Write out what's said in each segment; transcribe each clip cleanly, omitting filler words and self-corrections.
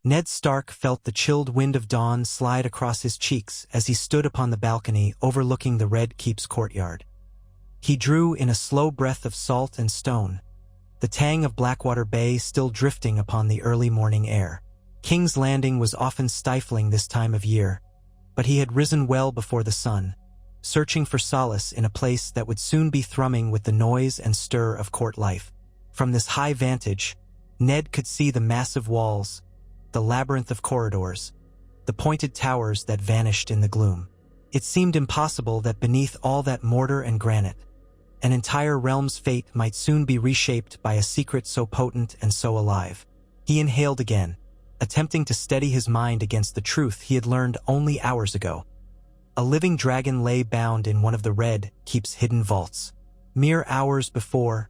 Ned Stark felt the chilled wind of dawn slide across his cheeks as he stood upon the balcony overlooking the Red Keep's courtyard. He drew in a slow breath of salt and stone, the tang of Blackwater Bay still drifting upon the early morning air. King's Landing was often stifling this time of year, but he had risen well before the sun, searching for solace in a place that would soon be thrumming with the noise and stir of court life. From this high vantage, Ned could see the massive walls, the labyrinth of corridors, the pointed towers that vanished in the gloom. It seemed impossible that beneath all that mortar and granite, an entire realm's fate might soon be reshaped by a secret so potent and so alive. He inhaled again, attempting to steady his mind against the truth he had learned only hours ago. A living dragon lay bound in one of the Red Keep's hidden vaults. Mere hours before,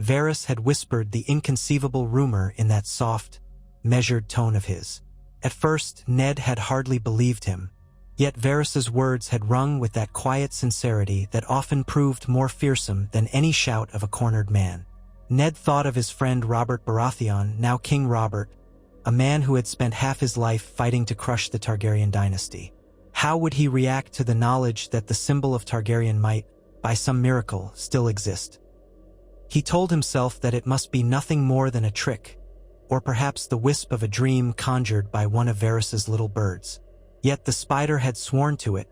Varys had whispered the inconceivable rumor in that soft, measured tone of his. At first, Ned had hardly believed him, yet Varys's words had rung with that quiet sincerity that often proved more fearsome than any shout of a cornered man. Ned thought of his friend Robert Baratheon, now King Robert, a man who had spent half his life fighting to crush the Targaryen dynasty. How would he react to the knowledge that the symbol of Targaryen might, by some miracle, still exist? He told himself that it must be nothing more than a trick, or perhaps the wisp of a dream conjured by one of Varys's little birds. Yet the spider had sworn to it,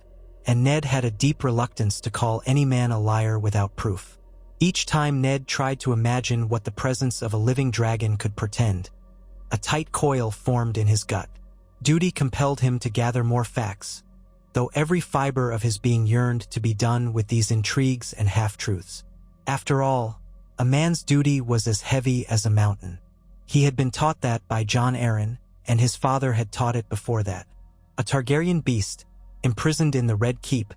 and Ned had a deep reluctance to call any man a liar without proof. Each time Ned tried to imagine what the presence of a living dragon could portend, a tight coil formed in his gut. Duty compelled him to gather more facts, though every fiber of his being yearned to be done with these intrigues and half-truths. After all, a man's duty was as heavy as a mountain. He had been taught that by Jon Arryn, and his father had taught it before that. A Targaryen beast, imprisoned in the Red Keep,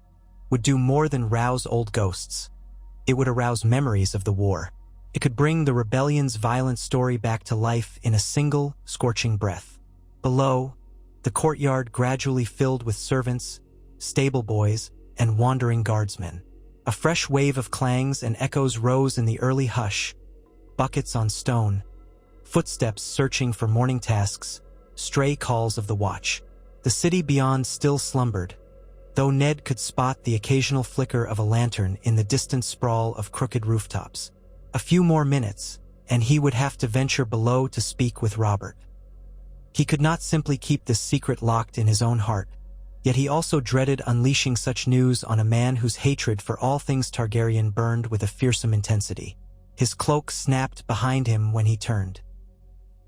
would do more than rouse old ghosts. It would arouse memories of the war. It could bring the rebellion's violent story back to life in a single, scorching breath. Below, the courtyard gradually filled with servants, stable boys, and wandering guardsmen. A fresh wave of clangs and echoes rose in the early hush, buckets on stone, footsteps searching for morning tasks, stray calls of the watch. The city beyond still slumbered, though Ned could spot the occasional flicker of a lantern in the distant sprawl of crooked rooftops. A few more minutes, and he would have to venture below to speak with Robert. He could not simply keep this secret locked in his own heart, yet he also dreaded unleashing such news on a man whose hatred for all things Targaryen burned with a fearsome intensity. His cloak snapped behind him when he turned.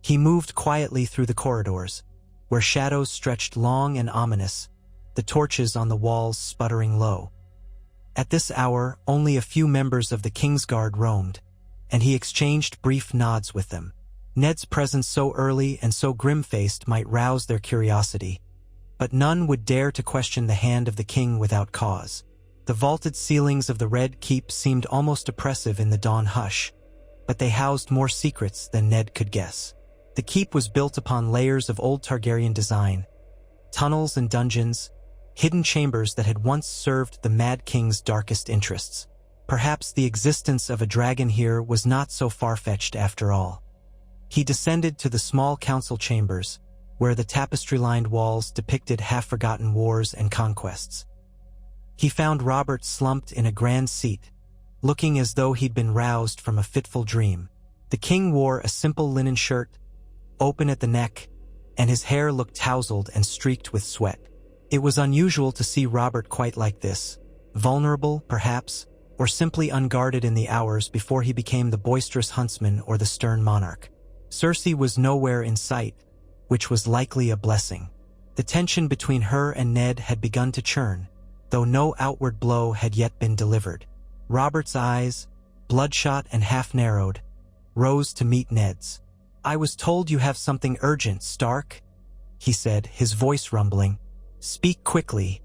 He moved quietly through the corridors, where shadows stretched long and ominous, the torches on the walls sputtering low. At this hour, only a few members of the Kingsguard roamed, and he exchanged brief nods with them. Ned's presence so early and so grim-faced might rouse their curiosity, but none would dare to question the hand of the king without cause. The vaulted ceilings of the Red Keep seemed almost oppressive in the dawn hush, but they housed more secrets than Ned could guess. The keep was built upon layers of old Targaryen design, tunnels and dungeons, hidden chambers that had once served the Mad King's darkest interests. Perhaps the existence of a dragon here was not so far-fetched after all. He descended to the small council chambers, where the tapestry-lined walls depicted half-forgotten wars and conquests. He found Robert slumped in a grand seat, looking as though he'd been roused from a fitful dream. The king wore a simple linen shirt, open at the neck, and his hair looked tousled and streaked with sweat. It was unusual to see Robert quite like this, vulnerable, perhaps, or simply unguarded in the hours before he became the boisterous huntsman or the stern monarch. Cersei was nowhere in sight, which was likely a blessing. The tension between her and Ned had begun to churn, though no outward blow had yet been delivered. Robert's eyes, bloodshot and half-narrowed, rose to meet Ned's. "I was told you have something urgent, Stark," he said, his voice rumbling. "Speak quickly,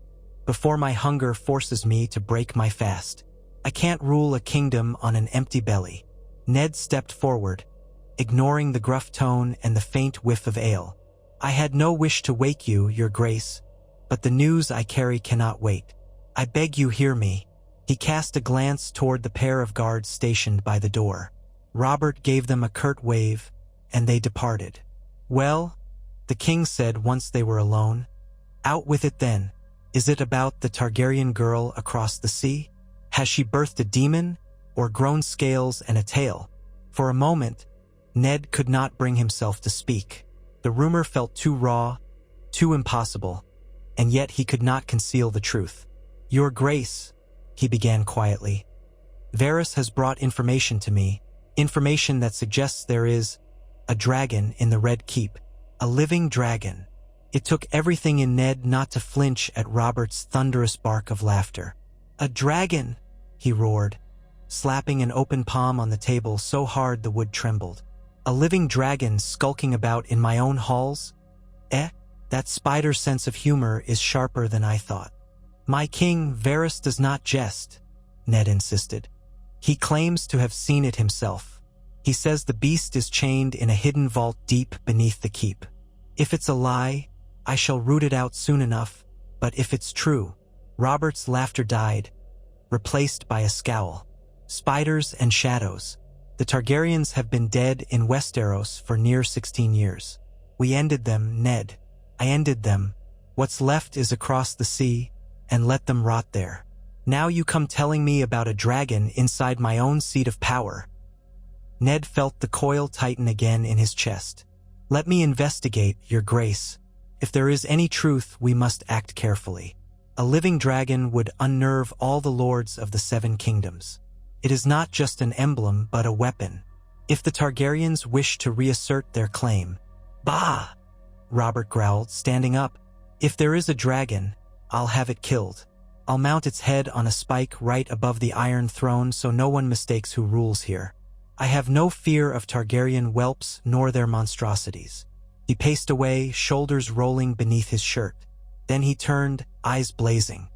before my hunger forces me to break my fast. I can't rule a kingdom on an empty belly." Ned stepped forward, ignoring the gruff tone and the faint whiff of ale. "I had no wish to wake you, Your Grace, but the news I carry cannot wait. I beg you hear me." He cast a glance toward the pair of guards stationed by the door. Robert gave them a curt wave, and they departed. "Well," the king said once they were alone. Out with it then. Is it about the Targaryen girl across the sea? Has she birthed a demon, or grown scales and a tail? For a moment, Ned could not bring himself to speak. The rumor felt too raw, too impossible, and yet he could not conceal the truth. Your Grace, he began quietly, Varys has brought information to me, information that suggests there is a dragon in the Red Keep, a living dragon. It took everything in Ned not to flinch at Robert's thunderous bark of laughter. A dragon, he roared, slapping an open palm on the table so hard the wood trembled. A living dragon skulking about in my own halls? That spider's sense of humor is sharper than I thought. My king, Varys, does not jest, Ned insisted. He claims to have seen it himself. He says the beast is chained in a hidden vault deep beneath the keep. If it's a lie, I shall root it out soon enough, but if it's true, Robert's laughter died, replaced by a scowl. Spiders and shadows. The Targaryens have been dead in Westeros for near 16 years. We ended them, Ned. I ended them. What's left is across the sea, and let them rot there. Now you come telling me about a dragon inside my own seat of power. Ned felt the coil tighten again in his chest. Let me investigate, Your Grace. If there is any truth, we must act carefully. A living dragon would unnerve all the lords of the Seven Kingdoms. It is not just an emblem, but a weapon. If the Targaryens wish to reassert their claim. Bah! Robert growled, standing up. If there is a dragon, I'll have it killed. I'll mount its head on a spike right above the Iron Throne so no one mistakes who rules here. I have no fear of Targaryen whelps nor their monstrosities. He paced away, shoulders rolling beneath his shirt. Then he turned, eyes blazing.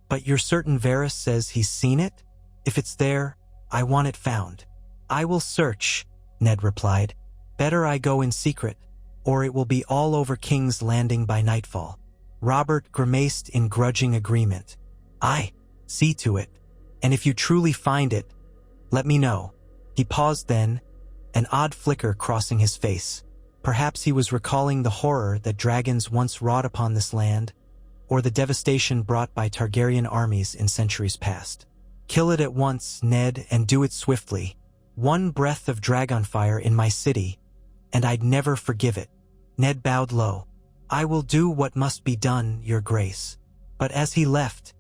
But you're certain Varys says he's seen it? If it's there, I want it found. I will search, Ned replied. Better I go in secret, or it will be all over King's Landing by nightfall. Robert grimaced in grudging agreement. Aye, see to it. And if you truly find it, let me know. He paused then, an odd flicker crossing his face. Perhaps he was recalling the horror that dragons once wrought upon this land, or the devastation brought by Targaryen armies in centuries past. Kill it at once, Ned, and do it swiftly. One breath of dragonfire in my city, and I'd never forgive it. Ned bowed low. I will do what must be done, Your Grace. But as he left,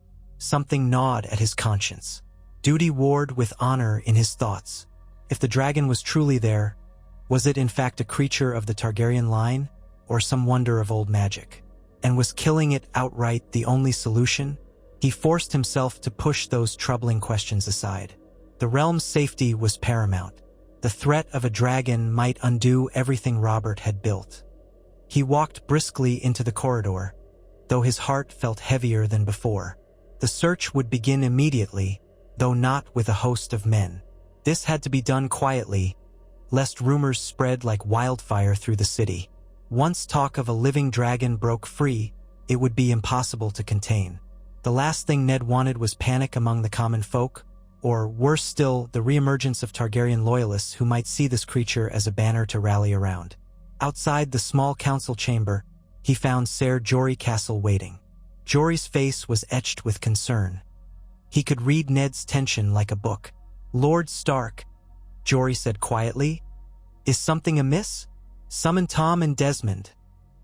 something gnawed at his conscience. Duty warred with honor in his thoughts. If the dragon was truly there, was it in fact a creature of the Targaryen line, or some wonder of old magic? And was killing it outright the only solution? He forced himself to push those troubling questions aside. The realm's safety was paramount. The threat of a dragon might undo everything Robert had built. He walked briskly into the corridor, though his heart felt heavier than before. The search would begin immediately, though not with a host of men. This had to be done quietly, lest rumors spread like wildfire through the city. Once talk of a living dragon broke free, it would be impossible to contain. The last thing Ned wanted was panic among the common folk, or worse still, the reemergence of Targaryen loyalists who might see this creature as a banner to rally around. Outside the small council chamber, he found Ser Jorah Castle waiting. Jorah's face was etched with concern. He could read Ned's tension like a book. Lord Stark, Jorah said quietly, is something amiss? Summon Tom and Desmond,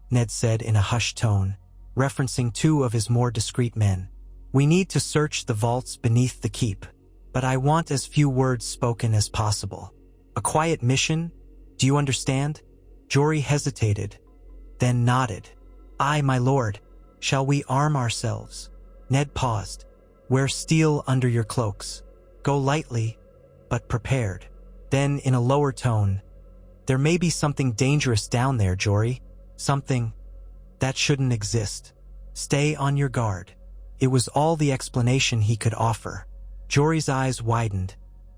Ned said in a hushed tone, referencing two of his more discreet men. We need to search the vaults beneath the keep, but I want as few words spoken as possible. A quiet mission? Do you understand? Jorah hesitated, then nodded. Aye, my lord. Shall we arm ourselves? Ned paused. Wear steel under your cloaks. Go lightly, but prepared. Then, in a lower tone, there may be something dangerous down there, Jorah. Something that shouldn't exist. Stay on your guard. It was all the explanation he could offer. Jorah's eyes widened,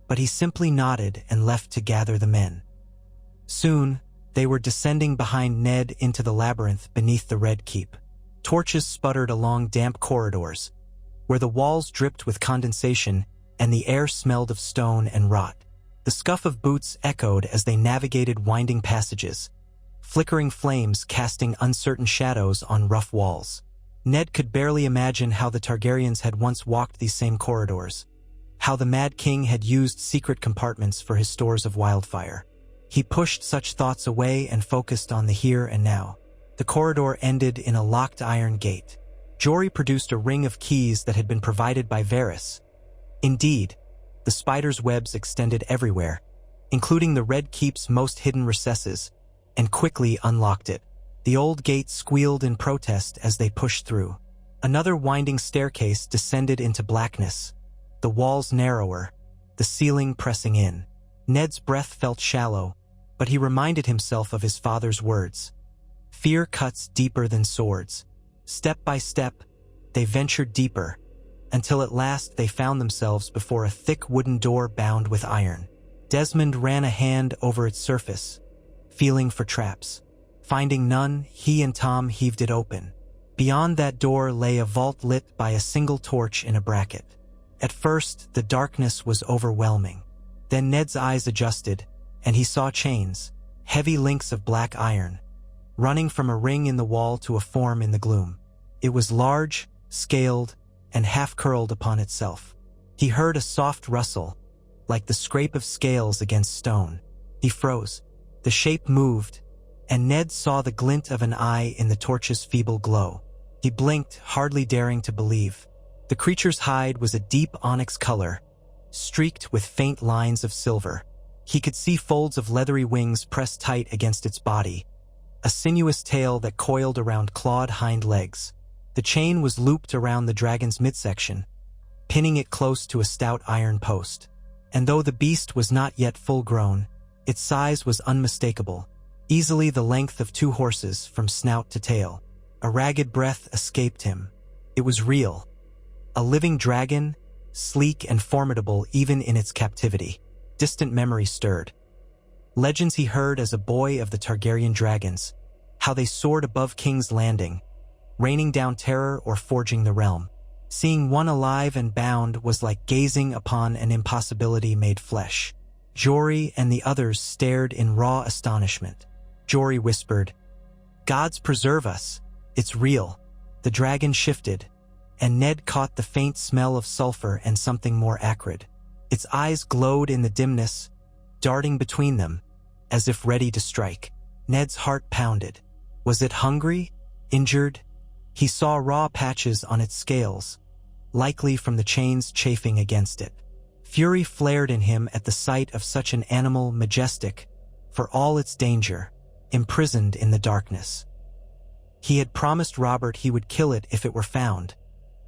but he simply nodded and left to gather the men. Soon, they were descending behind Ned into the labyrinth beneath the Red Keep. Torches sputtered along damp corridors, where the walls dripped with condensation and the air smelled of stone and rot. The scuff of boots echoed as they navigated winding passages, flickering flames casting uncertain shadows on rough walls. Ned could barely imagine how the Targaryens had once walked these same corridors, how the Mad King had used secret compartments for his stores of wildfire. He pushed such thoughts away and focused on the here and now. The corridor ended in a locked iron gate. Jory produced a ring of keys that had been provided by Varys. Indeed, the spider's webs extended everywhere, including the Red Keep's most hidden recesses, and quickly unlocked it. The old gate squealed in protest as they pushed through. Another winding staircase descended into blackness, the walls narrower, the ceiling pressing in. Ned's breath felt shallow, but he reminded himself of his father's words. Fear cuts deeper than swords. Step by step, they ventured deeper, until at last they found themselves before a thick wooden door bound with iron. Desmond ran a hand over its surface, feeling for traps. Finding none, he and Tom heaved it open. Beyond that door lay a vault lit by a single torch in a bracket. At first, the darkness was overwhelming. Then Ned's eyes adjusted, and he saw chains, heavy links of black iron, running from a ring in the wall to a form in the gloom. It was large, scaled, and half-curled upon itself. He heard a soft rustle, like the scrape of scales against stone. He froze. The shape moved, and Ned saw the glint of an eye in the torch's feeble glow. He blinked, hardly daring to believe. The creature's hide was a deep onyx color, streaked with faint lines of silver. He could see folds of leathery wings pressed tight against its body, a sinuous tail that coiled around clawed hind legs. The chain was looped around the dragon's midsection, pinning it close to a stout iron post. And though the beast was not yet full-grown, its size was unmistakable, easily the length of 2 horses from snout to tail. A ragged breath escaped him. It was real. A living dragon, sleek and formidable even in its captivity. Distant memory stirred. Legends he heard as a boy of the Targaryen dragons, how they soared above King's Landing, raining down terror or forging the realm. Seeing one alive and bound was like gazing upon an impossibility made flesh. Jory and the others stared in raw astonishment. Jory whispered, "Gods preserve us. It's real." The dragon shifted, and Ned caught the faint smell of sulfur and something more acrid. Its eyes glowed in the dimness, darting between them, as if ready to strike. Ned's heart pounded. Was it hungry? Injured? He saw raw patches on its scales, likely from the chains chafing against it. Fury flared in him at the sight of such an animal, majestic, for all its danger, imprisoned in the darkness. He had promised Robert he would kill it if it were found,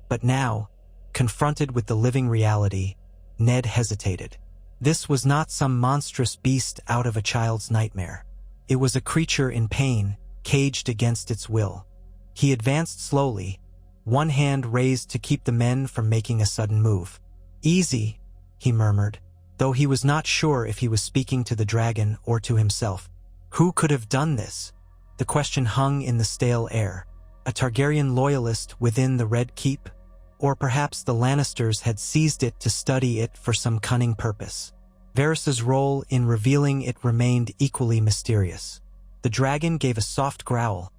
but now, confronted with the living reality, Ned hesitated. This was not some monstrous beast out of a child's nightmare. It was a creature in pain, caged against its will. He advanced slowly, one hand raised to keep the men from making a sudden move. "Easy," he murmured, though he was not sure if he was speaking to the dragon or to himself. Who could have done this? The question hung in the stale air. A Targaryen loyalist within the Red Keep? Or perhaps the Lannisters had seized it to study it for some cunning purpose. Varys's role in revealing it remained equally mysterious. The dragon gave a soft growl,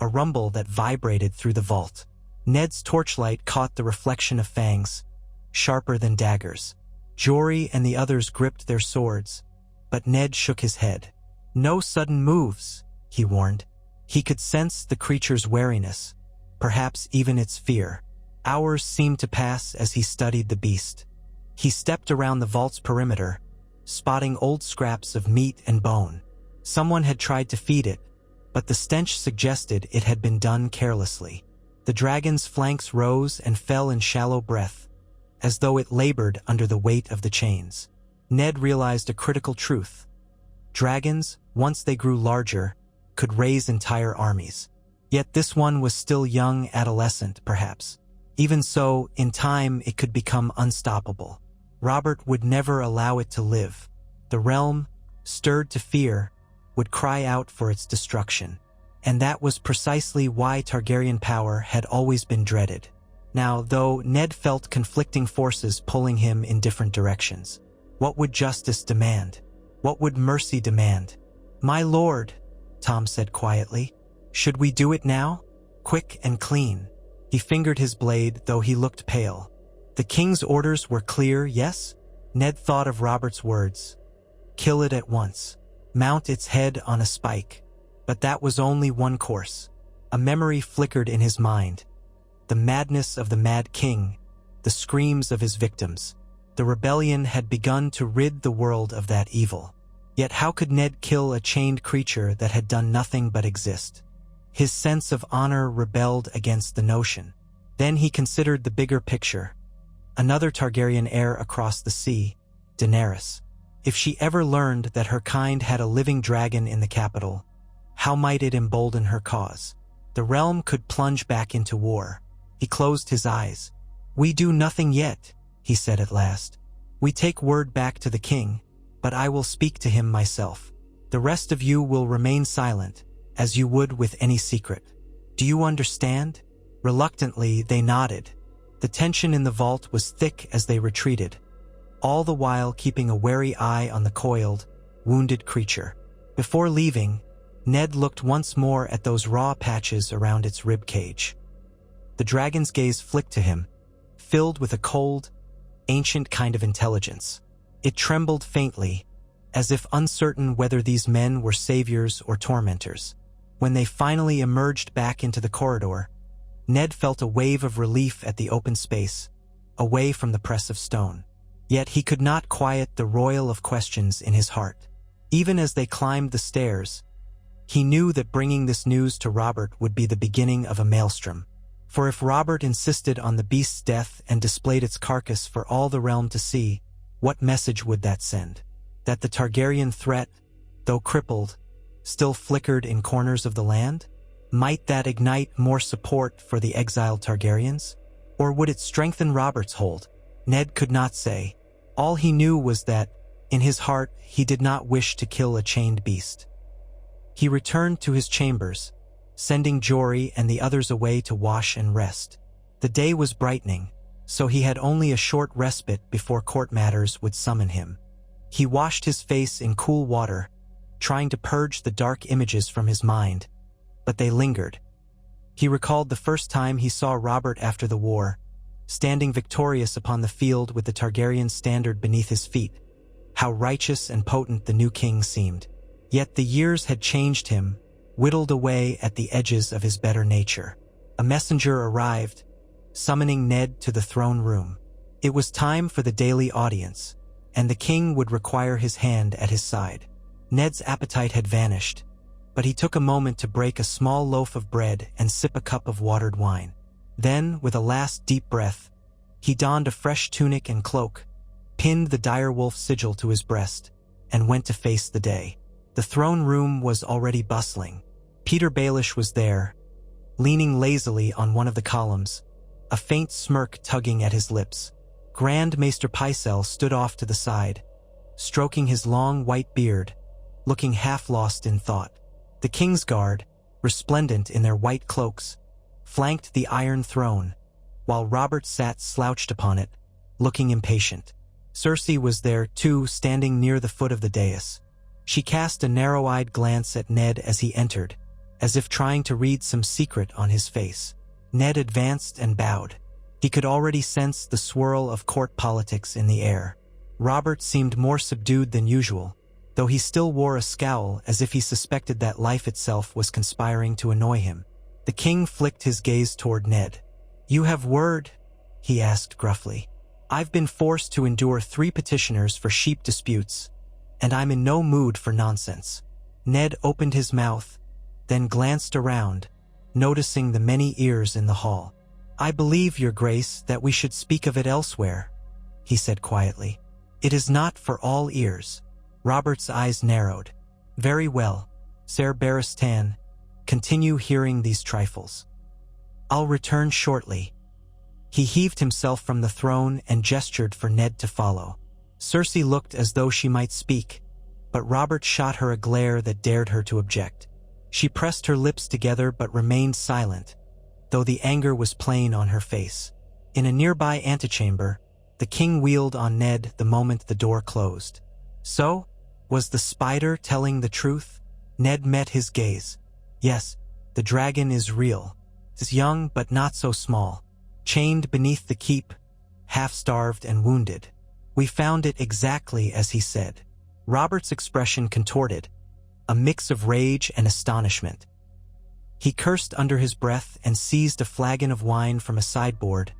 a rumble that vibrated through the vault. Ned's torchlight caught the reflection of fangs, sharper than daggers. Jory and the others gripped their swords, but Ned shook his head. "No sudden moves," he warned. He could sense the creature's wariness, perhaps even its fear. Hours seemed to pass as he studied the beast. He stepped around the vault's perimeter, spotting old scraps of meat and bone. Someone had tried to feed it, but the stench suggested it had been done carelessly. The dragon's flanks rose and fell in shallow breath, as though it labored under the weight of the chains. Ned realized a critical truth. Dragons, once they grew larger, could raise entire armies. Yet this one was still young, adolescent, perhaps. Even so, in time, it could become unstoppable. Robert would never allow it to live. The realm, stirred to fear, would cry out for its destruction. And that was precisely why Targaryen power had always been dreaded. Now, though, Ned felt conflicting forces pulling him in different directions. What would justice demand? What would mercy demand? "My lord," Tom said quietly. "Should we do it now? Quick and clean." He fingered his blade, though he looked pale. The king's orders were clear, yes? Ned thought of Robert's words. Kill it at once. Mount its head on a spike. But that was only one course. A memory flickered in his mind. The madness of the Mad King, the screams of his victims. The rebellion had begun to rid the world of that evil. Yet how could Ned kill a chained creature that had done nothing but exist? His sense of honor rebelled against the notion. Then he considered the bigger picture. Another Targaryen heir across the sea, Daenerys. If she ever learned that her kind had a living dragon in the capital, how might it embolden her cause? The realm could plunge back into war. He closed his eyes. "We do nothing yet," he said at last. "We take word back to the king, but I will speak to him myself. The rest of you will remain silent, as you would with any secret. Do you understand?" Reluctantly, they nodded. The tension in the vault was thick as they retreated, all the while keeping a wary eye on the coiled, wounded creature. Before leaving, Ned looked once more at those raw patches around its rib cage. The dragon's gaze flicked to him, filled with a cold, ancient kind of intelligence. It trembled faintly, as if uncertain whether these men were saviors or tormentors. When they finally emerged back into the corridor, Ned felt a wave of relief at the open space, away from the press of stone. Yet he could not quiet the roil of questions in his heart. Even as they climbed the stairs, he knew that bringing this news to Robert would be the beginning of a maelstrom. For if Robert insisted on the beast's death and displayed its carcass for all the realm to see, what message would that send? That the Targaryen threat, though crippled, still flickered in corners of the land? Might that ignite more support for the exiled Targaryens? Or would it strengthen Robert's hold? Ned could not say. All he knew was that, in his heart, he did not wish to kill a chained beast. He returned to his chambers, sending Jory and the others away to wash and rest. The day was brightening, so he had only a short respite before court matters would summon him. He washed his face in cool water, trying to purge the dark images from his mind, but they lingered. He recalled the first time he saw Robert after the war, standing victorious upon the field with the Targaryen standard beneath his feet. How righteous and potent the new king seemed. Yet the years had changed him, whittled away at the edges of his better nature. A messenger arrived, summoning Ned to the throne room. It was time for the daily audience, and the king would require his hand at his side. Ned's appetite had vanished, but he took a moment to break a small loaf of bread and sip a cup of watered wine. Then, with a last deep breath, he donned a fresh tunic and cloak, pinned the direwolf sigil to his breast, and went to face the day. The throne room was already bustling. Peter Baelish was there, leaning lazily on one of the columns, a faint smirk tugging at his lips. Grand Maester Pycelle stood off to the side, stroking his long white beard, looking half lost in thought. The King's Guard, resplendent in their white cloaks, flanked the iron throne, while Robert sat slouched upon it, looking impatient. Cersei was there too, standing near the foot of the dais. She cast a narrow-eyed glance at Ned as he entered, as if trying to read some secret on his face. Ned advanced and bowed. He could already sense the swirl of court politics in the air. Robert seemed more subdued than usual, though he still wore a scowl as if he suspected that life itself was conspiring to annoy him. The king flicked his gaze toward Ned. "You have word?" he asked gruffly. "I've been forced to endure 3 petitioners for sheep disputes, and I'm in no mood for nonsense." Ned opened his mouth, then glanced around, noticing the many ears in the hall. "I believe, Your Grace, that we should speak of it elsewhere," he said quietly. "It is not for all ears." Robert's eyes narrowed. "Very well, Ser Barristan, continue hearing these trifles. I'll return shortly." He heaved himself from the throne and gestured for Ned to follow. Cersei looked as though she might speak, but Robert shot her a glare that dared her to object. She pressed her lips together but remained silent, though the anger was plain on her face. In a nearby antechamber, the king wheeled on Ned the moment the door closed. So, was the spider telling the truth? Ned met his gaze. Yes, the dragon is real. It is young but not so small, chained beneath the keep, half-starved and wounded. We found it exactly as he said. Robert's expression contorted, a mix of rage and astonishment. He cursed under his breath and seized a flagon of wine from a sideboard,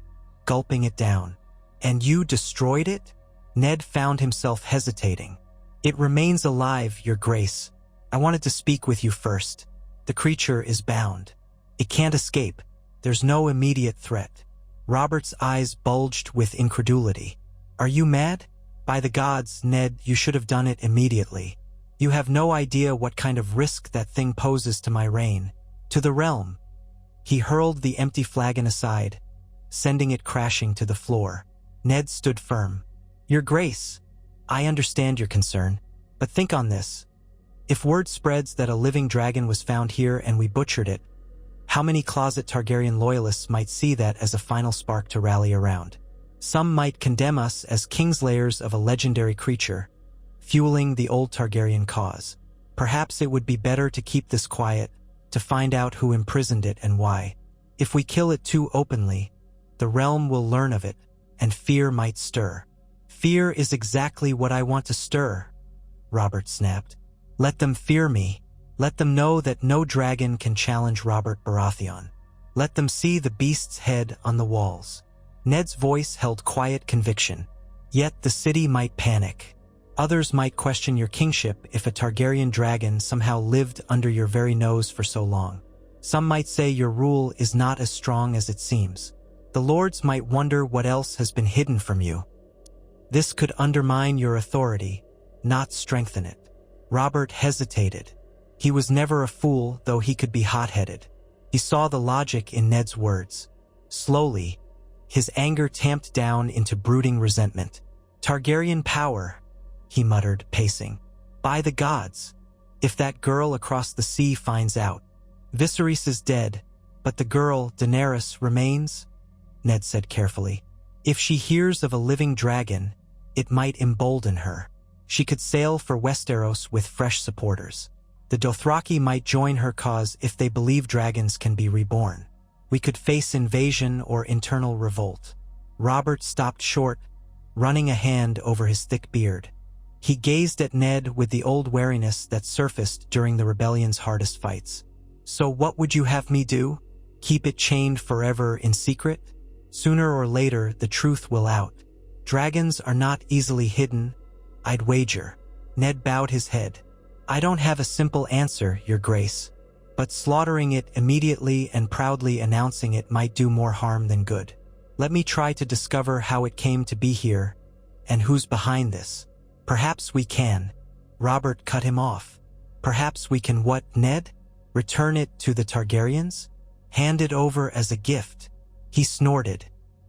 gulping it down. "And you destroyed it?" Ned found himself hesitating. "It remains alive, Your Grace. I wanted to speak with you first. The creature is bound. It can't escape. There's no immediate threat." Robert's eyes bulged with incredulity. "Are you mad? By the gods, Ned, you should have done it immediately. You have no idea what kind of risk that thing poses to my reign, to the realm." He hurled the empty flagon aside, sending it crashing to the floor. Ned stood firm. "Your Grace, I understand your concern, but think on this. If word spreads that a living dragon was found here and we butchered it, how many closet Targaryen loyalists might see that as a final spark to rally around? Some might condemn us as kingslayers of a legendary creature, fueling the old Targaryen cause. Perhaps it would be better to keep this quiet, to find out who imprisoned it and why. If we kill it too openly, the realm will learn of it, and fear might stir." "Fear is exactly what I want to stir," Robert snapped. "Let them fear me. Let them know that no dragon can challenge Robert Baratheon. Let them see the beast's head on the walls." Ned's voice held quiet conviction. "Yet the city might panic. Others might question your kingship if a Targaryen dragon somehow lived under your very nose for so long. Some might say your rule is not as strong as it seems. The lords might wonder what else has been hidden from you. This could undermine your authority, not strengthen it." Robert hesitated. He was never a fool, though he could be hot-headed. He saw the logic in Ned's words. Slowly, his anger tamped down into brooding resentment. "Targaryen power," he muttered, pacing. "By the gods, if that girl across the sea finds out. Viserys is dead, but the girl, Daenerys, remains," Ned said carefully. "If she hears of a living dragon, it might embolden her. She could sail for Westeros with fresh supporters. The Dothraki might join her cause if they believe dragons can be reborn. We could face invasion or internal revolt." Robert stopped short, running a hand over his thick beard. He gazed at Ned with the old wariness that surfaced during the rebellion's hardest fights. "So what would you have me do? Keep it chained forever in secret? Sooner or later, the truth will out. Dragons are not easily hidden, I'd wager." Ned bowed his head. "I don't have a simple answer, Your Grace, but slaughtering it immediately and proudly announcing it might do more harm than good. Let me try to discover how it came to be here, and who's behind this. Perhaps we can." Robert cut him off. "Perhaps we can what, Ned? Return it to the Targaryens? Hand it over as a gift?" He snorted.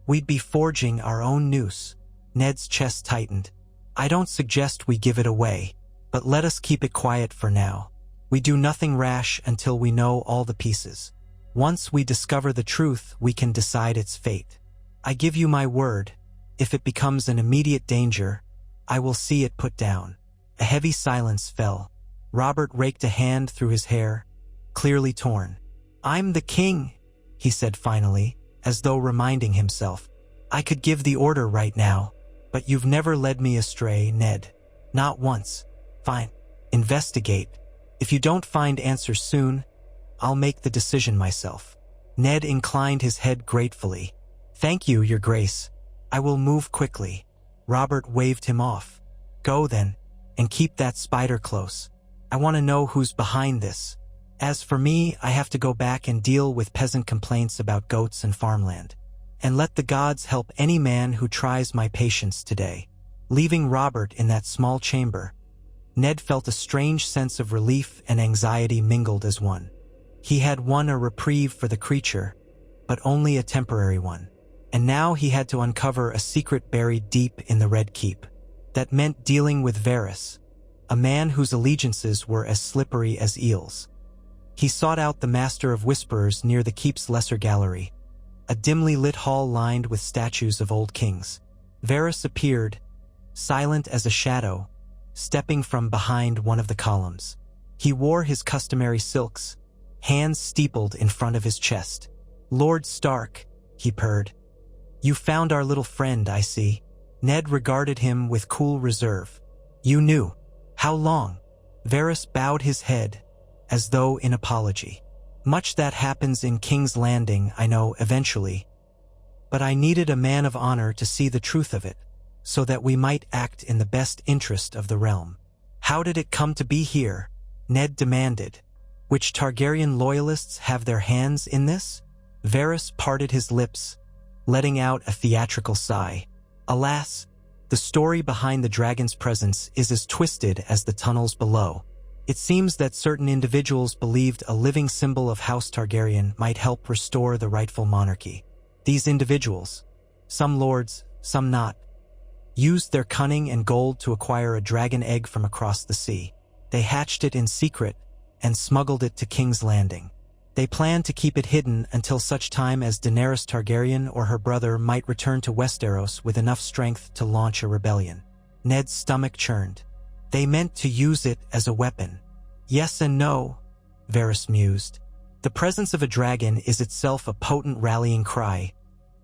"We'd be forging our own noose." Ned's chest tightened. "I don't suggest we give it away, but let us keep it quiet for now. We do nothing rash until we know all the pieces. Once we discover the truth, we can decide its fate. I give you my word, if it becomes an immediate danger, I will see it put down." A heavy silence fell. Robert raked a hand through his hair, clearly torn. "I'm the king," he said finally, as though reminding himself. "I could give the order right now, but you've never led me astray, Ned. Not once. Fine. Investigate. If you don't find answers soon, I'll make the decision myself." Ned inclined his head gratefully. "Thank you, Your Grace. I will move quickly." Robert waved him off. "Go then, and keep that spider close. I want to know who's behind this. As for me, I have to go back and deal with peasant complaints about goats and farmland. And let the gods help any man who tries my patience today." Leaving Robert in that small chamber, Ned felt a strange sense of relief and anxiety mingled as one. He had won a reprieve for the creature, but only a temporary one. And now he had to uncover a secret buried deep in the Red Keep. That meant dealing with Varys, a man whose allegiances were as slippery as eels. He sought out the Master of Whisperers near the keep's lesser gallery, a dimly lit hall lined with statues of old kings. Varys appeared, silent as a shadow, stepping from behind one of the columns. He wore his customary silks, hands steepled in front of his chest. "Lord Stark," he purred. "You found our little friend, I see." Ned regarded him with cool reserve. "You knew. How long?" Varys bowed his head, as though in apology. "Much that happens in King's Landing, I know, eventually. But I needed a man of honor to see the truth of it, so that we might act in the best interest of the realm." "How did it come to be here?" Ned demanded. "Which Targaryen loyalists have their hands in this?" Varys parted his lips, letting out a theatrical sigh. "Alas, the story behind the dragon's presence is as twisted as the tunnels below. It seems that certain individuals believed a living symbol of House Targaryen might help restore the rightful monarchy. These individuals, some lords, some not, used their cunning and gold to acquire a dragon egg from across the sea. They hatched it in secret and smuggled it to King's Landing. They planned to keep it hidden until such time as Daenerys Targaryen or her brother might return to Westeros with enough strength to launch a rebellion." Ned's stomach churned. "They meant to use it as a weapon." "Yes and no," Varys mused. "The presence of a dragon is itself a potent rallying cry,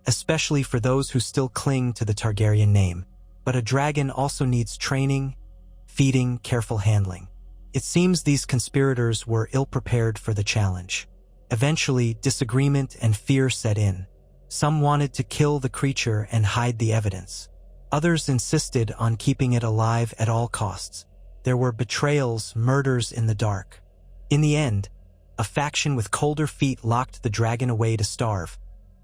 especially for those who still cling to the Targaryen name. But a dragon also needs training, feeding, careful handling. It seems these conspirators were ill-prepared for the challenge. Eventually, disagreement and fear set in. Some wanted to kill the creature and hide the evidence. Others insisted on keeping it alive at all costs. There were betrayals, murders in the dark. In the end, a faction with colder feet locked the dragon away to starve,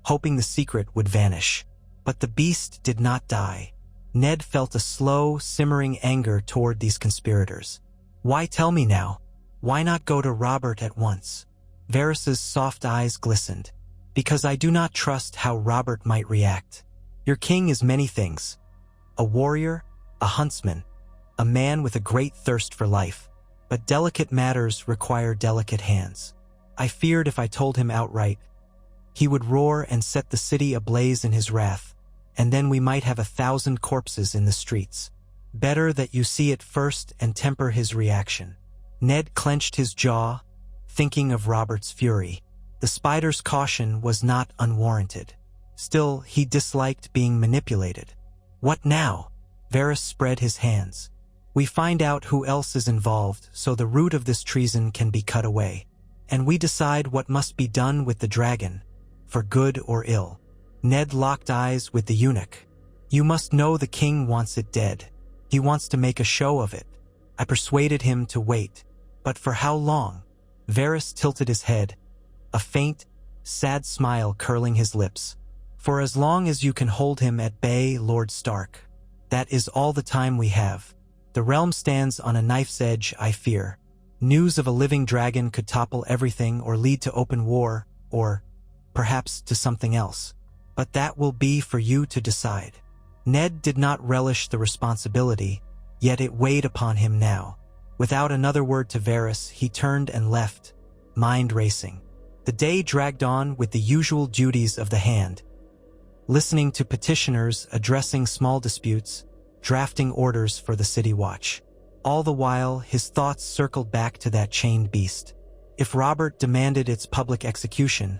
hoping the secret would vanish. But the beast did not die. Ned felt a slow, simmering anger toward these conspirators. "Why tell me now? Why not go to Robert at once?" Varys's soft eyes glistened. "Because I do not trust how Robert might react. Your king is many things. A warrior, a huntsman, a man with a great thirst for life. But delicate matters require delicate hands. I feared if I told him outright, he would roar and set the city ablaze in his wrath, and then we might have 1,000 corpses in the streets. Better that you see it first and temper his reaction." Ned clenched his jaw, thinking of Robert's fury. The spider's caution was not unwarranted. Still, he disliked being manipulated. "What now?" Varys spread his hands. "We find out who else is involved, so the root of this treason can be cut away. And we decide what must be done with the dragon, for good or ill." Ned locked eyes with the eunuch. "You must know the king wants it dead. He wants to make a show of it. I persuaded him to wait. But for how long?" Varys tilted his head, a faint, sad smile curling his lips. "For as long as you can hold him at bay, Lord Stark. That is all the time we have. The realm stands on a knife's edge, I fear. News of a living dragon could topple everything or lead to open war, or perhaps to something else. But that will be for you to decide." Ned did not relish the responsibility, yet it weighed upon him now. Without another word to Varys, he turned and left, mind racing. The day dragged on with the usual duties of the hand, listening to petitioners, addressing small disputes, drafting orders for the city watch. All the while, his thoughts circled back to that chained beast. If Robert demanded its public execution,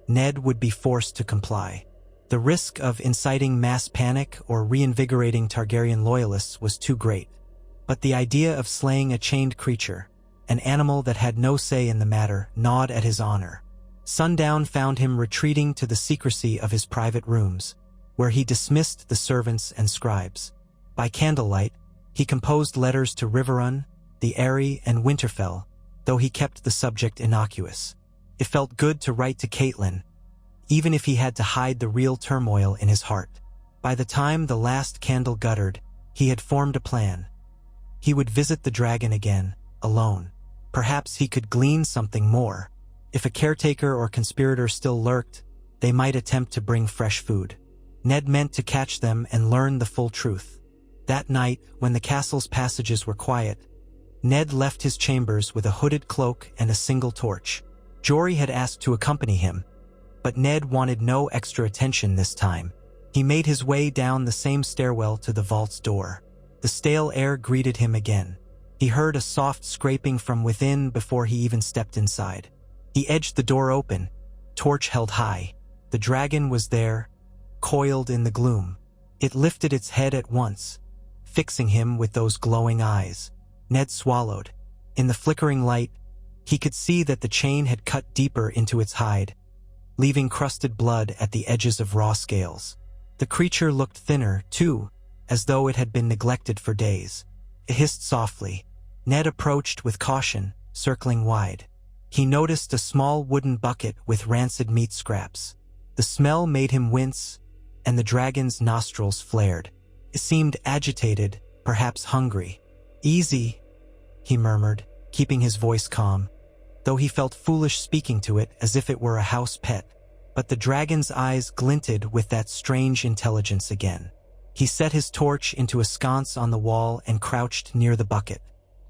Ned would be forced to comply. The risk of inciting mass panic or reinvigorating Targaryen loyalists was too great. But the idea of slaying a chained creature, an animal that had no say in the matter, gnawed at his honor. Sundown found him retreating to the secrecy of his private rooms, where he dismissed the servants and scribes. By candlelight, he composed letters to Riverrun, the Eyrie, and Winterfell, though he kept the subject innocuous. It felt good to write to Catelyn, even if he had to hide the real turmoil in his heart. By the time the last candle guttered, he had formed a plan. He would visit the dragon again, alone. Perhaps he could glean something more. If a caretaker or conspirator still lurked, they might attempt to bring fresh food. Ned meant to catch them and learn the full truth. That night, when the castle's passages were quiet, Ned left his chambers with a hooded cloak and a single torch. Jory had asked to accompany him, but Ned wanted no extra attention this time. He made his way down the same stairwell to the vault's door. The stale air greeted him again. He heard a soft scraping from within before he even stepped inside. He edged the door open, torch held high. The dragon was there, coiled in the gloom. It lifted its head at once, fixing him with those glowing eyes. Ned swallowed. In the flickering light, he could see that the chain had cut deeper into its hide, leaving crusted blood at the edges of raw scales. The creature looked thinner, too, as though it had been neglected for days. It hissed softly. Ned approached with caution, circling wide. He noticed a small wooden bucket with rancid meat scraps. The smell made him wince, and the dragon's nostrils flared. It seemed agitated, perhaps hungry. "Easy," he murmured, keeping his voice calm, though he felt foolish speaking to it as if it were a house pet. But the dragon's eyes glinted with that strange intelligence again. He set his torch into a sconce on the wall and crouched near the bucket.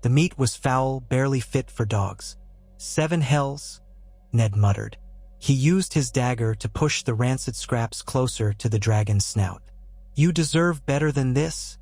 The meat was foul, barely fit for dogs. "7 hells," Ned muttered. He used his dagger to push the rancid scraps closer to the dragon's snout. "You deserve better than this,"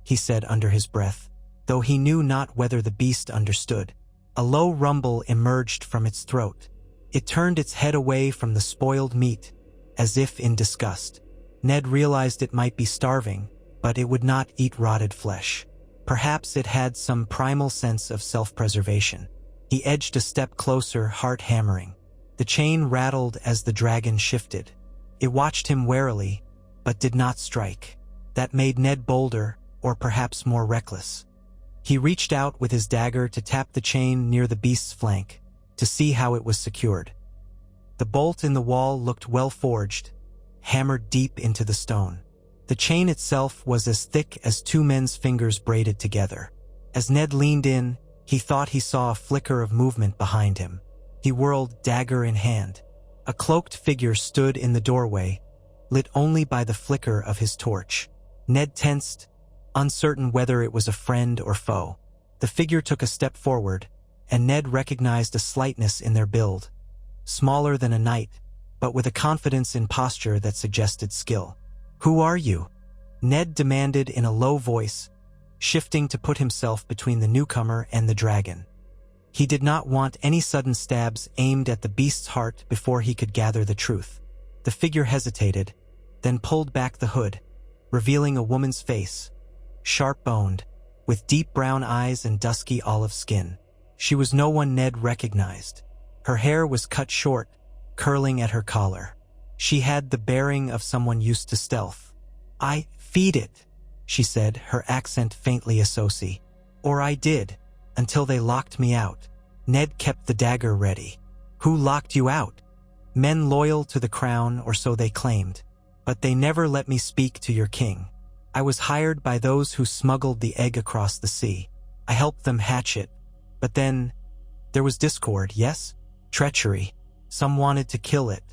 he said under his breath, though he knew not whether the beast understood. A low rumble emerged from its throat. It turned its head away from the spoiled meat, as if in disgust. Ned realized it might be starving, but it would not eat rotted flesh. Perhaps it had some primal sense of self-preservation. He edged a step closer, heart hammering. The chain rattled as the dragon shifted. It watched him warily, but did not strike. That made Ned bolder, or perhaps more reckless. He reached out with his dagger to tap the chain near the beast's flank, to see how it was secured. The bolt in the wall looked well forged, hammered deep into the stone. The chain itself was as thick as 2 men's fingers braided together. As Ned leaned in, he thought he saw a flicker of movement behind him. He whirled, dagger in hand. A cloaked figure stood in the doorway, lit only by the flicker of his torch. Ned tensed, uncertain whether it was a friend or foe. The figure took a step forward, and Ned recognized a slightness in their build. Smaller than a knight, but with a confidence in posture that suggested skill. "Who are you?" Ned demanded in a low voice, shifting to put himself between the newcomer and the dragon. He did not want any sudden stabs aimed at the beast's heart before he could gather the truth. The figure hesitated, then pulled back the hood, revealing a woman's face, sharp-boned, with deep brown eyes and dusky olive skin. She was no one Ned recognized. Her hair was cut short, curling at her collar. She had the bearing of someone used to stealth. "I feed it," she said, her accent faintly associated. "Or I did, until they locked me out." Ned kept the dagger ready. "Who locked you out?" "Men loyal to the crown, or so they claimed. But they never let me speak to your king. I was hired by those who smuggled the egg across the sea. I helped them hatch it. But then, there was discord, yes? Treachery. Some wanted to kill it.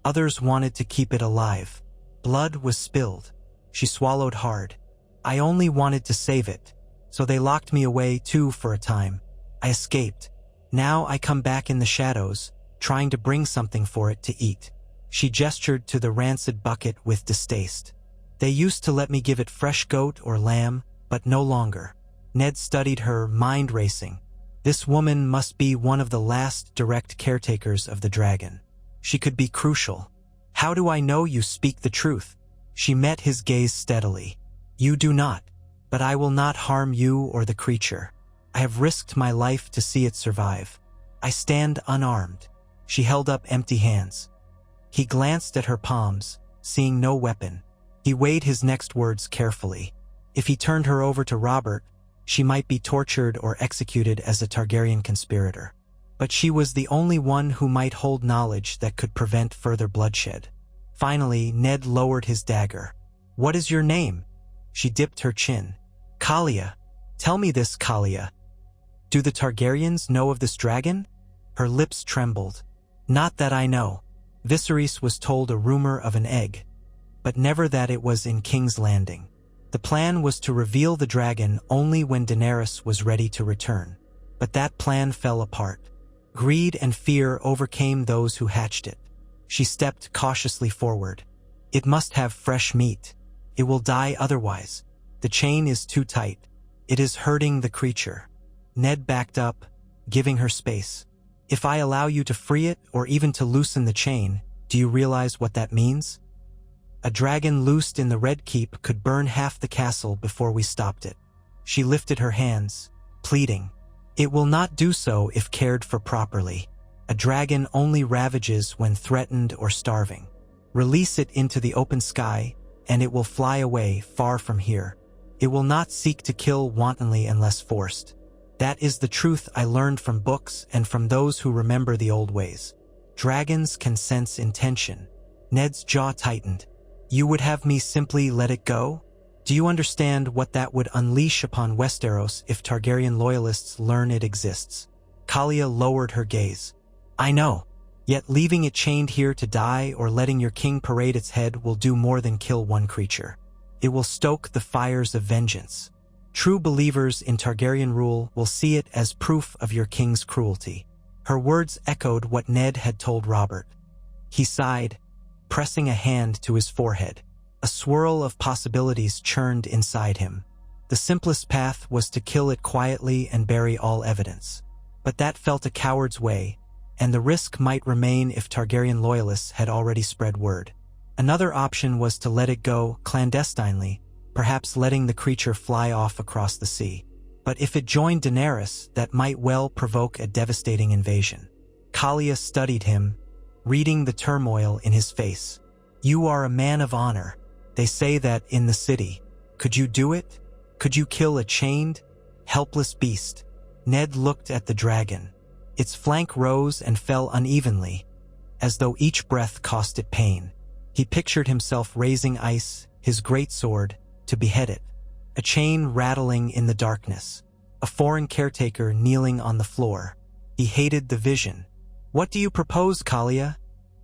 Others wanted to keep it alive. Blood was spilled." She swallowed hard. "I only wanted to save it. So they locked me away too for a time. I escaped. Now I come back in the shadows, trying to bring something for it to eat." She gestured to the rancid bucket with distaste. "They used to let me give it fresh goat or lamb, but no longer." Ned studied her, mind racing. This woman must be one of the last direct caretakers of the dragon. She could be crucial. "How do I know you speak the truth?" She met his gaze steadily. "You do not, but I will not harm you or the creature. I have risked my life to see it survive. I stand unarmed." She held up empty hands. He glanced at her palms, seeing no weapon. He weighed his next words carefully. If he turned her over to Robert, she might be tortured or executed as a Targaryen conspirator. But she was the only one who might hold knowledge that could prevent further bloodshed. Finally, Ned lowered his dagger. "What is your name?" She dipped her chin. "Kalia. Tell me this, Kalia. Do the Targaryens know of this dragon?" Her lips trembled. "Not that I know. Viserys was told a rumor of an egg, but never that it was in King's Landing. The plan was to reveal the dragon only when Daenerys was ready to return. But that plan fell apart. Greed and fear overcame those who hatched it." She stepped cautiously forward. "It must have fresh meat. It will die otherwise. The chain is too tight. It is hurting the creature." Ned backed up, giving her space. If I allow you to free it or even to loosen the chain, do you realize what that means? A dragon loosed in the Red Keep could burn half the castle before we stopped it. She lifted her hands, pleading. It will not do so if cared for properly. A dragon only ravages when threatened or starving. Release it into the open sky, and it will fly away far from here. It will not seek to kill wantonly unless forced. That is the truth I learned from books and from those who remember the old ways. Dragons can sense intention. Ned's jaw tightened. You would have me simply let it go? Do you understand what that would unleash upon Westeros if Targaryen loyalists learn it exists? Kalia lowered her gaze. I know. Yet leaving it chained here to die or letting your king parade its head will do more than kill one creature. It will stoke the fires of vengeance. True believers in Targaryen rule will see it as proof of your king's cruelty. Her words echoed what Ned had told Robert. He sighed, pressing a hand to his forehead. A swirl of possibilities churned inside him. The simplest path was to kill it quietly and bury all evidence. But that felt a coward's way, and the risk might remain if Targaryen loyalists had already spread word. Another option was to let it go clandestinely, perhaps letting the creature fly off across the sea. But if it joined Daenerys, that might well provoke a devastating invasion. Kalia studied him, reading the turmoil in his face. You are a man of honor. They say that in the city. Could you do it? Could you kill a chained, helpless beast? Ned looked at the dragon. Its flank rose and fell unevenly, as though each breath cost it pain. He pictured himself raising ice, his greatsword, to behead it. A chain rattling in the darkness. A foreign caretaker kneeling on the floor. He hated the vision. What do you propose, Kalia?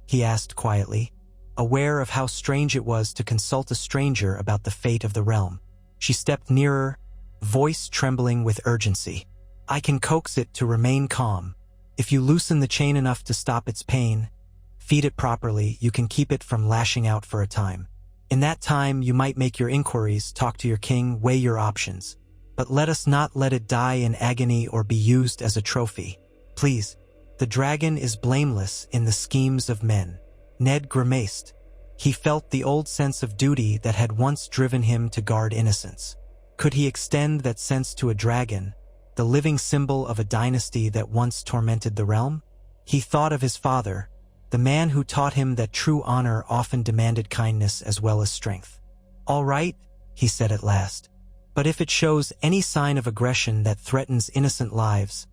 He asked quietly, aware of how strange it was to consult a stranger about the fate of the realm. She stepped nearer, voice trembling with urgency. I can coax it to remain calm. If you loosen the chain enough to stop its pain, feed it properly, you can keep it from lashing out for a time. In that time, you might make your inquiries, talk to your king, weigh your options. But let us not let it die in agony or be used as a trophy. Please, the dragon is blameless in the schemes of men. Ned grimaced. He felt the old sense of duty that had once driven him to guard innocence. Could he extend that sense to a dragon, the living symbol of a dynasty that once tormented the realm? He thought of his father, the man who taught him that true honor often demanded kindness as well as strength. All right, he said at last. But if it shows any sign of aggression that threatens innocent lives,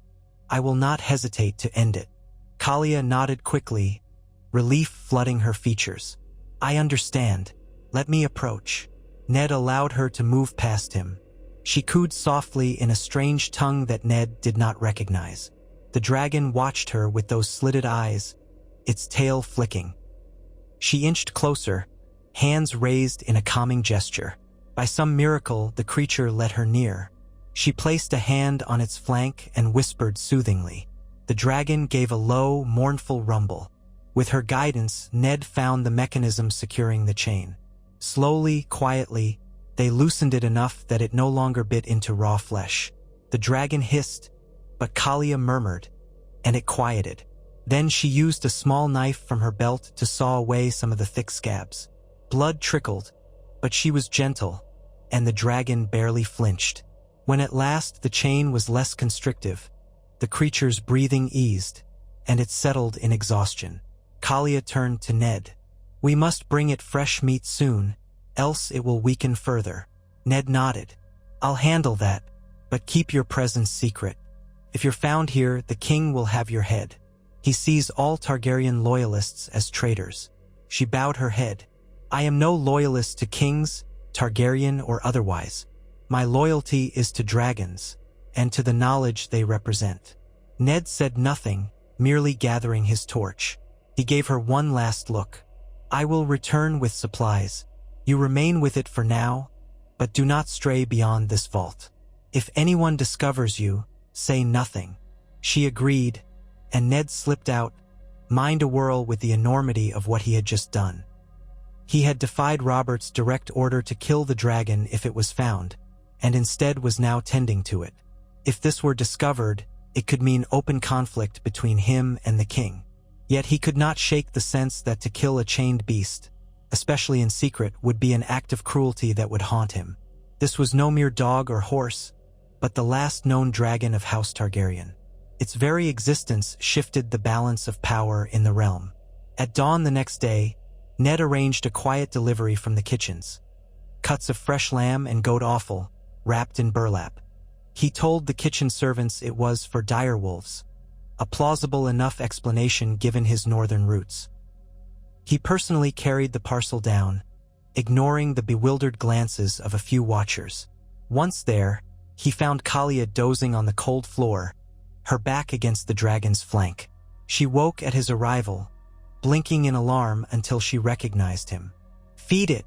I will not hesitate to end it. Kalia nodded quickly, relief flooding her features. I understand. Let me approach. Ned allowed her to move past him. She cooed softly in a strange tongue that Ned did not recognize. The dragon watched her with those slitted eyes, its tail flicking. She inched closer, hands raised in a calming gesture. By some miracle, the creature let her near. She placed a hand on its flank and whispered soothingly. The dragon gave a low, mournful rumble. With her guidance, Ned found the mechanism securing the chain. Slowly, quietly, they loosened it enough that it no longer bit into raw flesh. The dragon hissed, but Kalia murmured, and it quieted. Then she used a small knife from her belt to saw away some of the thick scabs. Blood trickled, but she was gentle, and the dragon barely flinched. When at last the chain was less constrictive, the creature's breathing eased, and it settled in exhaustion. Kalia turned to Ned. We must bring it fresh meat soon, else it will weaken further. Ned nodded. I'll handle that, but keep your presence secret. If you're found here, the king will have your head. He sees all Targaryen loyalists as traitors. She bowed her head. I am no loyalist to kings, Targaryen or otherwise. My loyalty is to dragons, and to the knowledge they represent. Ned said nothing, merely gathering his torch. He gave her one last look. I will return with supplies. You remain with it for now, but do not stray beyond this vault. If anyone discovers you, say nothing. She agreed, and Ned slipped out, mind a-whirl with the enormity of what he had just done. He had defied Robert's direct order to kill the dragon if it was found, and instead was now tending to it. If this were discovered, it could mean open conflict between him and the king. Yet he could not shake the sense that to kill a chained beast, especially in secret, would be an act of cruelty that would haunt him. This was no mere dog or horse, but the last known dragon of House Targaryen. Its very existence shifted the balance of power in the realm. At dawn the next day, Ned arranged a quiet delivery from the kitchens. Cuts of fresh lamb and goat offal, wrapped in burlap. He told the kitchen servants it was for direwolves, a plausible enough explanation given his northern roots. He personally carried the parcel down, ignoring the bewildered glances of a few watchers. Once there, he found Kalia dozing on the cold floor, her back against the dragon's flank. She woke at his arrival, blinking in alarm until she recognized him. "Feed it,"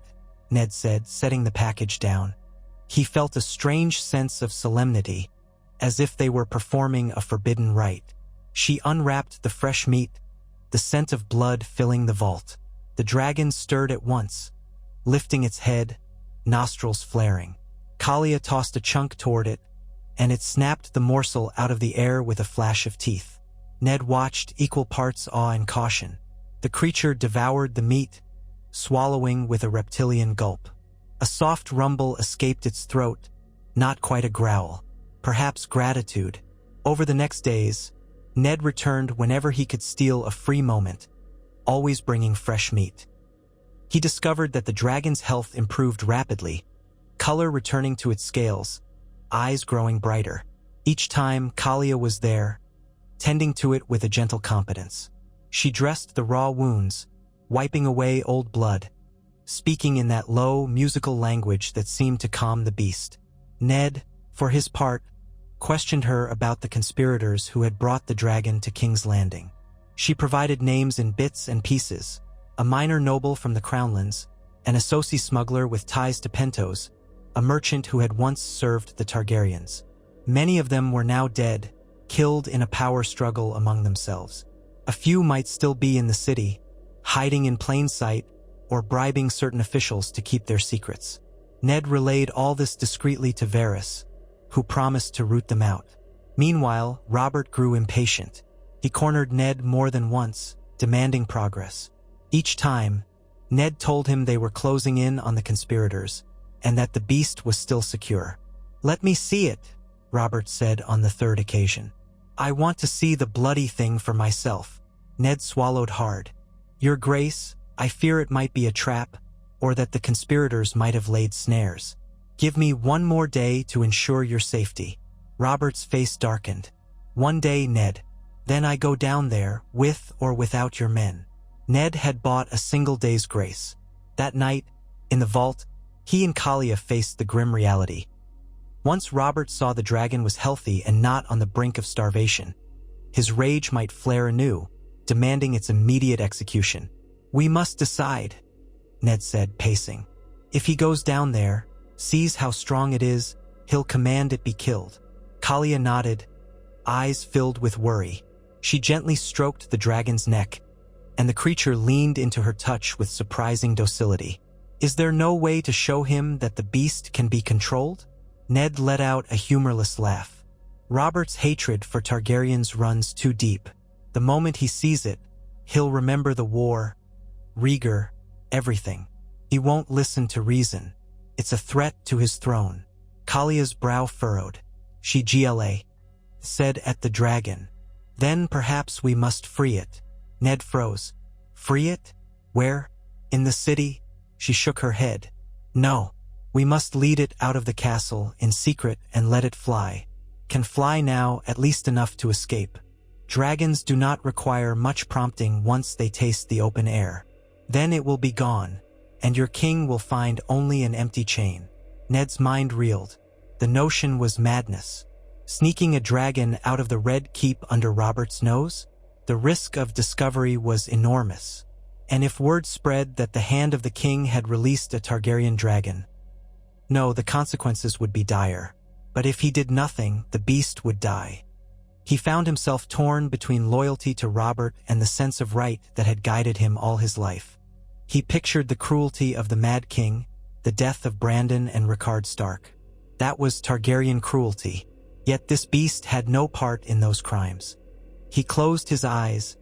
Ned said, setting the package down. He felt a strange sense of solemnity, as if they were performing a forbidden rite. She unwrapped the fresh meat, the scent of blood filling the vault. The dragon stirred at once, lifting its head, nostrils flaring. Kalia tossed a chunk toward it, and it snapped the morsel out of the air with a flash of teeth. Ned watched, equal parts awe and caution. The creature devoured the meat, swallowing with a reptilian gulp. A soft rumble escaped its throat, not quite a growl, perhaps gratitude. Over the next days, Ned returned whenever he could steal a free moment, always bringing fresh meat. He discovered that the dragon's health improved rapidly, color returning to its scales, eyes growing brighter. Each time, Kalia was there, tending to it with a gentle competence. She dressed the raw wounds, wiping away old blood, speaking in that low, musical language that seemed to calm the beast. Ned, for his part, questioned her about the conspirators who had brought the dragon to King's Landing. She provided names in bits and pieces: a minor noble from the Crownlands, an associate smuggler with ties to Pentos, a merchant who had once served the Targaryens. Many of them were now dead, killed in a power struggle among themselves. A few might still be in the city, hiding in plain sight or bribing certain officials to keep their secrets. Ned relayed all this discreetly to Varys, who promised to root them out. Meanwhile, Robert grew impatient. He cornered Ned more than once, demanding progress. Each time, Ned told him they were closing in on the conspirators, and that the beast was still secure. "Let me see it," Robert said on the third occasion. "I want to see the bloody thing for myself." Ned swallowed hard. "Your Grace, I fear it might be a trap, or that the conspirators might have laid snares. Give me one more day to ensure your safety." Robert's face darkened. "One day, Ned. Then I go down there, with or without your men." Ned had bought a single day's grace. That night, in the vault, he and Kalia faced the grim reality. Once Robert saw the dragon was healthy and not on the brink of starvation, his rage might flare anew, demanding its immediate execution. "We must decide," Ned said, pacing. "If he goes down there, sees how strong it is, he'll command it be killed." Kalia nodded, eyes filled with worry. She gently stroked the dragon's neck, and the creature leaned into her touch with surprising docility. "Is there no way to show him that the beast can be controlled?" Ned let out a humorless laugh. "Robert's hatred for Targaryens runs too deep. The moment he sees it, he'll remember the war, Rhaegar, everything. He won't listen to reason. It's a threat to his throne." Kalia's brow furrowed. She said at the dragon, "Then perhaps we must free it." Ned froze. "Free it? Where? In the city?" She shook her head. "No. We must lead it out of the castle in secret and let it fly. Can fly now, at least enough to escape. Dragons do not require much prompting once they taste the open air. Then it will be gone, and your king will find only an empty chain." Ned's mind reeled. The notion was madness. Sneaking a dragon out of the Red Keep under Robert's nose? The risk of discovery was enormous. And if word spread that the hand of the king had released a Targaryen dragon? No, the consequences would be dire. But if he did nothing, the beast would die. He found himself torn between loyalty to Robert and the sense of right that had guided him all his life. He pictured the cruelty of the Mad King, the death of Brandon and Rickard Stark. That was Targaryen cruelty. Yet this beast had no part in those crimes. He closed his eyes,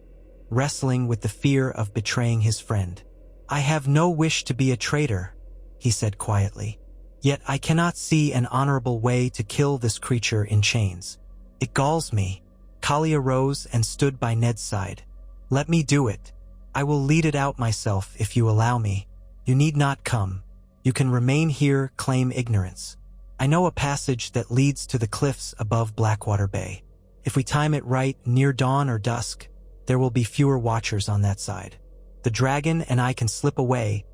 wrestling with the fear of betraying his friend. "I have no wish to be a traitor," he said quietly. "Yet I cannot see an honorable way to kill this creature in chains. It galls me." Kalia rose and stood by Ned's side. "Let me do it. I will lead it out myself if you allow me. You need not come. You can remain here, claim ignorance. I know a passage that leads to the cliffs above Blackwater Bay. If we time it right, near dawn or dusk, there will be fewer watchers on that side. The dragon and I can slip away,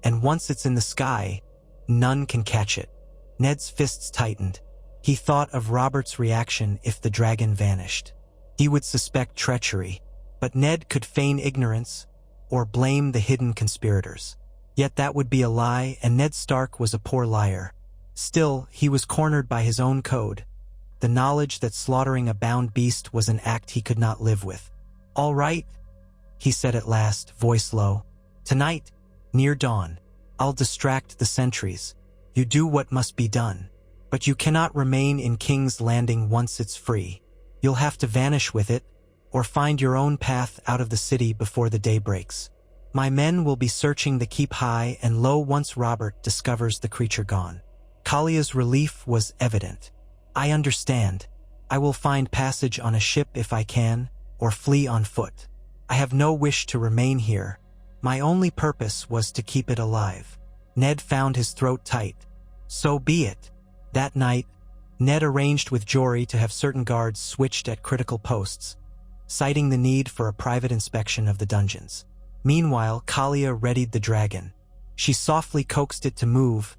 and once it's in the sky, none can catch it." Ned's fists tightened. He thought of Robert's reaction if the dragon vanished. He would suspect treachery, but Ned could feign ignorance or blame the hidden conspirators. Yet that would be a lie, and Ned Stark was a poor liar. Still, he was cornered by his own code, the knowledge that slaughtering a bound beast was an act he could not live with. "All right," he said at last, voice low. "Tonight, near dawn, I'll distract the sentries. You do what must be done. But you cannot remain in King's Landing once it's free. You'll have to vanish with it, or find your own path out of the city before the day breaks. My men will be searching the keep high and low once Robert discovers the creature gone." Kalia's relief was evident. "I understand. I will find passage on a ship if I can, or flee on foot. I have no wish to remain here. My only purpose was to keep it alive." Ned found his throat tight. "So be it." That night, Ned arranged with Jory to have certain guards switched at critical posts, citing the need for a private inspection of the dungeons. Meanwhile, Kalia readied the dragon. She softly coaxed it to move,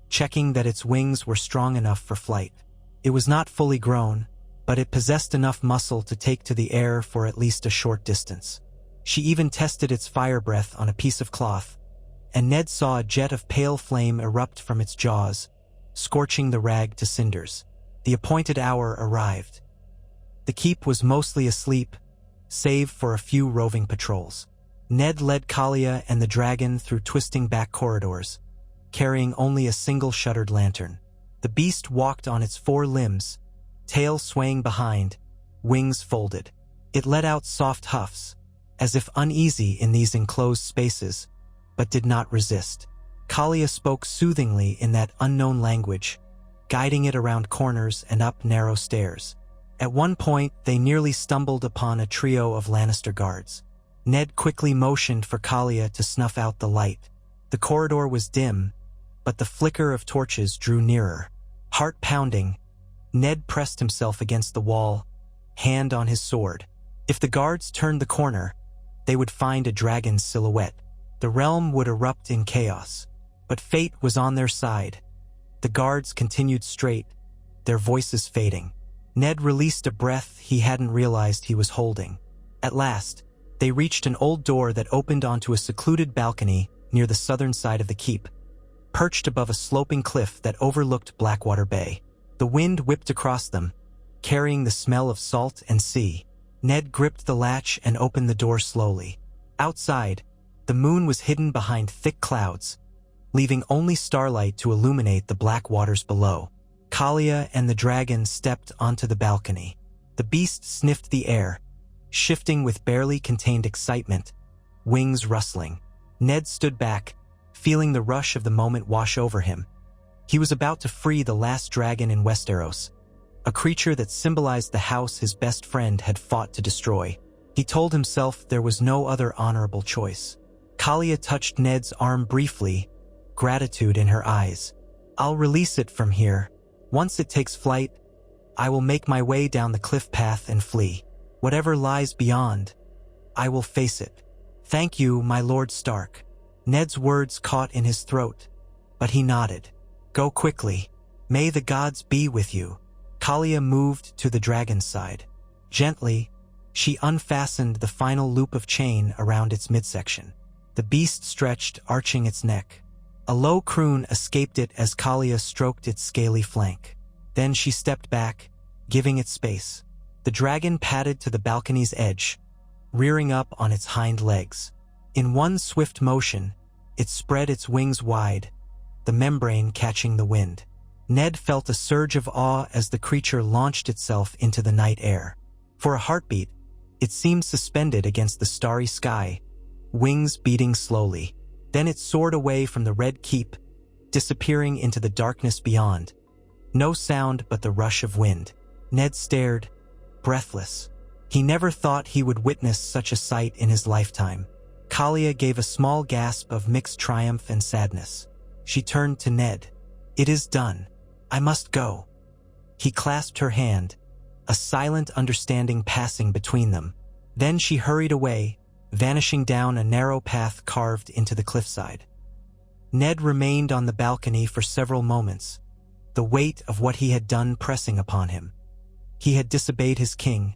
checking that its wings were strong enough for flight. It was not fully grown, but it possessed enough muscle to take to the air for at least a short distance. She even tested its fire breath on a piece of cloth, and Ned saw a jet of pale flame erupt from its jaws, scorching the rag to cinders. The appointed hour arrived. The keep was mostly asleep, save for a few roving patrols. Ned led Kalia and the dragon through twisting back corridors, carrying only a single shuttered lantern. The beast walked on its four limbs, tail swaying behind, wings folded. It let out soft huffs, as if uneasy in these enclosed spaces, but did not resist. Kalia spoke soothingly in that unknown language, guiding it around corners and up narrow stairs. At one point, they nearly stumbled upon a trio of Lannister guards. Ned quickly motioned for Kalia to snuff out the light. The corridor was dim, but the flicker of torches drew nearer. Heart pounding, Ned pressed himself against the wall, hand on his sword. If the guards turned the corner, they would find a dragon's silhouette. The realm would erupt in chaos. But fate was on their side. The guards continued straight, their voices fading. Ned released a breath he hadn't realized he was holding. At last, they reached an old door that opened onto a secluded balcony near the southern side of the keep, perched above a sloping cliff that overlooked Blackwater Bay. The wind whipped across them, carrying the smell of salt and sea. Ned gripped the latch and opened the door slowly. Outside, the moon was hidden behind thick clouds, leaving only starlight to illuminate the black waters below. Kalia and the dragon stepped onto the balcony. The beast sniffed the air, shifting with barely contained excitement, wings rustling. Ned stood back, feeling the rush of the moment wash over him. He was about to free the last dragon in Westeros, a creature that symbolized the house his best friend had fought to destroy. He told himself there was no other honorable choice. Kalia touched Ned's arm briefly, gratitude in her eyes. "I'll release it from here. Once it takes flight, I will make my way down the cliff path and flee. Whatever lies beyond, I will face it. Thank you, my Lord Stark." Ned's words caught in his throat, but he nodded. "Go quickly. May the gods be with you." Kalia moved to the dragon's side. Gently, she unfastened the final loop of chain around its midsection. The beast stretched, arching its neck. A low croon escaped it as Kalia stroked its scaly flank. Then she stepped back, giving it space. The dragon padded to the balcony's edge, rearing up on its hind legs. In one swift motion, it spread its wings wide, the membrane catching the wind. Ned felt a surge of awe as the creature launched itself into the night air. For a heartbeat, it seemed suspended against the starry sky, wings beating slowly. Then it soared away from the Red Keep, disappearing into the darkness beyond. No sound but the rush of wind. Ned stared, breathless. He never thought he would witness such a sight in his lifetime. Kalia gave a small gasp of mixed triumph and sadness. She turned to Ned. "It is done. I must go." He clasped her hand, a silent understanding passing between them. Then she hurried away, vanishing down a narrow path carved into the cliffside. Ned remained on the balcony for several moments, the weight of what he had done pressing upon him. He had disobeyed his king,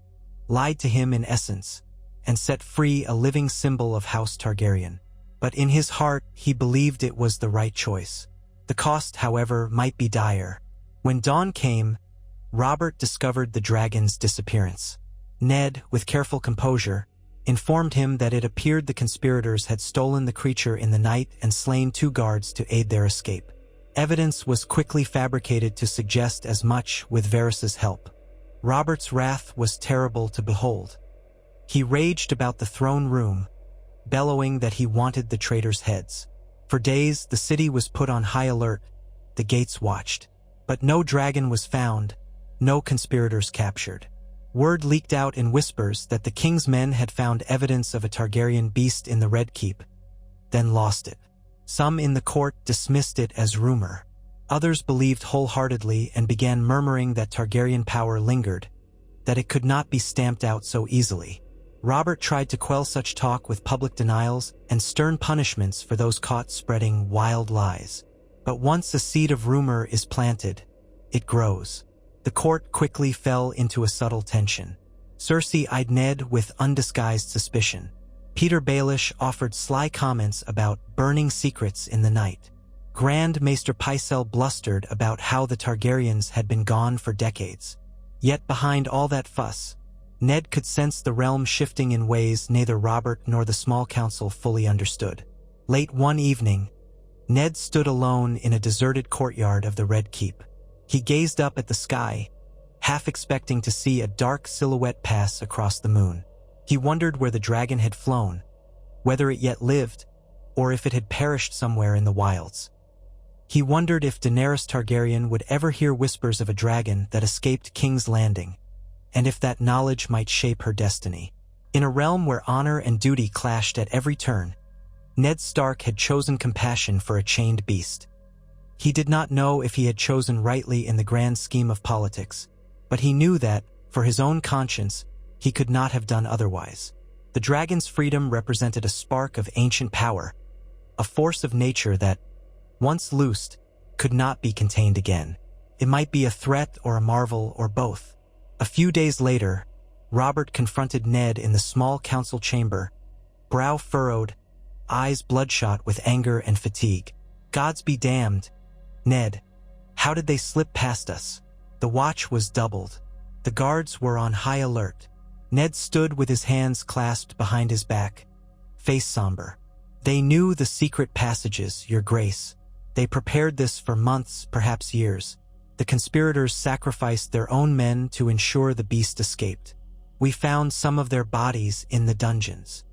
lied to him in essence, and set free a living symbol of House Targaryen. But in his heart, he believed it was the right choice. The cost, however, might be dire. When dawn came, Robert discovered the dragon's disappearance. Ned, with careful composure, informed him that it appeared the conspirators had stolen the creature in the night and slain 2 guards to aid their escape. Evidence was quickly fabricated to suggest as much with Varys's help. Robert's wrath was terrible to behold. He raged about the throne room, bellowing that he wanted the traitors' heads. For days, the city was put on high alert, the gates watched. But no dragon was found, no conspirators captured. Word leaked out in whispers that the king's men had found evidence of a Targaryen beast in the Red Keep, then lost it. Some in the court dismissed it as rumor. Others believed wholeheartedly and began murmuring that Targaryen power lingered, that it could not be stamped out so easily. Robert tried to quell such talk with public denials and stern punishments for those caught spreading wild lies. But once a seed of rumor is planted, it grows. The court quickly fell into a subtle tension. Cersei eyed Ned with undisguised suspicion. Peter Baelish offered sly comments about burning secrets in the night. Grand Maester Pycelle blustered about how the Targaryens had been gone for decades. Yet behind all that fuss, Ned could sense the realm shifting in ways neither Robert nor the small council fully understood. Late one evening, Ned stood alone in a deserted courtyard of the Red Keep. He gazed up at the sky, half expecting to see a dark silhouette pass across the moon. He wondered where the dragon had flown, whether it yet lived, or if it had perished somewhere in the wilds. He wondered if Daenerys Targaryen would ever hear whispers of a dragon that escaped King's Landing, and if that knowledge might shape her destiny. In a realm where honor and duty clashed at every turn, Ned Stark had chosen compassion for a chained beast. He did not know if he had chosen rightly in the grand scheme of politics, but he knew that, for his own conscience, he could not have done otherwise. The dragon's freedom represented a spark of ancient power, a force of nature that, once loosed, could not be contained again. It might be a threat or a marvel or both. A few days later, Robert confronted Ned in the small council chamber, brow furrowed, eyes bloodshot with anger and fatigue. "Gods be damned, Ned. How did they slip past us?" The watch was doubled. The guards were on high alert. Ned stood with his hands clasped behind his back, face somber. "They knew the secret passages, Your Grace. They prepared this for months, perhaps years. The conspirators sacrificed their own men to ensure the beast escaped. We found some of their bodies in the dungeons."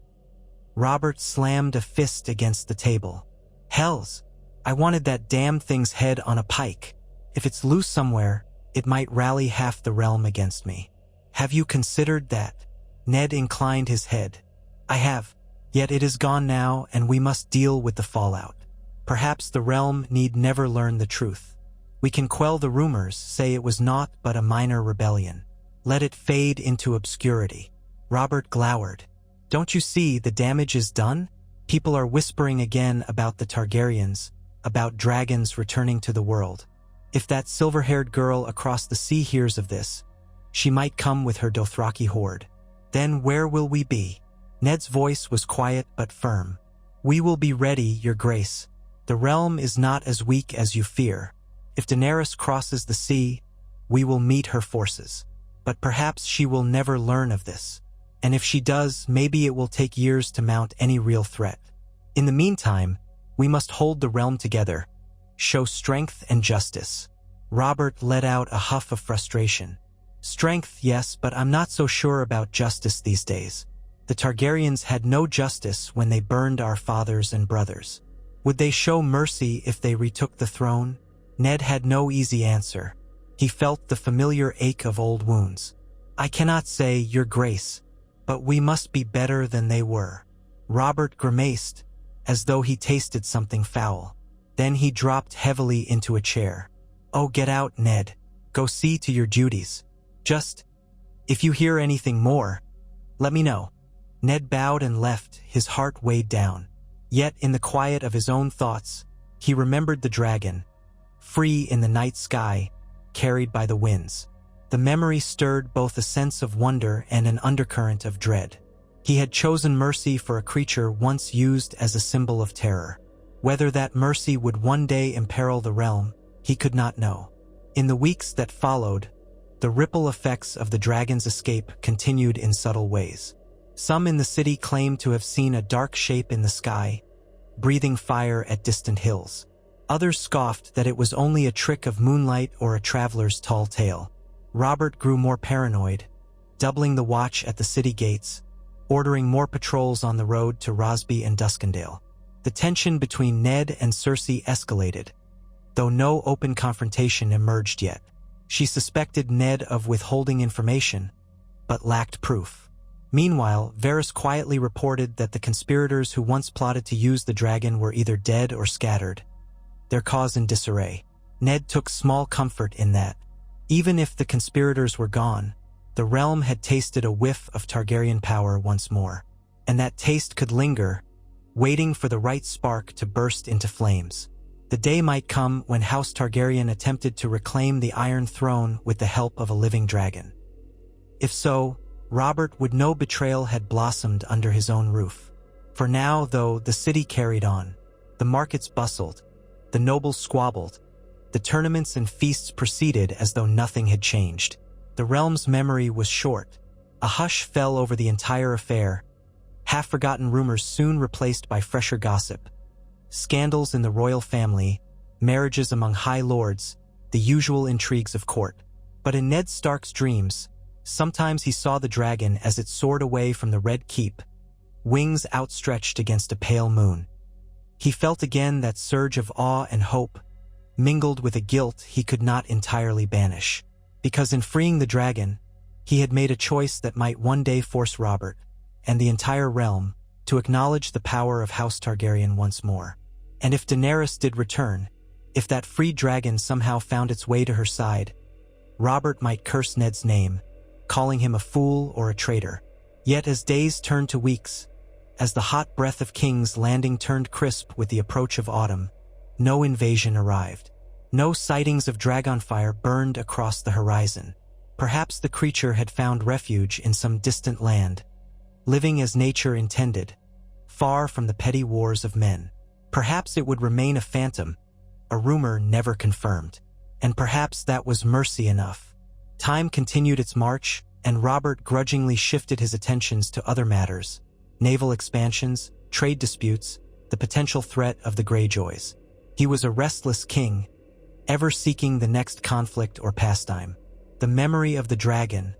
Robert slammed a fist against the table. "Hells! I wanted that damned thing's head on a pike. If it's loose somewhere, it might rally half the realm against me. Have you considered that?" Ned inclined his head. "I have. Yet it is gone now, and we must deal with the fallout. Perhaps the realm need never learn the truth. We can quell the rumors, say it was naught but a minor rebellion. Let it fade into obscurity." Robert glowered. "Don't you see the damage is done? People are whispering again about the Targaryens, about dragons returning to the world. If that silver-haired girl across the sea hears of this, she might come with her Dothraki horde. Then where will we be?" Ned's voice was quiet but firm. "We will be ready, Your Grace. The realm is not as weak as you fear. If Daenerys crosses the sea, we will meet her forces. But perhaps she will never learn of this. And if she does, maybe it will take years to mount any real threat. In the meantime, we must hold the realm together, show strength and justice." Robert let out a huff of frustration. Strength, yes, but I'm not so sure about justice these days. The Targaryens had no justice when they burned our fathers and brothers. Would they show mercy if they retook the throne? Ned had no easy answer. He felt the familiar ache of old wounds. I cannot say, Your Grace, but we must be better than they were. Robert grimaced, as though he tasted something foul. Then he dropped heavily into a chair. Oh, get out, Ned. Go see to your duties. Just, if you hear anything more, let me know. Ned bowed and left, his heart weighed down. Yet, in the quiet of his own thoughts, he remembered the dragon, free in the night sky, carried by the winds. The memory stirred both a sense of wonder and an undercurrent of dread. He had chosen mercy for a creature once used as a symbol of terror. Whether that mercy would one day imperil the realm, he could not know. In the weeks that followed, the ripple effects of the dragon's escape continued in subtle ways. Some in the city claimed to have seen a dark shape in the sky, breathing fire at distant hills. Others scoffed that it was only a trick of moonlight or a traveler's tall tale. Robert grew more paranoid, doubling the watch at the city gates, ordering more patrols on the road to Rosby and Duskendale. The tension between Ned and Cersei escalated, though no open confrontation emerged yet. She suspected Ned of withholding information, but lacked proof. Meanwhile, Varys quietly reported that the conspirators who once plotted to use the dragon were either dead or scattered, their cause in disarray. Ned took small comfort in that. Even if the conspirators were gone, the realm had tasted a whiff of Targaryen power once more, and that taste could linger, waiting for the right spark to burst into flames. The day might come when House Targaryen attempted to reclaim the Iron Throne with the help of a living dragon. If so, Robert would know betrayal had blossomed under his own roof. For now, though, the city carried on. The markets bustled, the nobles squabbled, the tournaments and feasts proceeded as though nothing had changed. The realm's memory was short. A hush fell over the entire affair, half-forgotten rumors soon replaced by fresher gossip. Scandals in the royal family, marriages among high lords, the usual intrigues of court. But in Ned Stark's dreams, sometimes he saw the dragon as it soared away from the Red Keep, wings outstretched against a pale moon. He felt again that surge of awe and hope, mingled with a guilt he could not entirely banish. Because in freeing the dragon, he had made a choice that might one day force Robert, and the entire realm, to acknowledge the power of House Targaryen once more. And if Daenerys did return, if that freed dragon somehow found its way to her side, Robert might curse Ned's name, calling him a fool or a traitor. Yet as days turned to weeks, as the hot breath of King's Landing turned crisp with the approach of autumn, no invasion arrived. No sightings of dragonfire burned across the horizon. Perhaps the creature had found refuge in some distant land, living as nature intended, far from the petty wars of men. Perhaps it would remain a phantom, a rumor never confirmed. And perhaps that was mercy enough. Time continued its march, and Robert grudgingly shifted his attentions to other matters: naval expansions, trade disputes, the potential threat of the Greyjoys. He was a restless king, ever seeking the next conflict or pastime. The memory of the dragon,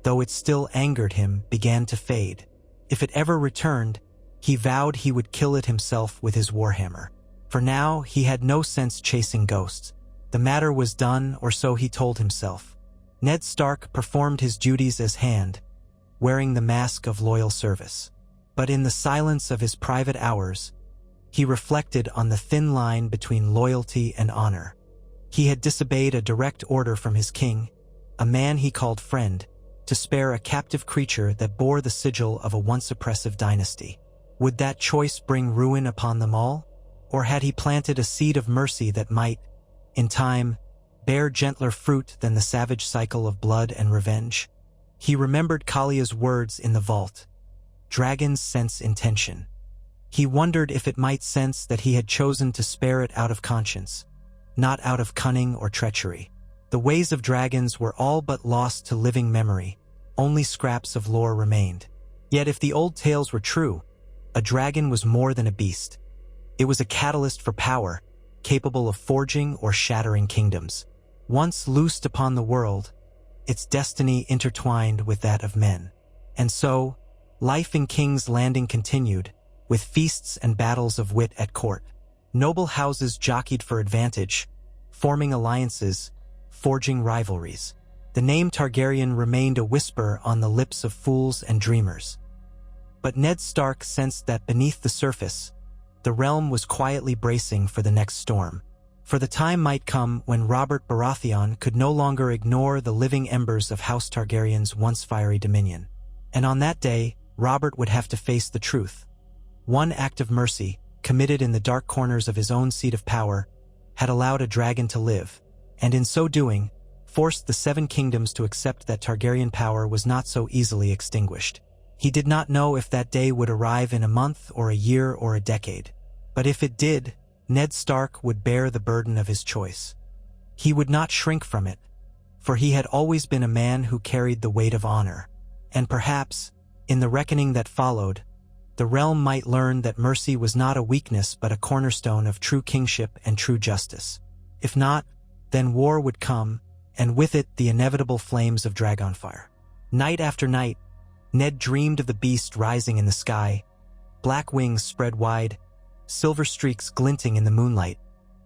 though it still angered him, began to fade. If it ever returned, he vowed he would kill it himself with his warhammer. For now, he had no sense chasing ghosts. The matter was done, or so he told himself. Ned Stark performed his duties as Hand, wearing the mask of loyal service. But in the silence of his private hours, he reflected on the thin line between loyalty and honor. He had disobeyed a direct order from his king, a man he called friend, to spare a captive creature that bore the sigil of a once oppressive dynasty. Would that choice bring ruin upon them all? Or had he planted a seed of mercy that might, in time, bear gentler fruit than the savage cycle of blood and revenge? He remembered Kalia's words in the vault. Dragons sense intention. He wondered if it might sense that he had chosen to spare it out of conscience, not out of cunning or treachery. The ways of dragons were all but lost to living memory. Only scraps of lore remained. Yet if the old tales were true, a dragon was more than a beast. It was a catalyst for power, capable of forging or shattering kingdoms. Once loosed upon the world, its destiny intertwined with that of men. And so, life in King's Landing continued, with feasts and battles of wit at court. Noble houses jockeyed for advantage, forming alliances, forging rivalries. The name Targaryen remained a whisper on the lips of fools and dreamers. But Ned Stark sensed that beneath the surface, the realm was quietly bracing for the next storm. For the time might come when Robert Baratheon could no longer ignore the living embers of House Targaryen's once fiery dominion. And on that day, Robert would have to face the truth. One act of mercy, committed in the dark corners of his own seat of power, had allowed a dragon to live, and in so doing, forced the Seven Kingdoms to accept that Targaryen power was not so easily extinguished. He did not know if that day would arrive in a month or a year or a decade. But if it did, Ned Stark would bear the burden of his choice. He would not shrink from it, for he had always been a man who carried the weight of honor. And perhaps, in the reckoning that followed, the realm might learn that mercy was not a weakness but a cornerstone of true kingship and true justice. If not, then war would come, and with it the inevitable flames of Dragonfire. Night after night, Ned dreamed of the beast rising in the sky, black wings spread wide, silver streaks glinting in the moonlight,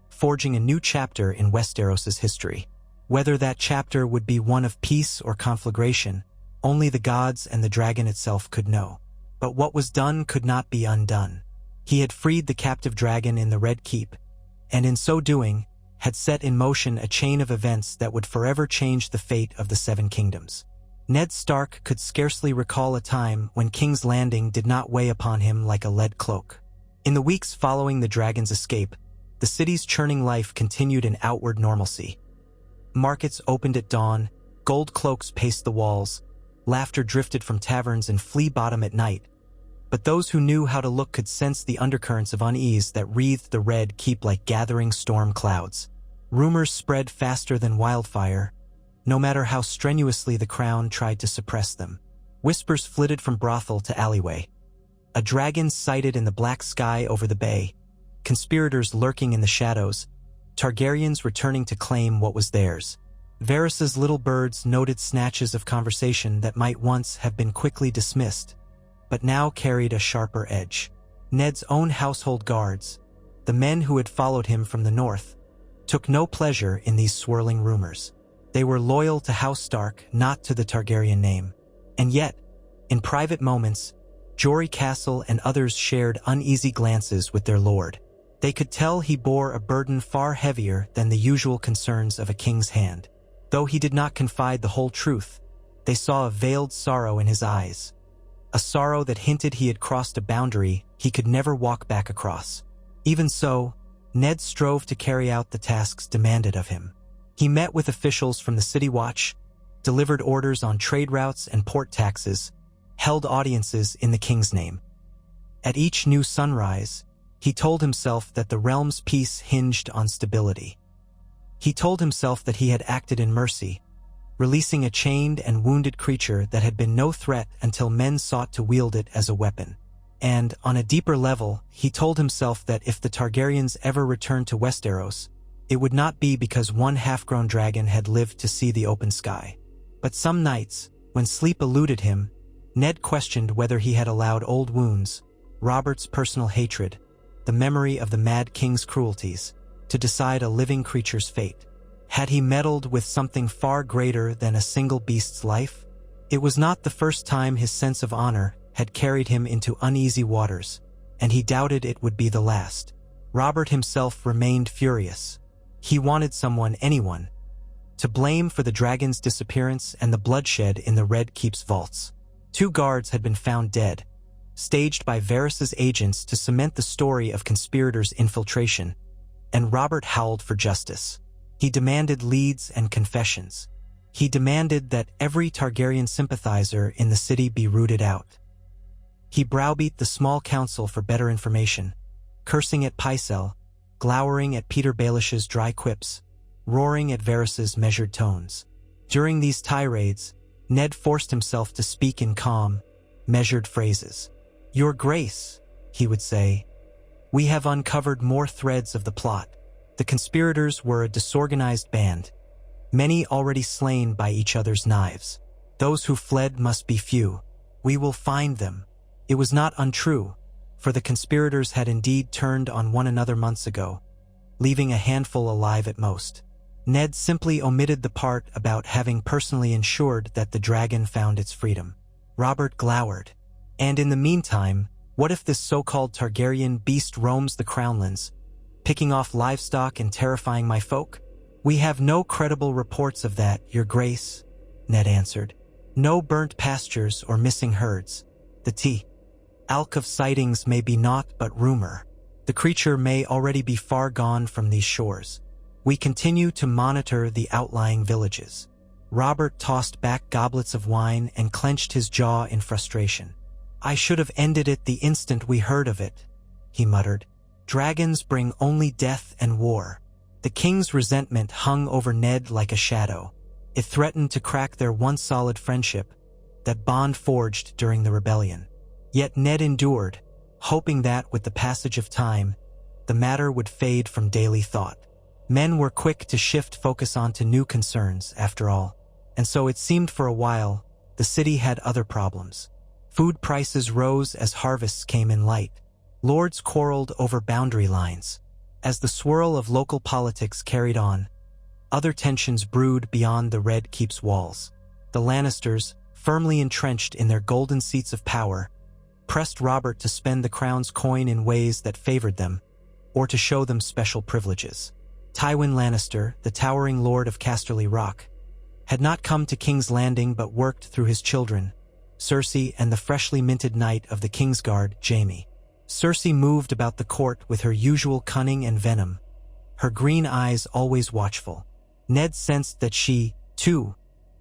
forging a new chapter in Westeros's history. Whether that chapter would be one of peace or conflagration, only the gods and the dragon itself could know. But what was done could not be undone. He had freed the captive dragon in the Red Keep, and in so doing, had set in motion a chain of events that would forever change the fate of the Seven Kingdoms. Ned Stark could scarcely recall a time when King's Landing did not weigh upon him like a lead cloak. In the weeks following the dragon's escape, the city's churning life continued in outward normalcy. Markets opened at dawn, gold cloaks paced the walls, laughter drifted from taverns in Flea Bottom at night. But those who knew how to look could sense the undercurrents of unease that wreathed the Red Keep like gathering storm clouds. Rumors spread faster than wildfire, no matter how strenuously the crown tried to suppress them. Whispers flitted from brothel to alleyway. A dragon sighted in the black sky over the bay, conspirators lurking in the shadows, Targaryens returning to claim what was theirs. Varys's little birds noted snatches of conversation that might once have been quickly dismissed, but now carried a sharper edge. Ned's own household guards, the men who had followed him from the north, took no pleasure in these swirling rumors. They were loyal to House Stark, not to the Targaryen name. And yet, in private moments, Jory Castle and others shared uneasy glances with their lord. They could tell he bore a burden far heavier than the usual concerns of a king's hand. Though he did not confide the whole truth, they saw a veiled sorrow in his eyes, a sorrow that hinted he had crossed a boundary he could never walk back across. Even so, Ned strove to carry out the tasks demanded of him. He met with officials from the City Watch, delivered orders on trade routes and port taxes, held audiences in the king's name. At each new sunrise, he told himself that the realm's peace hinged on stability. He told himself that he had acted in mercy, releasing a chained and wounded creature that had been no threat until men sought to wield it as a weapon. And, on a deeper level, he told himself that if the Targaryens ever returned to Westeros, it would not be because one half-grown dragon had lived to see the open sky. But some nights, when sleep eluded him, Ned questioned whether he had allowed old wounds, Robert's personal hatred, the memory of the Mad King's cruelties, to decide a living creature's fate. Had he meddled with something far greater than a single beast's life? It was not the first time his sense of honor had carried him into uneasy waters, and he doubted it would be the last. Robert himself remained furious. He wanted someone, anyone, to blame for the dragon's disappearance and the bloodshed in the Red Keep's vaults. 2 guards had been found dead, staged by Varys's agents to cement the story of conspirators' infiltration, and Robert howled for justice. He demanded leads and confessions. He demanded that every Targaryen sympathizer in the city be rooted out. He browbeat the small council for better information, cursing at Pycelle, glowering at Peter Baelish's dry quips, roaring at Varys's measured tones. During these tirades, Ned forced himself to speak in calm, measured phrases. "Your Grace," he would say, "we have uncovered more threads of the plot. The conspirators were a disorganized band, many already slain by each other's knives. Those who fled must be few. We will find them. It was not untrue, for the conspirators had indeed turned on one another months ago, leaving a handful alive at most. Ned simply omitted the part about having personally ensured that the dragon found its freedom. Robert glowered. And in the meantime, what if this so-called Targaryen beast roams the crownlands, picking off livestock and terrifying my folk? We have no credible reports of that, Your Grace, Ned answered. No burnt pastures or missing herds. The Alcove sightings may be naught but rumor. The creature may already be far gone from these shores. We continue to monitor the outlying villages. Robert tossed back goblets of wine and clenched his jaw in frustration. I should have ended it the instant we heard of it, he muttered. Dragons bring only death and war. The king's resentment hung over Ned like a shadow. It threatened to crack their once solid friendship, that bond forged during the rebellion. Yet Ned endured, hoping that with the passage of time, the matter would fade from daily thought. Men were quick to shift focus onto new concerns, after all, and so it seemed for a while the city had other problems. Food prices rose as harvests came in light. Lords quarreled over boundary lines. As the swirl of local politics carried on, other tensions brewed beyond the Red Keep's walls. The Lannisters, firmly entrenched in their golden seats of power, pressed Robert to spend the crown's coin in ways that favored them, or to show them special privileges. Tywin Lannister, the towering lord of Casterly Rock, had not come to King's Landing but worked through his children, Cersei and the freshly minted knight of the Kingsguard, Jaime. Cersei moved about the court with her usual cunning and venom, her green eyes always watchful. Ned sensed that she, too,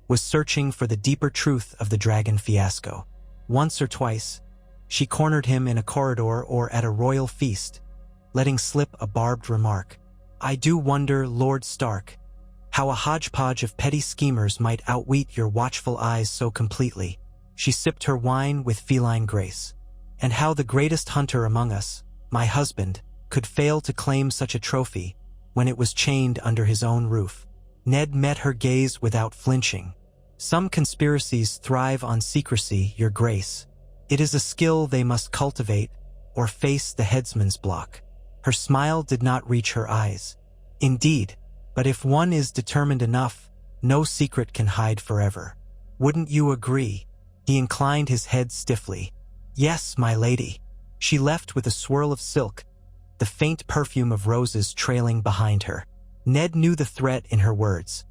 was searching for the deeper truth of the dragon fiasco. Once or twice, she cornered him in a corridor or at a royal feast, letting slip a barbed remark. I do wonder, Lord Stark, how a hodgepodge of petty schemers might outwit your watchful eyes so completely. She sipped her wine with feline grace. And how the greatest hunter among us, my husband, could fail to claim such a trophy when it was chained under his own roof. Ned met her gaze without flinching. Some conspiracies thrive on secrecy, Your Grace. It is a skill they must cultivate or face the headsman's block. Her smile did not reach her eyes. Indeed, but if one is determined enough, no secret can hide forever. Wouldn't you agree? He inclined his head stiffly. Yes, my lady. She left with a swirl of silk, the faint perfume of roses trailing behind her. Ned knew the threat in her words.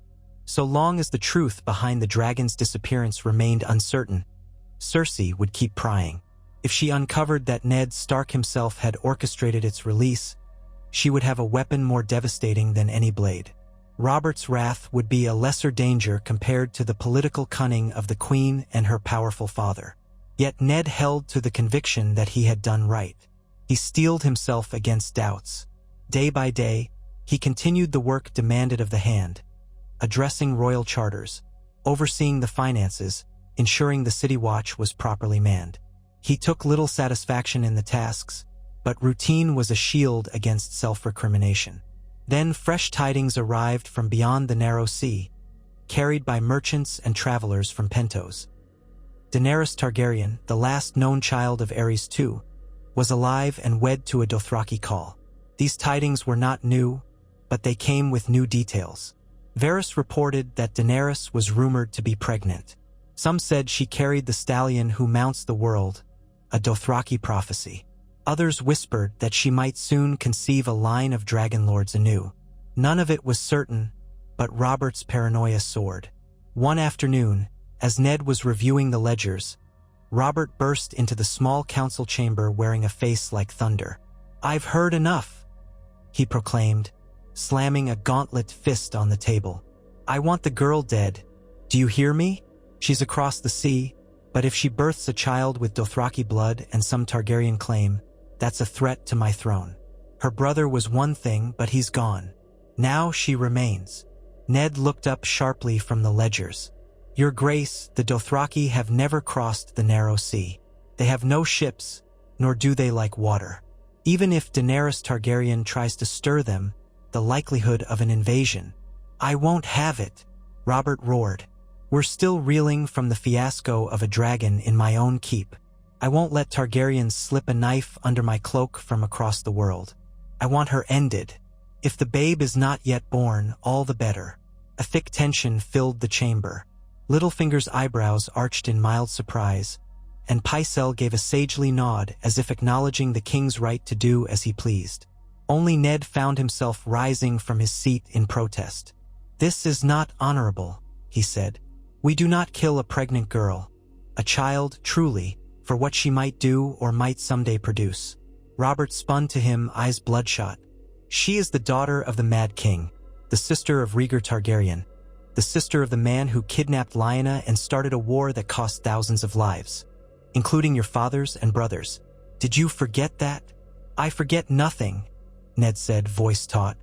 So long as the truth behind the dragon's disappearance remained uncertain, Cersei would keep prying. If she uncovered that Ned Stark himself had orchestrated its release, she would have a weapon more devastating than any blade. Robert's wrath would be a lesser danger compared to the political cunning of the Queen and her powerful father. Yet Ned held to the conviction that he had done right. He steeled himself against doubts. Day by day, he continued the work demanded of the hand, addressing royal charters, overseeing the finances, ensuring the city watch was properly manned. He took little satisfaction in the tasks, but routine was a shield against self-recrimination. Then fresh tidings arrived from beyond the narrow sea, carried by merchants and travelers from Pentos. Daenerys Targaryen, the last known child of Aerys II, was alive and wed to a Dothraki Khal. These tidings were not new, but they came with new details. Varys reported that Daenerys was rumored to be pregnant. Some said she carried the stallion who mounts the world, a Dothraki prophecy. Others whispered that she might soon conceive a line of dragon lords anew. None of it was certain, but Robert's paranoia soared. One afternoon, as Ned was reviewing the ledgers, Robert burst into the small council chamber wearing a face like thunder. I've heard enough, he proclaimed, slamming a gauntlet fist on the table. I want the girl dead. Do you hear me? She's across the sea, but if she births a child with Dothraki blood and some Targaryen claim, that's a threat to my throne. Her brother was one thing, but he's gone. Now she remains. Ned looked up sharply from the ledgers. Your Grace, the Dothraki have never crossed the narrow sea. They have no ships, nor do they like water. Even if Daenerys Targaryen tries to stir them, the likelihood of an invasion. I won't have it, Robert roared. "We're still reeling from the fiasco of a dragon in my own keep. I won't let Targaryens slip a knife under my cloak from across the world. I want her ended. If the babe is not yet born, all the better." A thick tension filled the chamber. Littlefinger's eyebrows arched in mild surprise, and Pycelle gave a sagely nod as if acknowledging the king's right to do as he pleased. Only Ned found himself rising from his seat in protest. "This is not honorable," he said. "We do not kill a pregnant girl. A child, truly, for what she might do or might someday produce." Robert spun to him, eyes bloodshot. "She is the daughter of the Mad King, the sister of Rhaegar Targaryen, the sister of the man who kidnapped Lyanna and started a war that cost thousands of lives, including your father's and brothers. Did you forget that?" "I forget nothing," Ned said, voice taut.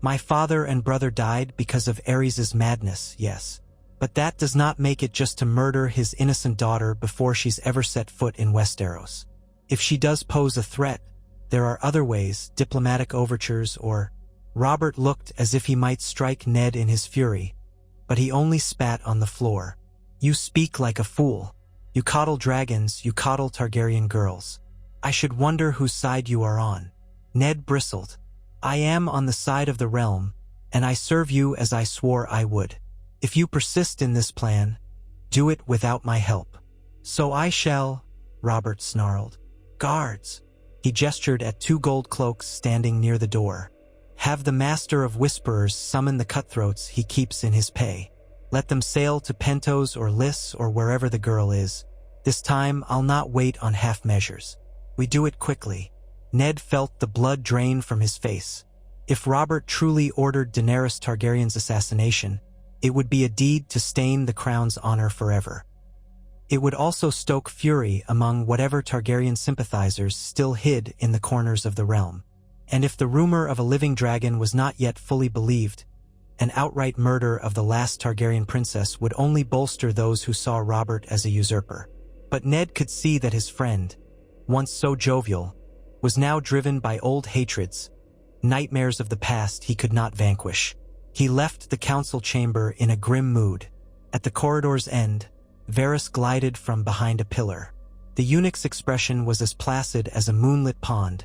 "My father and brother died because of Aerys's madness, yes. But that does not make it just to murder his innocent daughter before she's ever set foot in Westeros. If she does pose a threat, there are other ways, diplomatic overtures or—" Robert looked as if he might strike Ned in his fury, but he only spat on the floor. "You speak like a fool. You coddle dragons, you coddle Targaryen girls. I should wonder whose side you are on." Ned bristled. "I am on the side of the realm, and I serve you as I swore I would. If you persist in this plan, do it without my help." "So I shall," Robert snarled. "Guards!" He gestured at 2 gold cloaks standing near the door. "Have the Master of Whisperers summon the cutthroats he keeps in his pay. Let them sail to Pentos or Lys or wherever the girl is. This time I'll not wait on half measures. We do it quickly." Ned felt the blood drain from his face. If Robert truly ordered Daenerys Targaryen's assassination, it would be a deed to stain the crown's honor forever. It would also stoke fury among whatever Targaryen sympathizers still hid in the corners of the realm. And if the rumor of a living dragon was not yet fully believed, an outright murder of the last Targaryen princess would only bolster those who saw Robert as a usurper. But Ned could see that his friend, once so jovial, was now driven by old hatreds, nightmares of the past he could not vanquish. He left the council chamber in a grim mood. At the corridor's end, Varys glided from behind a pillar. The eunuch's expression was as placid as a moonlit pond,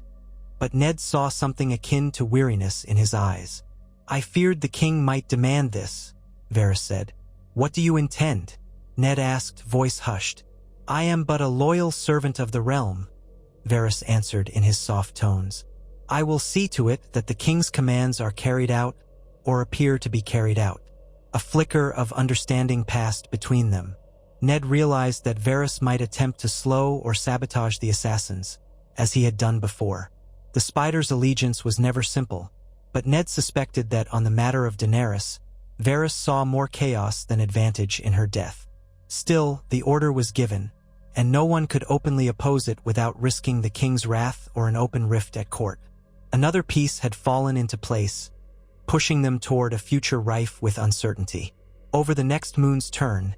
but Ned saw something akin to weariness in his eyes. "I feared the king might demand this," Varys said. "What do you intend?" Ned asked, voice hushed. "I am but a loyal servant of the realm," Varys answered in his soft tones. "I will see to it that the king's commands are carried out, or appear to be carried out." A flicker of understanding passed between them. Ned realized that Varys might attempt to slow or sabotage the assassins, as he had done before. The spider's allegiance was never simple, but Ned suspected that on the matter of Daenerys, Varys saw more chaos than advantage in her death. Still, the order was given, and no one could openly oppose it without risking the king's wrath or an open rift at court. Another piece had fallen into place, pushing them toward a future rife with uncertainty. Over the next moon's turn,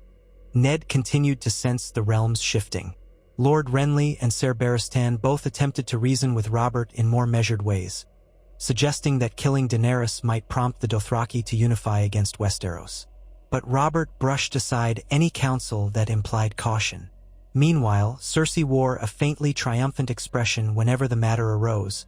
Ned continued to sense the realms shifting. Lord Renly and Ser Barristan both attempted to reason with Robert in more measured ways, suggesting that killing Daenerys might prompt the Dothraki to unify against Westeros. But Robert brushed aside any counsel that implied caution. Meanwhile, Cersei wore a faintly triumphant expression whenever the matter arose,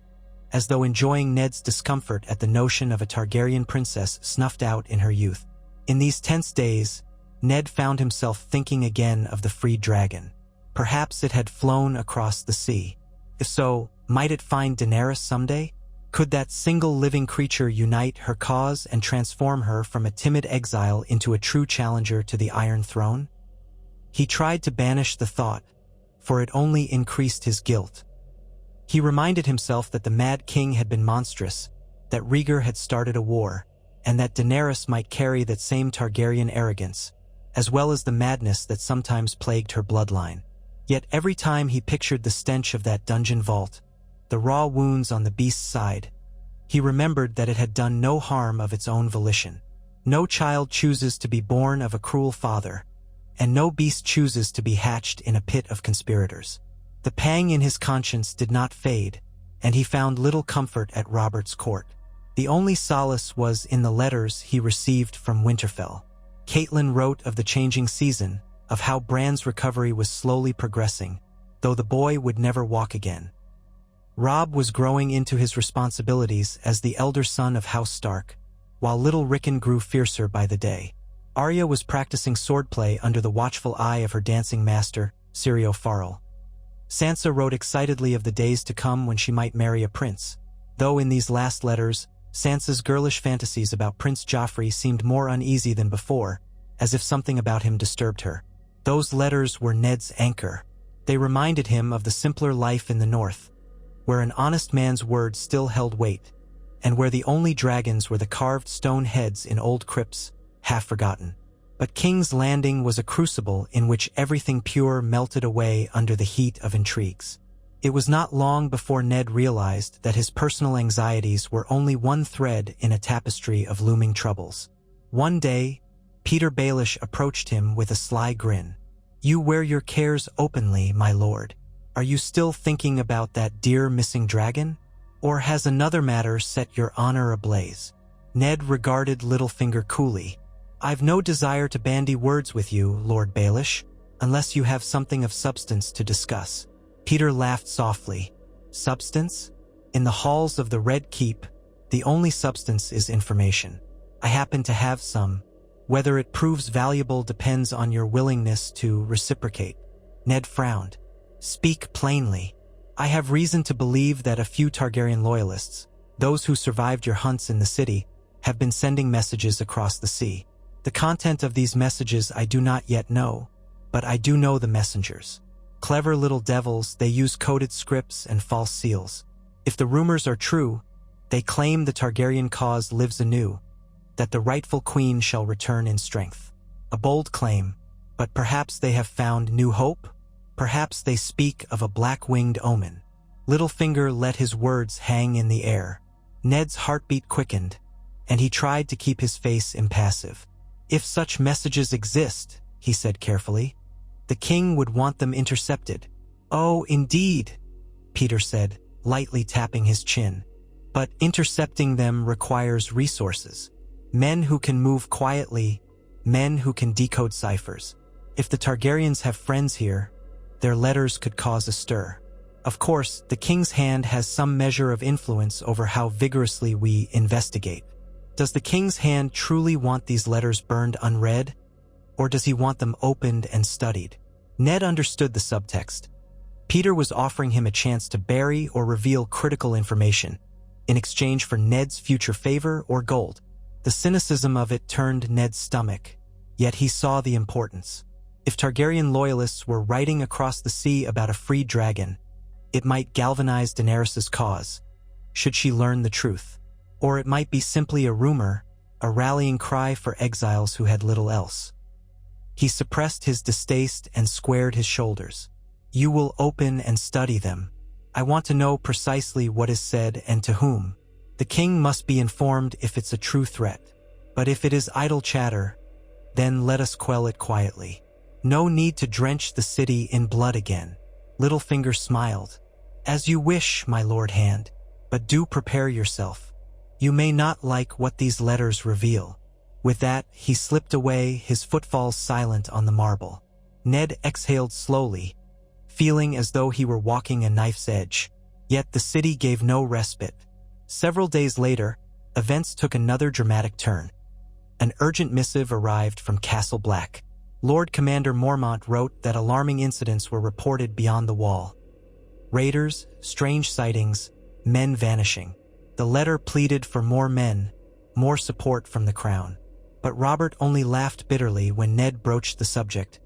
as though enjoying Ned's discomfort at the notion of a Targaryen princess snuffed out in her youth. In these tense days, Ned found himself thinking again of the freed dragon. Perhaps it had flown across the sea. If so, might it find Daenerys someday? Could that single living creature unite her cause and transform her from a timid exile into a true challenger to the Iron Throne? He tried to banish the thought, for it only increased his guilt. He reminded himself that the Mad King had been monstrous, that Rhaegar had started a war, and that Daenerys might carry that same Targaryen arrogance, as well as the madness that sometimes plagued her bloodline. Yet every time he pictured the stench of that dungeon vault, the raw wounds on the beast's side, he remembered that it had done no harm of its own volition. No child chooses to be born of a cruel father, and no beast chooses to be hatched in a pit of conspirators. The pang in his conscience did not fade, and he found little comfort at Robert's court. The only solace was in the letters he received from Winterfell. Catelyn wrote of the changing season, of how Bran's recovery was slowly progressing, though the boy would never walk again. Robb was growing into his responsibilities as the elder son of House Stark, while little Rickon grew fiercer by the day. Arya was practicing swordplay under the watchful eye of her dancing master, Syrio Farrell. Sansa wrote excitedly of the days to come when she might marry a prince, though in these last letters, Sansa's girlish fantasies about Prince Joffrey seemed more uneasy than before, as if something about him disturbed her. Those letters were Ned's anchor. They reminded him of the simpler life in the north, where an honest man's word still held weight, and where the only dragons were the carved stone heads in old crypts, half forgotten. But King's Landing was a crucible in which everything pure melted away under the heat of intrigues. It was not long before Ned realized that his personal anxieties were only one thread in a tapestry of looming troubles. One day, Peter Baelish approached him with a sly grin. "You wear your cares openly, my lord. Are you still thinking about that dear missing dragon? Or has another matter set your honor ablaze?" Ned regarded Littlefinger coolly. "I've no desire to bandy words with you, Lord Baelish, unless you have something of substance to discuss." Peter laughed softly. "Substance? In the halls of the Red Keep, the only substance is information. I happen to have some. Whether it proves valuable depends on your willingness to reciprocate." Ned frowned. "Speak plainly. I have reason to believe that a few Targaryen loyalists, those who survived your hunts in the city, have been sending messages across the sea. The content of these messages I do not yet know, but I do know the messengers. Clever little devils, they use coded scripts and false seals. If the rumors are true, they claim the Targaryen cause lives anew, that the rightful queen shall return in strength. A bold claim, but perhaps they have found new hope? Perhaps they speak of a black-winged omen." Littlefinger let his words hang in the air. Ned's heartbeat quickened, and he tried to keep his face impassive. "If such messages exist," he said carefully, "the king would want them intercepted." "Oh, indeed," Peter said, lightly tapping his chin. "But intercepting them requires resources. Men who can move quietly, men who can decode ciphers. If the Targaryens have friends here, their letters could cause a stir. Of course, the king's hand has some measure of influence over how vigorously we investigate. Does the king's hand truly want these letters burned unread, or does he want them opened and studied?" Ned understood the subtext. Peter was offering him a chance to bury or reveal critical information, in exchange for Ned's future favor or gold. The cynicism of it turned Ned's stomach, yet he saw the importance. If Targaryen loyalists were writing across the sea about a freed dragon, it might galvanize Daenerys' cause, should she learn the truth. Or it might be simply a rumor, a rallying cry for exiles who had little else. He suppressed his distaste and squared his shoulders. "You will open and study them. I want to know precisely what is said and to whom. The king must be informed if it's a true threat. But if it is idle chatter, then let us quell it quietly. No need to drench the city in blood again." Littlefinger smiled. "As you wish, my Lord Hand, but do prepare yourself. You may not like what these letters reveal." With that, he slipped away, his footfalls silent on the marble. Ned exhaled slowly, feeling as though he were walking a knife's edge. Yet the city gave no respite. Several days later, events took another dramatic turn. An urgent missive arrived from Castle Black. Lord Commander Mormont wrote that alarming incidents were reported beyond the wall. Raiders, strange sightings, men vanishing. The letter pleaded for more men, more support from the crown. But Robert only laughed bitterly when Ned broached the subject,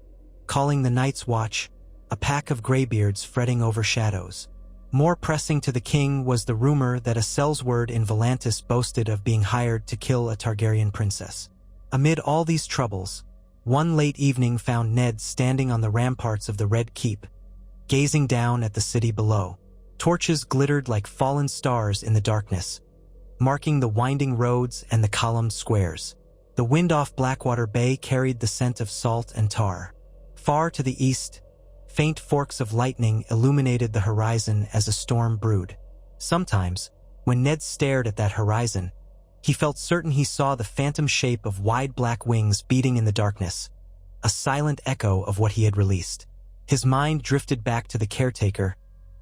calling the Night's Watch a pack of graybeards fretting over shadows. More pressing to the king was the rumor that a sellsword in Volantis boasted of being hired to kill a Targaryen princess. Amid all these troubles, one late evening found Ned standing on the ramparts of the Red Keep, gazing down at the city below. Torches glittered like fallen stars in the darkness, marking the winding roads and the columned squares. The wind off Blackwater Bay carried the scent of salt and tar. Far to the east, faint forks of lightning illuminated the horizon as a storm brewed. Sometimes, when Ned stared at that horizon, He felt certain he saw the phantom shape of wide black wings beating in the darkness, a silent echo of what he had released. His mind drifted back to the caretaker,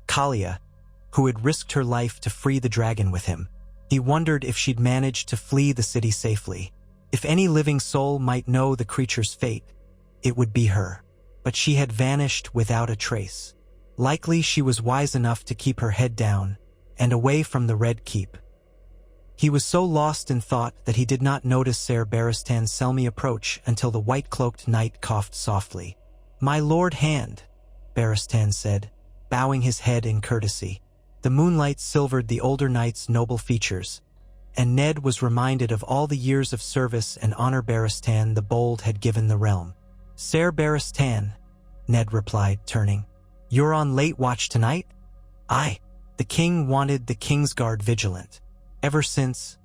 Kalia, who had risked her life to free the dragon with him. He wondered if she'd managed to flee the city safely. If any living soul might know the creature's fate, it would be her. But she had vanished without a trace. Likely she was wise enough to keep her head down and away from the Red Keep. He was so lost in thought that he did not notice Ser Barristan Selmy approach until the white-cloaked knight coughed softly. "My Lord Hand," Barristan said, bowing his head in courtesy. The moonlight silvered the older knight's noble features, and Ned was reminded of all the years of service and honor Barristan the Bold had given the realm. "Ser Barristan," Ned replied, turning. "You're on late watch tonight?" "Aye. The king wanted the Kingsguard vigilant. Ever since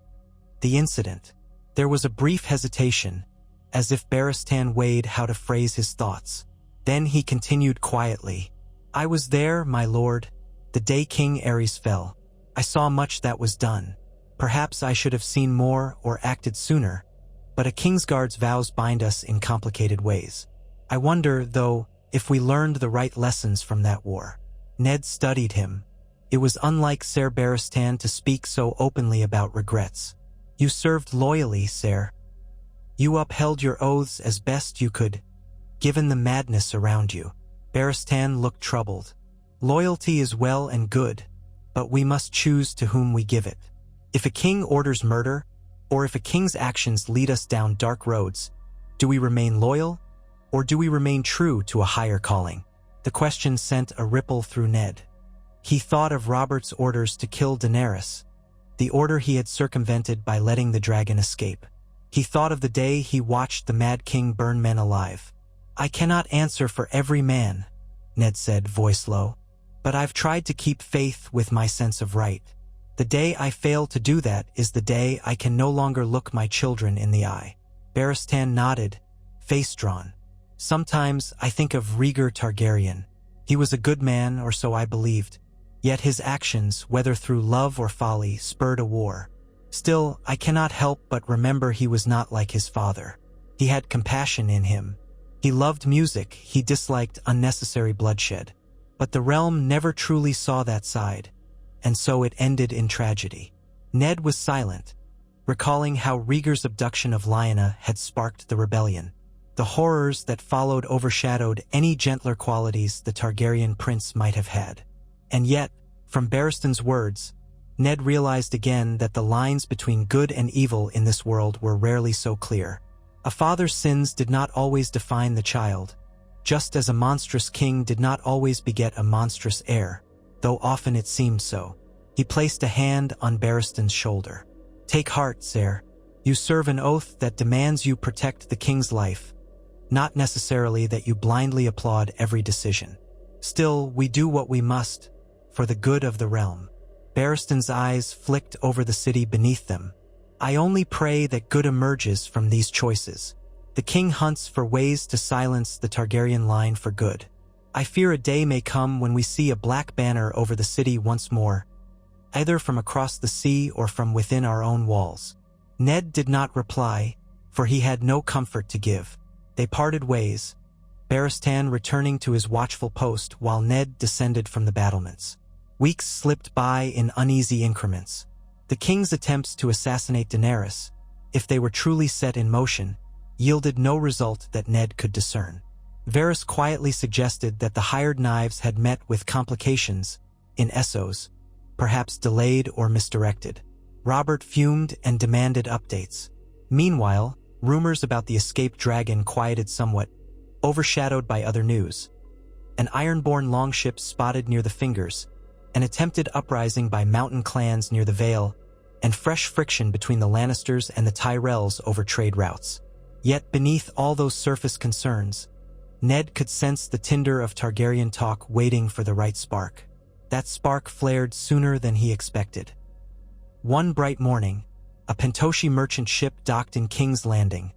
the incident." There was a brief hesitation, as if Barristan weighed how to phrase his thoughts. Then he continued quietly. "I was there, my lord, the day King Ares fell. I saw much that was done. Perhaps I should have seen more or acted sooner, but a Kingsguard's vows bind us in complicated ways. I wonder, though, if we learned the right lessons from that war." Ned studied him. It was unlike Ser Barristan to speak so openly about regrets. "You served loyally, Ser. You upheld your oaths as best you could, given the madness around you." Barristan looked troubled. "Loyalty is well and good, but we must choose to whom we give it. If a king orders murder, or if a king's actions lead us down dark roads, do we remain loyal, or do we remain true to a higher calling?" The question sent a ripple through Ned. He thought of Robert's orders to kill Daenerys, the order he had circumvented by letting the dragon escape. He thought of the day he watched the Mad King burn men alive. "I cannot answer for every man," Ned said, voice low, "but I've tried to keep faith with my sense of right. The day I fail to do that is the day I can no longer look my children in the eye." Barristan nodded, face drawn. "Sometimes I think of Rhaegar Targaryen. He was a good man, or so I believed. Yet his actions, whether through love or folly, spurred a war. Still, I cannot help but remember he was not like his father. He had compassion in him. He loved music, he disliked unnecessary bloodshed. But the realm never truly saw that side, and so it ended in tragedy." Ned was silent, recalling how Rhaegar's abduction of Lyanna had sparked the rebellion. The horrors that followed overshadowed any gentler qualities the Targaryen prince might have had. And yet, from Barristan's words, Ned realized again that the lines between good and evil in this world were rarely so clear. A father's sins did not always define the child, just as a monstrous king did not always beget a monstrous heir, though often it seemed so. He placed a hand on Barristan's shoulder. "Take heart, Ser. You serve an oath that demands you protect the king's life, not necessarily that you blindly applaud every decision. Still, we do what we must, for the good of the realm." Barristan's eyes flicked over the city beneath them. "I only pray that good emerges from these choices. The king hunts for ways to silence the Targaryen line for good. I fear a day may come when we see a black banner over the city once more, either from across the sea or from within our own walls." Ned did not reply, for he had no comfort to give. They parted ways, Barristan returning to his watchful post while Ned descended from the battlements. Weeks slipped by in uneasy increments. The king's attempts to assassinate Daenerys, if they were truly set in motion, yielded no result that Ned could discern. Varys quietly suggested that the hired knives had met with complications in Essos, perhaps delayed or misdirected. Robert fumed and demanded updates. Meanwhile, rumors about the escaped dragon quieted somewhat, overshadowed by other news. An ironborn longship spotted near the Fingers, an attempted uprising by mountain clans near the Vale, and fresh friction between the Lannisters and the Tyrells over trade routes. Yet beneath all those surface concerns, Ned could sense the tinder of Targaryen talk waiting for the right spark. That spark flared sooner than he expected. One bright morning, a Pentoshi merchant ship docked in King's Landing,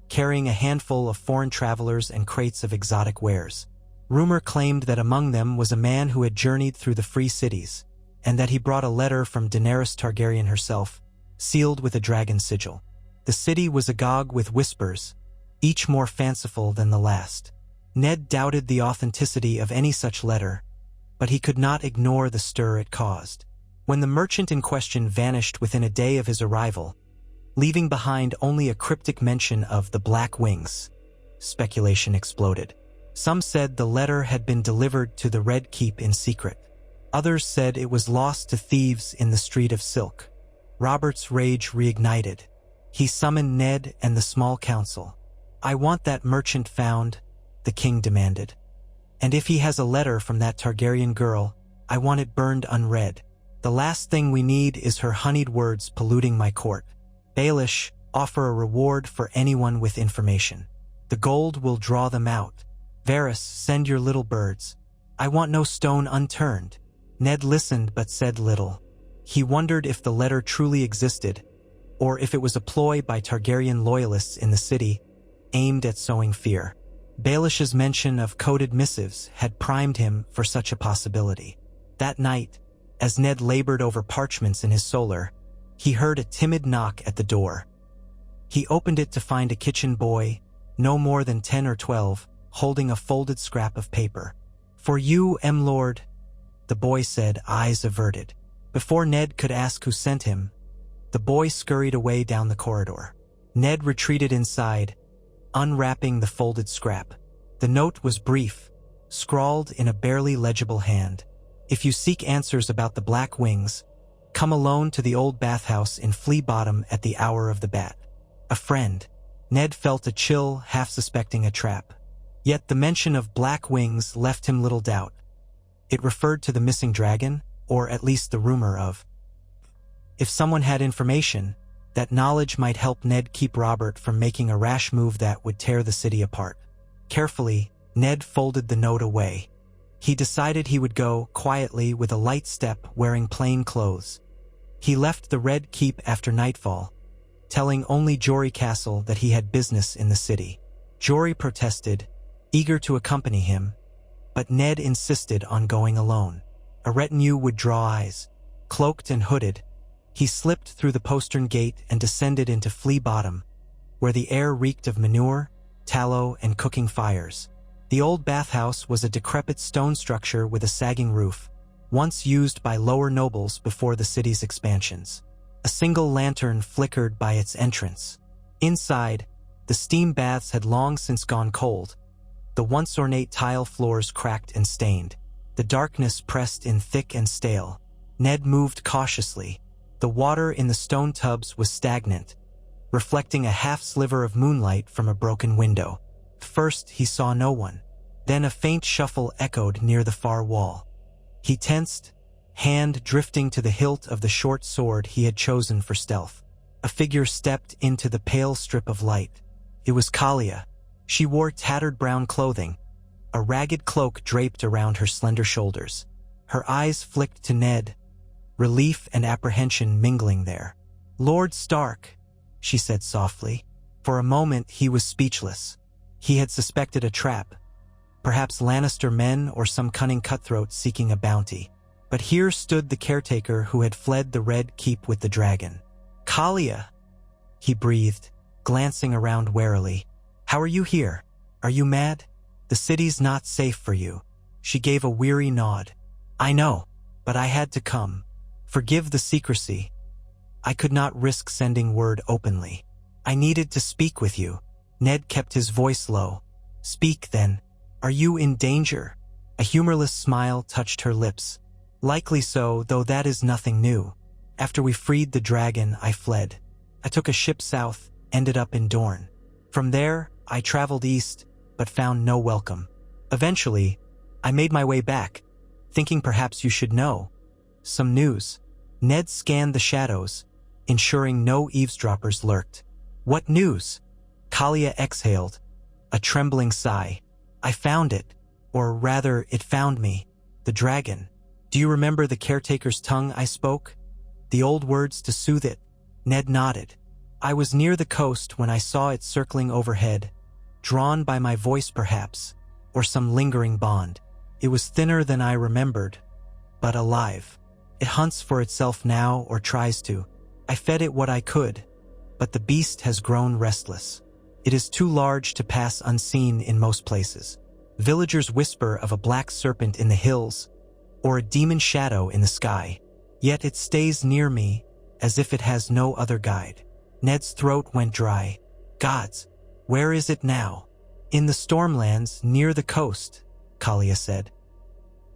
carrying a handful of foreign travelers and crates of exotic wares. Rumor claimed that among them was a man who had journeyed through the free cities, and that he brought a letter from Daenerys Targaryen herself, sealed with a dragon sigil. The city was agog with whispers, each more fanciful than the last. Ned doubted the authenticity of any such letter, but he could not ignore the stir it caused. When the merchant in question vanished within a day of his arrival, leaving behind only a cryptic mention of the Black Wings, speculation exploded. Some said the letter had been delivered to the Red Keep in secret. Others said it was lost to thieves in the Street of Silk. Robert's rage reignited. He summoned Ned and the small council. "I want that merchant found," the king demanded. "And if he has a letter from that Targaryen girl, I want it burned unread. The last thing we need is her honeyed words polluting my court. Baelish, offer a reward for anyone with information. The gold will draw them out. Varys, send your little birds. I want no stone unturned." Ned listened but said little. He wondered if the letter truly existed, or if it was a ploy by Targaryen loyalists in the city, aimed at sowing fear. Baelish's mention of coded missives had primed him for such a possibility. That night, as Ned labored over parchments in his solar, he heard a timid knock at the door. He opened it to find a kitchen boy, no more than 10 or 12, holding a folded scrap of paper. "For you, M-Lord," the boy said, eyes averted. Before Ned could ask who sent him, the boy scurried away down the corridor. Ned retreated inside, unwrapping the folded scrap. The note was brief, scrawled in a barely legible hand. "If you seek answers about the Black Wings, come alone to the old bathhouse in Flea Bottom at the hour of the bat. A friend." Ned felt a chill, half suspecting a trap. Yet the mention of Black Wings left him little doubt. It referred to the missing dragon, or at least the rumor of. If someone had information, that knowledge might help Ned keep Robert from making a rash move that would tear the city apart. Carefully, Ned folded the note away. He decided he would go quietly with a light step, wearing plain clothes. He left the Red Keep after nightfall, telling only Jory Castle that he had business in the city. Jory protested, eager to accompany him, but Ned insisted on going alone. A retinue would draw eyes. Cloaked and hooded, he slipped through the postern gate and descended into Flea Bottom, where the air reeked of manure, tallow, and cooking fires. The old bathhouse was a decrepit stone structure with a sagging roof, once used by lower nobles before the city's expansions. A single lantern flickered by its entrance. Inside, the steam baths had long since gone cold. The once ornate tile floors cracked and stained. The darkness pressed in thick and stale. Ned moved cautiously. The water in the stone tubs was stagnant, reflecting a half sliver of moonlight from a broken window. First, he saw no one. Then a faint shuffle echoed near the far wall. He tensed, hand drifting to the hilt of the short sword he had chosen for stealth. A figure stepped into the pale strip of light. It was Kalia. She wore tattered brown clothing, a ragged cloak draped around her slender shoulders. Her eyes flicked to Ned, relief and apprehension mingling there. "Lord Stark," she said softly. For a moment he was speechless. He had suspected a trap, perhaps Lannister men or some cunning cutthroat seeking a bounty. But here stood the caretaker who had fled the Red Keep with the dragon. "Kalia," he breathed, glancing around warily. "How are you here? Are you mad? The city's not safe for you." She gave a weary nod. "I know, but I had to come. Forgive the secrecy. I could not risk sending word openly. I needed to speak with you." Ned kept his voice low. "Speak, then. Are you in danger?" A humorless smile touched her lips. "Likely so, though that is nothing new. After we freed the dragon, I fled. I took a ship south, ended up in Dorne. From there, I traveled east, but found no welcome. Eventually, I made my way back, thinking perhaps you should know. Some news." Ned scanned the shadows, ensuring no eavesdroppers lurked. "What news?" Kalia exhaled, a trembling sigh. "I found it, or rather, it found me. The dragon. Do you remember the caretaker's tongue I spoke? The old words to soothe it?" Ned nodded. "I was near the coast when I saw it circling overhead, drawn by my voice perhaps, or some lingering bond. It was thinner than I remembered, but alive. It hunts for itself now, or tries to. I fed it what I could, but the beast has grown restless. It is too large to pass unseen in most places. Villagers whisper of a black serpent in the hills or a demon shadow in the sky, yet it stays near me as if it has no other guide. Ned's throat went dry. Gods, where is it now? In the Stormlands near the coast, Kalia said.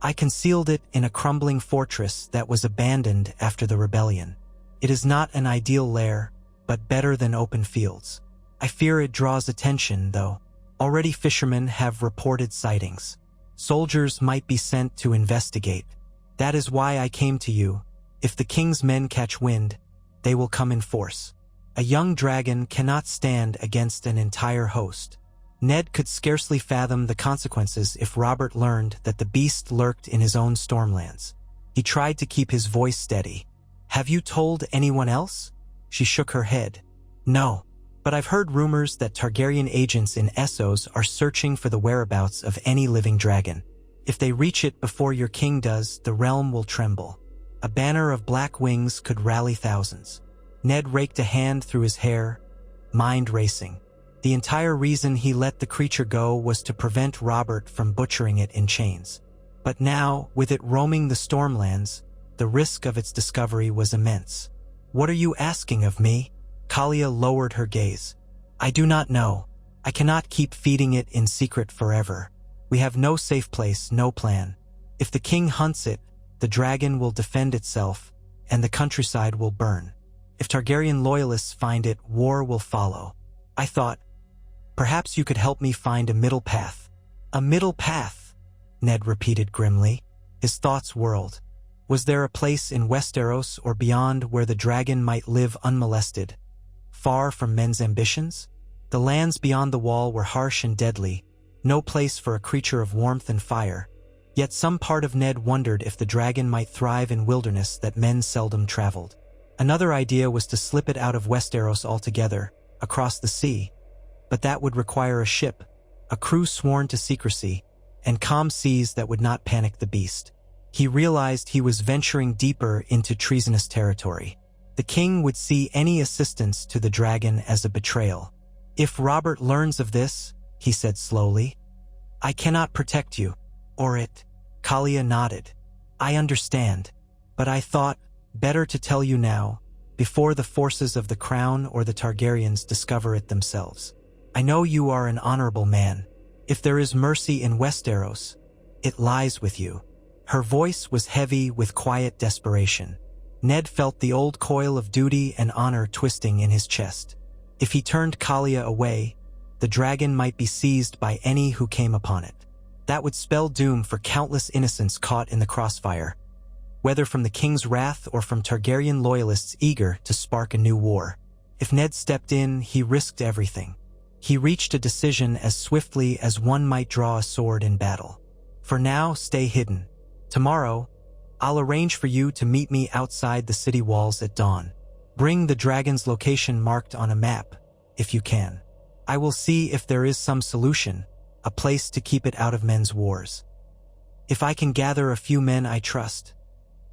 I concealed it in a crumbling fortress that was abandoned after the rebellion. It is not an ideal lair, but better than open fields. I fear it draws attention, though. Already fishermen have reported sightings. Soldiers might be sent to investigate. That is why I came to you. If the king's men catch wind, they will come in force. A young dragon cannot stand against an entire host. Ned could scarcely fathom the consequences if Robert learned that the beast lurked in his own Stormlands. He tried to keep his voice steady. Have you told anyone else? She shook her head. No, but I've heard rumors that Targaryen agents in Essos are searching for the whereabouts of any living dragon. If they reach it before your king does, the realm will tremble. A banner of black wings could rally thousands. Ned raked a hand through his hair, mind racing. The entire reason he let the creature go was to prevent Robert from butchering it in chains. But now, with it roaming the Stormlands, the risk of its discovery was immense. What are you asking of me? Kalia lowered her gaze. I do not know. I cannot keep feeding it in secret forever. We have no safe place, no plan. If the king hunts it, the dragon will defend itself, and the countryside will burn. If Targaryen loyalists find it, war will follow. I thought, perhaps you could help me find a middle path. A middle path, Ned repeated grimly. His thoughts whirled. Was there a place in Westeros or beyond where the dragon might live unmolested, far from men's ambitions? The lands beyond the wall were harsh and deadly, no place for a creature of warmth and fire. Yet some part of Ned wondered if the dragon might thrive in wilderness that men seldom traveled. Another idea was to slip it out of Westeros altogether, across the sea. But that would require a ship, a crew sworn to secrecy, and calm seas that would not panic the beast. He realized he was venturing deeper into treasonous territory. The king would see any assistance to the dragon as a betrayal. If Robert learns of this, he said slowly, I cannot protect you, or it. Kalia nodded. I understand, but I thought better to tell you now, before the forces of the crown or the Targaryens discover it themselves. I know you are an honorable man. If there is mercy in Westeros, it lies with you. Her voice was heavy with quiet desperation. Ned felt the old coil of duty and honor twisting in his chest. If he turned Kalia away, the dragon might be seized by any who came upon it. That would spell doom for countless innocents caught in the crossfire, whether from the king's wrath or from Targaryen loyalists eager to spark a new war. If Ned stepped in, he risked everything. He reached a decision as swiftly as one might draw a sword in battle. For now, stay hidden. Tomorrow, I'll arrange for you to meet me outside the city walls at dawn. Bring the dragon's location marked on a map, if you can. I will see if there is some solution, a place to keep it out of men's wars. If I can gather a few men I trust,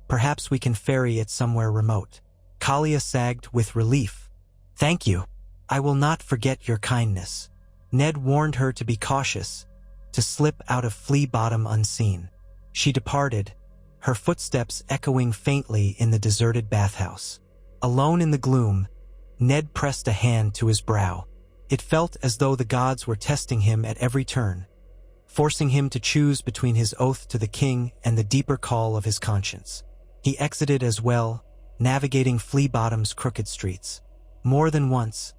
perhaps we can ferry it somewhere remote. Kalia sagged with relief. Thank you. I will not forget your kindness. Ned warned her to be cautious, to slip out of Flea Bottom unseen. She departed, her footsteps echoing faintly in the deserted bathhouse. Alone in the gloom, Ned pressed a hand to his brow. It felt as though the gods were testing him at every turn, forcing him to choose between his oath to the king and the deeper call of his conscience. He exited as well, navigating Flea Bottom's crooked streets. More than once,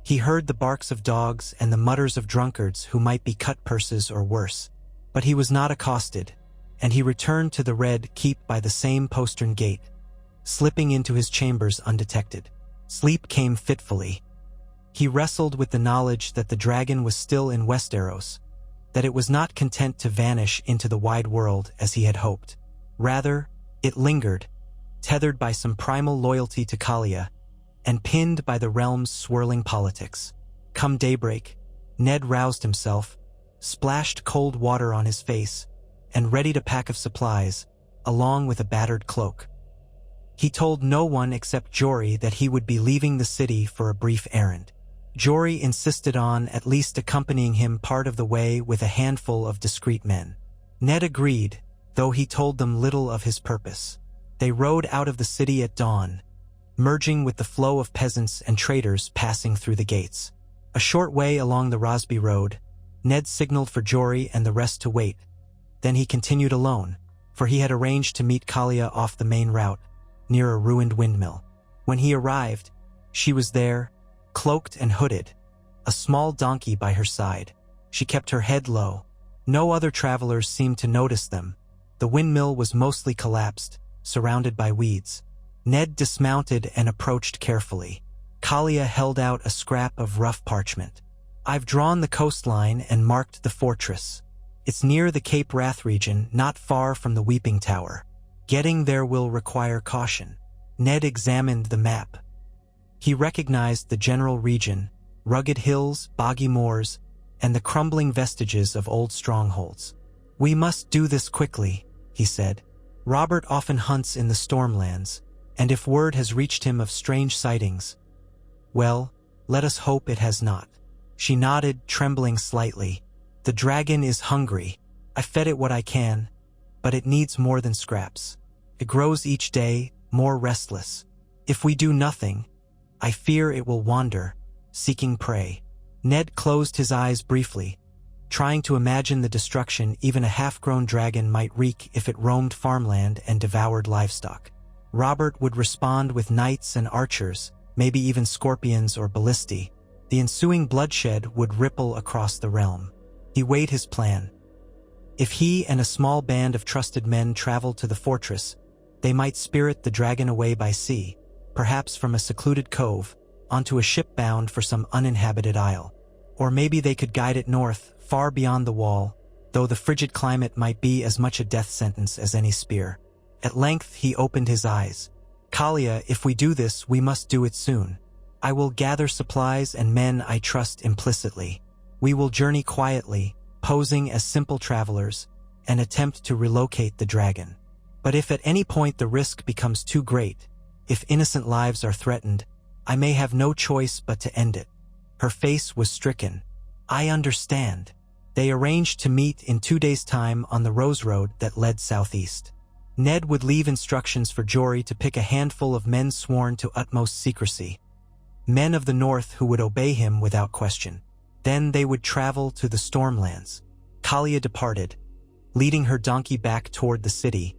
he heard the barks of dogs and the mutters of drunkards who might be cut purses or worse. But he was not accosted, and he returned to the Red Keep by the same postern gate, slipping into his chambers undetected. Sleep came fitfully. He wrestled with the knowledge that the dragon was still in Westeros, that it was not content to vanish into the wide world as he had hoped. Rather, it lingered, tethered by some primal loyalty to Kalia, and pinned by the realm's swirling politics. Come daybreak, Ned roused himself, splashed cold water on his face, and readied a pack of supplies, along with a battered cloak. He told no one except Jory that he would be leaving the city for a brief errand. Jory insisted on at least accompanying him part of the way with a handful of discreet men. Ned agreed, though he told them little of his purpose. They rode out of the city at dawn, merging with the flow of peasants and traders passing through the gates. A short way along the Rosby Road, Ned signaled for Jory and the rest to wait. Then he continued alone, for he had arranged to meet Kalia off the main route, near a ruined windmill. When he arrived, she was there, cloaked and hooded, a small donkey by her side. She kept her head low. No other travelers seemed to notice them. The windmill was mostly collapsed, surrounded by weeds. Ned dismounted and approached carefully. Kalia held out a scrap of rough parchment. "I've drawn the coastline and marked the fortress. It's near the Cape Wrath region, not far from the Weeping Tower. Getting there will require caution." Ned examined the map. He recognized the general region, rugged hills, boggy moors, and the crumbling vestiges of old strongholds. "We must do this quickly," he said. "Robert often hunts in the Stormlands, and if word has reached him of strange sightings, well, let us hope it has not." She nodded, trembling slightly. "The dragon is hungry. I fed it what I can, but it needs more than scraps. It grows each day, more restless. If we do nothing, I fear it will wander, seeking prey." Ned closed his eyes briefly, trying to imagine the destruction even a half-grown dragon might wreak if it roamed farmland and devoured livestock. Robert would respond with knights and archers, maybe even scorpions or ballistae. The ensuing bloodshed would ripple across the realm. He weighed his plan. If he and a small band of trusted men traveled to the fortress, they might spirit the dragon away by sea, perhaps from a secluded cove, onto a ship bound for some uninhabited isle. Or maybe they could guide it north, far beyond the wall, though the frigid climate might be as much a death sentence as any spear. At length he opened his eyes. "Kalia, if we do this, we must do it soon. I will gather supplies and men I trust implicitly. We will journey quietly, posing as simple travelers, and attempt to relocate the dragon. But if at any point the risk becomes too great, if innocent lives are threatened, I may have no choice but to end it." Her face was stricken. "I understand." They arranged to meet in 2 days' time on the Rose Road that led southeast. Ned would leave instructions for Jory to pick a handful of men sworn to utmost secrecy, men of the north who would obey him without question. Then they would travel to the Stormlands. Kalia departed, leading her donkey back toward the city,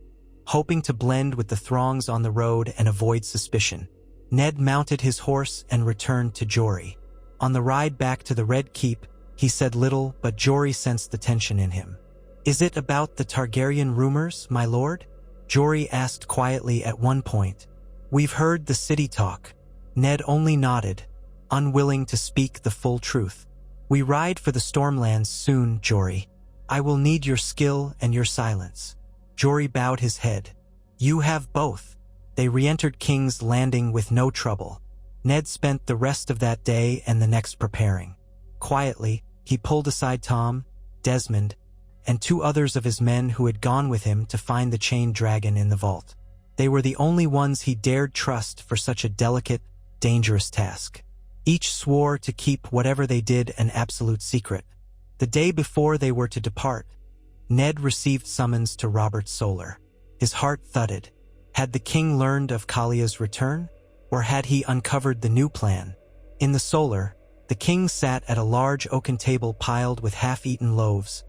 hoping to blend with the throngs on the road and avoid suspicion. Ned mounted his horse and returned to Jory. On the ride back to the Red Keep, he said little, but Jory sensed the tension in him. "Is it about the Targaryen rumors, my lord?" Jory asked quietly at one point. "We've heard the city talk." Ned only nodded, unwilling to speak the full truth. "We ride for the Stormlands soon, Jory. I will need your skill and your silence." Jory bowed his head. "You have both." They re-entered King's Landing with no trouble. Ned spent the rest of that day and the next preparing. Quietly, he pulled aside Tom, Desmond, and 2 others of his men who had gone with him to find the chained dragon in the vault. They were the only ones he dared trust for such a delicate, dangerous task. Each swore to keep whatever they did an absolute secret. The day before they were to depart, Ned received summons to Robert Solar. His heart thudded. Had the king learned of Kalia's return? Or had he uncovered the new plan? In the Solar, the king sat at a large oaken table piled with half-eaten loaves,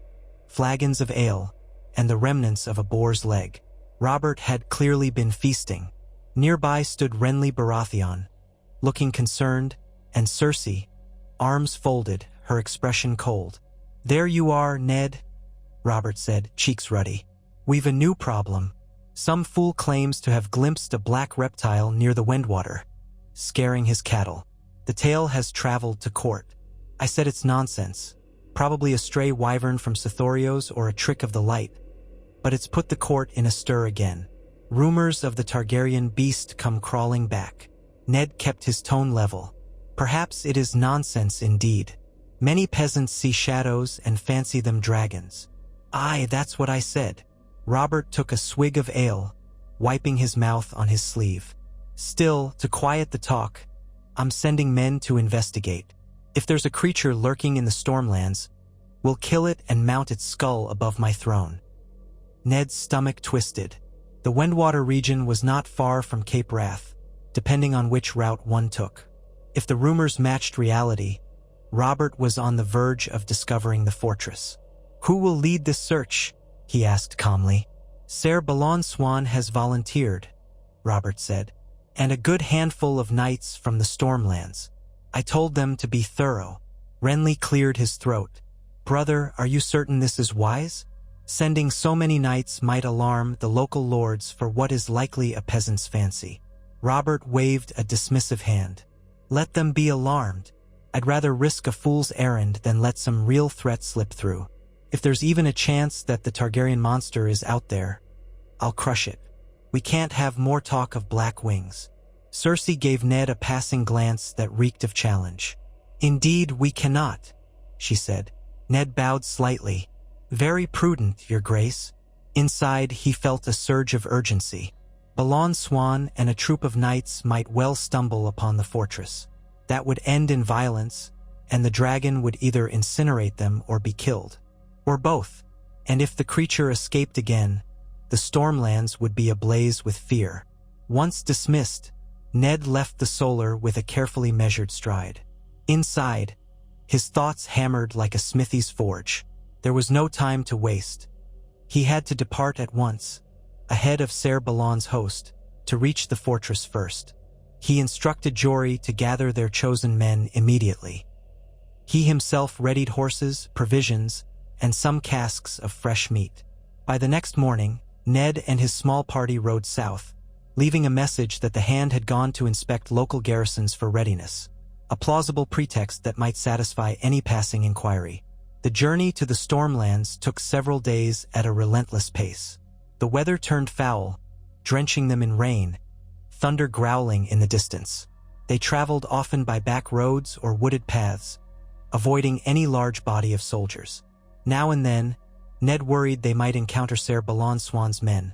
flagons of ale, and the remnants of a boar's leg. Robert had clearly been feasting. Nearby stood Renly Baratheon, looking concerned, and Cersei, arms folded, her expression cold. "There you are, Ned," Robert said, cheeks ruddy. "We've a new problem. Some fool claims to have glimpsed a black reptile near the Windwater, scaring his cattle. The tale has traveled to court. I said it's nonsense, probably a stray wyvern from Sithorios or a trick of the light, but it's put the court in a stir again. Rumors of the Targaryen beast come crawling back." Ned kept his tone level. "Perhaps it is nonsense indeed. Many peasants see shadows and fancy them dragons." "Aye, that's what I said." Robert took a swig of ale, wiping his mouth on his sleeve. "Still, to quiet the talk, I'm sending men to investigate. If there's a creature lurking in the Stormlands, we'll kill it and mount its skull above my throne." Ned's stomach twisted. The Wendwater region was not far from Cape Wrath, depending on which route one took. If the rumors matched reality, Robert was on the verge of discovering the fortress. "Who will lead this search?" he asked calmly. "Ser Balon Swan has volunteered," Robert said, "and a good handful of knights from the Stormlands. I told them to be thorough." Renly cleared his throat. "Brother, are you certain this is wise? Sending so many knights might alarm the local lords for what is likely a peasant's fancy." Robert waved a dismissive hand. "Let them be alarmed. I'd rather risk a fool's errand than let some real threat slip through. If there's even a chance that the Targaryen monster is out there, I'll crush it. We can't have more talk of black wings." Cersei gave Ned a passing glance that reeked of challenge. "Indeed, we cannot," she said. Ned bowed slightly. "Very prudent, Your Grace." Inside, he felt a surge of urgency. Balon Swan and a troop of knights might well stumble upon the fortress. That would end in violence, and the dragon would either incinerate them or be killed. Or both. And if the creature escaped again, the Stormlands would be ablaze with fear. Once dismissed, Ned left the solar with a carefully measured stride. Inside, his thoughts hammered like a smithy's forge. There was no time to waste. He had to depart at once, ahead of Ser Balon's host, to reach the fortress first. He instructed Jory to gather their chosen men immediately. He himself readied horses, provisions, and some casks of fresh meat. By the next morning, Ned and his small party rode south, leaving a message that the Hand had gone to inspect local garrisons for readiness, a plausible pretext that might satisfy any passing inquiry. The journey to the Stormlands took several days at a relentless pace. The weather turned foul, drenching them in rain, thunder growling in the distance. They traveled often by back roads or wooded paths, avoiding any large body of soldiers. Now and then, Ned worried they might encounter Ser Balon Swan's men,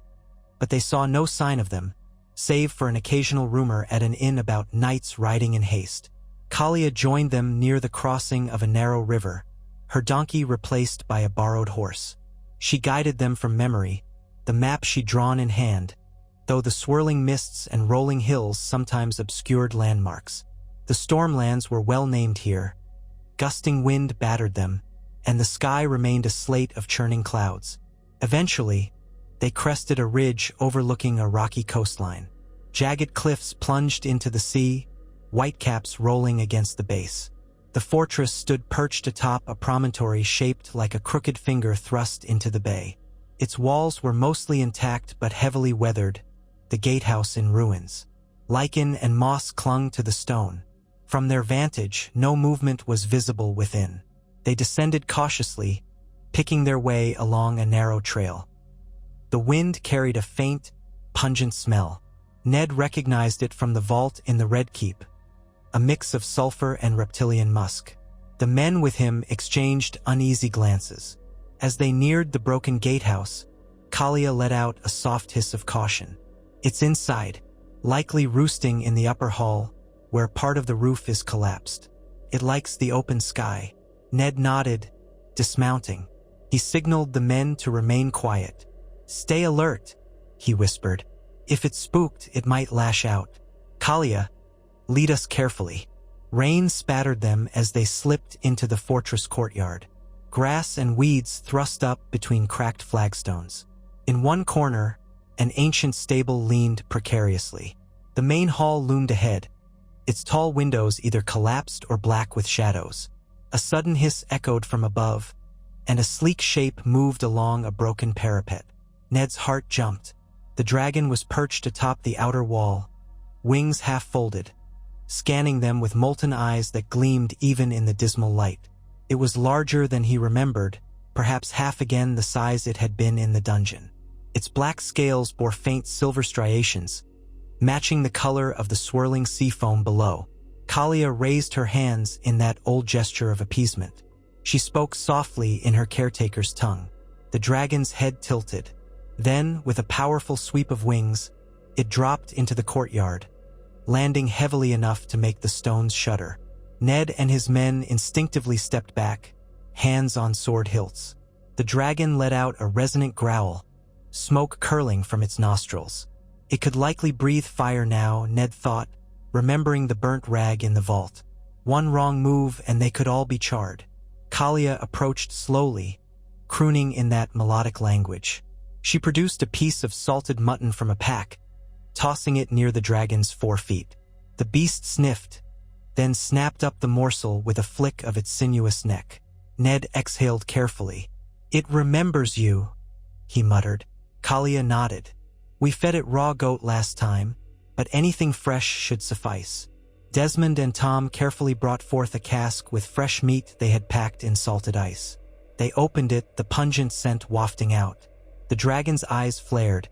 but they saw no sign of them, save for an occasional rumor at an inn about knights riding in haste. Kalia joined them near the crossing of a narrow river, her donkey replaced by a borrowed horse. She guided them from memory, the map she'd drawn in hand, though the swirling mists and rolling hills sometimes obscured landmarks. The Stormlands were well named here. Gusting wind battered them, and the sky remained a slate of churning clouds. Eventually, they crested a ridge overlooking a rocky coastline. Jagged cliffs plunged into the sea, whitecaps rolling against the base. The fortress stood perched atop a promontory shaped like a crooked finger thrust into the bay. Its walls were mostly intact but heavily weathered, the gatehouse in ruins. Lichen and moss clung to the stone. From their vantage, no movement was visible within. They descended cautiously, picking their way along a narrow trail. The wind carried a faint, pungent smell. Ned recognized it from the vault in the Red Keep, a mix of sulfur and reptilian musk. The men with him exchanged uneasy glances. As they neared the broken gatehouse, Kalia let out a soft hiss of caution. "It's inside, likely roosting in the upper hall, where part of the roof is collapsed. It likes the open sky." Ned nodded, dismounting. He signaled the men to remain quiet. "Stay alert," he whispered. "If it's spooked, it might lash out. Kalia, lead us carefully." Rain spattered them as they slipped into the fortress courtyard. Grass and weeds thrust up between cracked flagstones. In one corner, an ancient stable leaned precariously. The main hall loomed ahead, its tall windows either collapsed or black with shadows. A sudden hiss echoed from above, and a sleek shape moved along a broken parapet. Ned's heart jumped. The dragon was perched atop the outer wall, wings half folded, scanning them with molten eyes that gleamed even in the dismal light. It was larger than he remembered, perhaps half again the size it had been in the dungeon. Its black scales bore faint silver striations, matching the color of the swirling sea foam below. Kalia raised her hands in that old gesture of appeasement. She spoke softly in her caretaker's tongue. The dragon's head tilted, Then, with a powerful sweep of wings, it dropped into the courtyard, landing heavily enough to make the stones shudder. Ned and his men instinctively stepped back, hands on sword hilts. The dragon let out a resonant growl, smoke curling from its nostrils. It could likely breathe fire now, Ned thought, remembering the burnt rag in the vault. One wrong move and they could all be charred. Kalia approached slowly, crooning in that melodic language. She produced a piece of salted mutton from a pack, tossing it near the dragon's 4 feet. The beast sniffed, then snapped up the morsel with a flick of its sinuous neck. Ned exhaled carefully. "It remembers you," he muttered. Kalia nodded. "We fed it raw goat last time, but anything fresh should suffice." Desmond and Tom carefully brought forth a cask with fresh meat they had packed in salted ice. They opened it, the pungent scent wafting out. The dragon's eyes flared,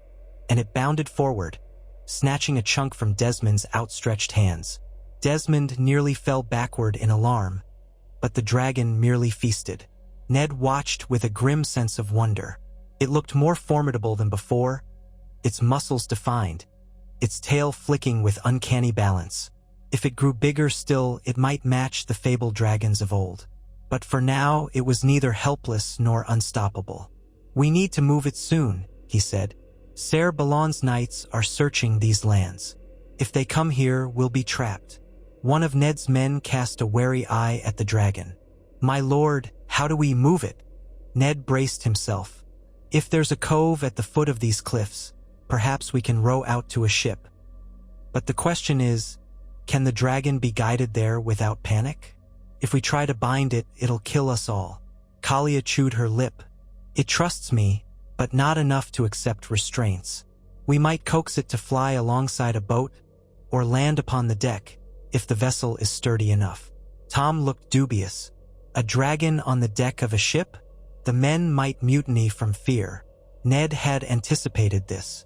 and it bounded forward, snatching a chunk from Desmond's outstretched hands. Desmond nearly fell backward in alarm, but the dragon merely feasted. Ned watched with a grim sense of wonder. It looked more formidable than before, its muscles defined, its tail flicking with uncanny balance. If it grew bigger still, it might match the fabled dragons of old. But for now, it was neither helpless nor unstoppable. "We need to move it soon," he said. "Ser Balon's knights are searching these lands. If they come here, we'll be trapped." One of Ned's men cast a wary eye at the dragon. "My lord, how do we move it?" Ned braced himself. "If there's a cove at the foot of these cliffs, perhaps we can row out to a ship. But the question is, can the dragon be guided there without panic? If we try to bind it, it'll kill us all." Kalia chewed her lip. "It trusts me, but not enough to accept restraints. We might coax it to fly alongside a boat, or land upon the deck, if the vessel is sturdy enough." Tom looked dubious. A dragon on the deck of a ship? The men might mutiny from fear. Ned had anticipated this.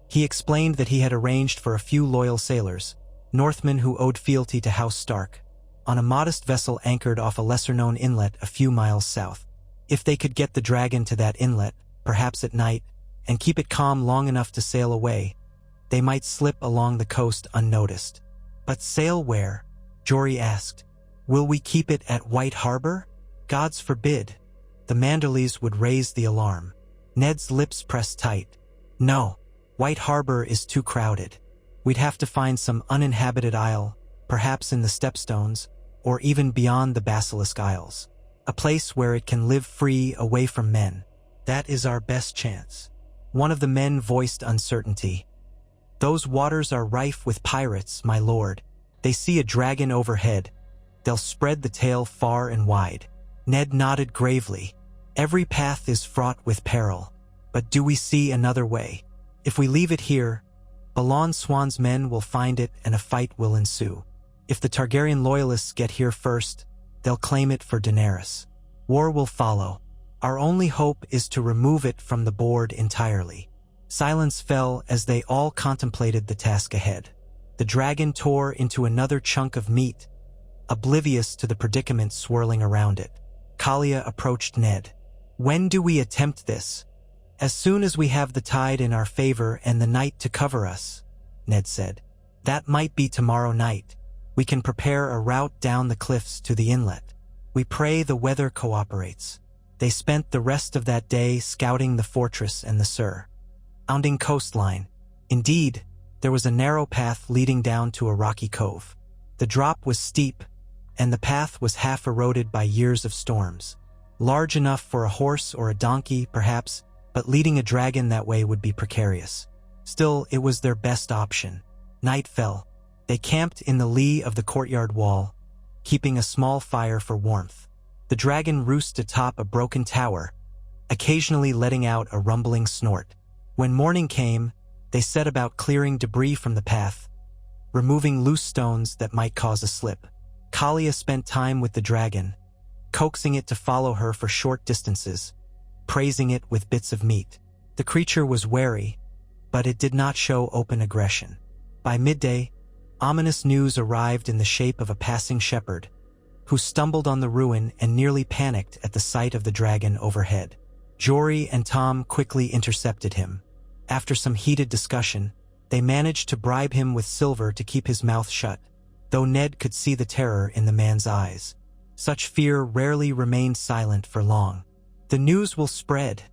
He explained that he had arranged for a few loyal sailors, Northmen who owed fealty to House Stark, on a modest vessel anchored off a lesser-known inlet a few miles south. If they could get the dragon to that inlet, perhaps at night, and keep it calm long enough to sail away, they might slip along the coast unnoticed. "But sail where?" Jory asked. "Will we keep it at White Harbor?" "Gods forbid." The Manderleys would raise the alarm. Ned's lips pressed tight. "No, White Harbor is too crowded. We'd have to find some uninhabited isle, perhaps in the Stepstones, or even beyond the Basilisk Isles. A place where it can live free away from men. That is our best chance." One of the men voiced uncertainty. "Those waters are rife with pirates, my lord. They see a dragon overhead. They'll spread the tale far and wide." Ned nodded gravely. "Every path is fraught with peril. But do we see another way? If we leave it here, Balon Swan's men will find it and a fight will ensue. If the Targaryen loyalists get here first, they'll claim it for Daenerys. War will follow. Our only hope is to remove it from the board entirely." Silence fell as they all contemplated the task ahead. The dragon tore into another chunk of meat, oblivious to the predicament swirling around it. Kalia approached Ned. "When do we attempt this?" "As soon as we have the tide in our favor and the night to cover us," Ned said. "That might be tomorrow night. We can prepare a route down the cliffs to the inlet. We pray the weather cooperates." They spent the rest of that day scouting the fortress and the surrounding coastline. Indeed, there was a narrow path leading down to a rocky cove. The drop was steep, and the path was half eroded by years of storms. Large enough for a horse or a donkey, perhaps, but leading a dragon that way would be precarious. Still, it was their best option. Night fell. They camped in the lee of the courtyard wall, keeping a small fire for warmth. The dragon roosted atop a broken tower, occasionally letting out a rumbling snort. When morning came, they set about clearing debris from the path, removing loose stones that might cause a slip. Kalia spent time with the dragon, coaxing it to follow her for short distances, praising it with bits of meat. The creature was wary, but it did not show open aggression. By midday, ominous news arrived in the shape of a passing shepherd, who stumbled on the ruin and nearly panicked at the sight of the dragon overhead. Jory and Tom quickly intercepted him. After some heated discussion, they managed to bribe him with silver to keep his mouth shut, though Ned could see the terror in the man's eyes. Such fear rarely remained silent for long. "The news will spread,"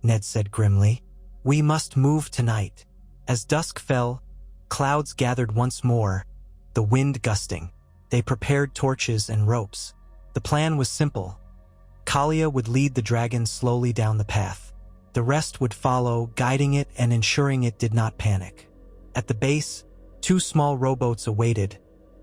Ned said grimly. "We must move tonight." As dusk fell, clouds gathered once more, the wind gusting. They prepared torches and ropes. The plan was simple. Kalia would lead the dragon slowly down the path. The rest would follow, guiding it and ensuring it did not panic. At the base, 2 small rowboats awaited,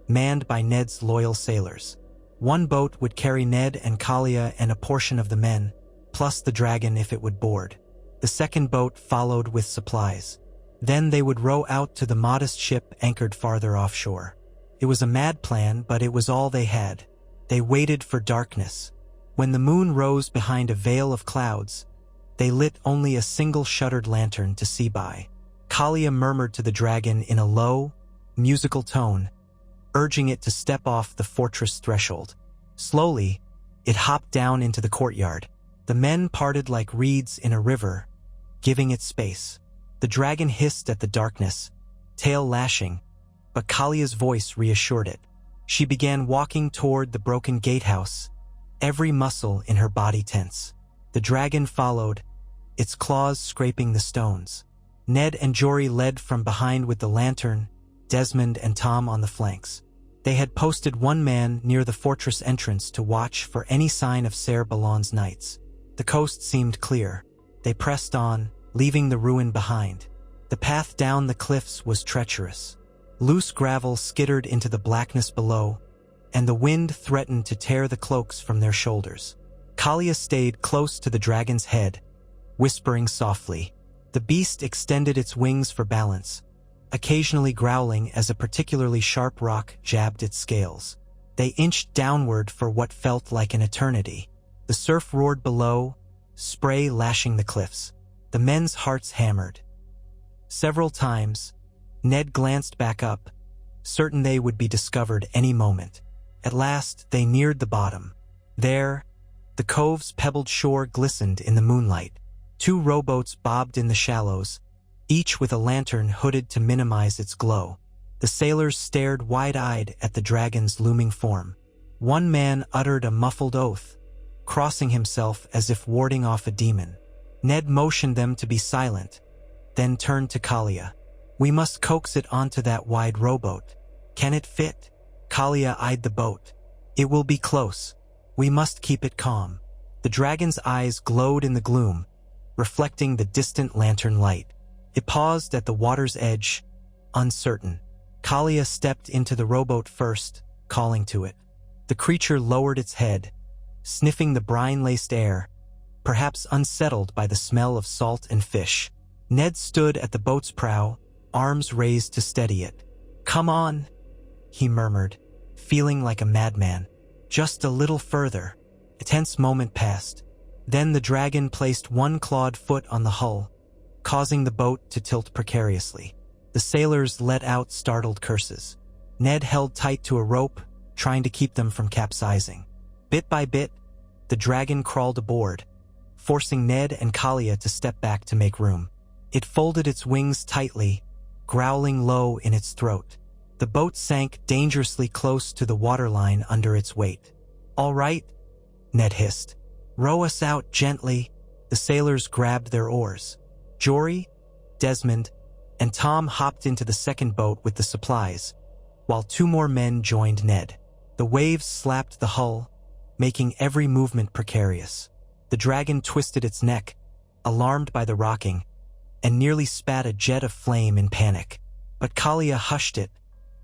manned by Ned's loyal sailors. One boat would carry Ned and Kalia and a portion of the men, plus the dragon if it would board. The second boat followed with supplies. Then they would row out to the modest ship anchored farther offshore. It was a mad plan, but it was all they had. They waited for darkness. When the moon rose behind a veil of clouds, they lit only a single shuttered lantern to see by. Kalia murmured to the dragon in a low, musical tone, urging it to step off the fortress threshold. Slowly, it hopped down into the courtyard. The men parted like reeds in a river, giving it space. The dragon hissed at the darkness, tail lashing, but Kalia's voice reassured it. She began walking toward the broken gatehouse, every muscle in her body tense. The dragon followed, its claws scraping the stones. Ned and Jory led from behind with the lantern, Desmond and Tom on the flanks. They had posted one man near the fortress entrance to watch for any sign of Ser Balon's knights. The coast seemed clear. They pressed on, leaving the ruin behind. The path down the cliffs was treacherous. Loose gravel skittered into the blackness below, and the wind threatened to tear the cloaks from their shoulders. Kalia stayed close to the dragon's head, whispering softly. The beast extended its wings for balance, occasionally growling as a particularly sharp rock jabbed its scales. They inched downward for what felt like an eternity. The surf roared below, spray lashing the cliffs. The men's hearts hammered. Several times, Ned glanced back up, certain they would be discovered any moment. At last, they neared the bottom. There, the cove's pebbled shore glistened in the moonlight. 2 rowboats bobbed in the shallows, each with a lantern hooded to minimize its glow. The sailors stared wide-eyed at the dragon's looming form. One man uttered a muffled oath, crossing himself as if warding off a demon. Ned motioned them to be silent, then turned to Kalia. "We must coax it onto that wide rowboat. Can it fit?" Kalia eyed the boat. "It will be close. We must keep it calm." The dragon's eyes glowed in the gloom, reflecting the distant lantern light. It paused at the water's edge, uncertain. Kalia stepped into the rowboat first, calling to it. The creature lowered its head, sniffing the brine-laced air, perhaps unsettled by the smell of salt and fish. Ned stood at the boat's prow, arms raised to steady it. "Come on," he murmured, feeling like a madman. "Just a little further." A tense moment passed. Then the dragon placed one clawed foot on the hull, causing the boat to tilt precariously. The sailors let out startled curses. Ned held tight to a rope, trying to keep them from capsizing. Bit by bit, the dragon crawled aboard, forcing Ned and Kalia to step back to make room. It folded its wings tightly, growling low in its throat. The boat sank dangerously close to the waterline under its weight. "All right," Ned hissed. "Row us out gently." The sailors grabbed their oars. Jory, Desmond, and Tom hopped into the second boat with the supplies, while 2 more men joined Ned. The waves slapped the hull, making every movement precarious. The dragon twisted its neck, alarmed by the rocking, and nearly spat a jet of flame in panic. But Kalia hushed it,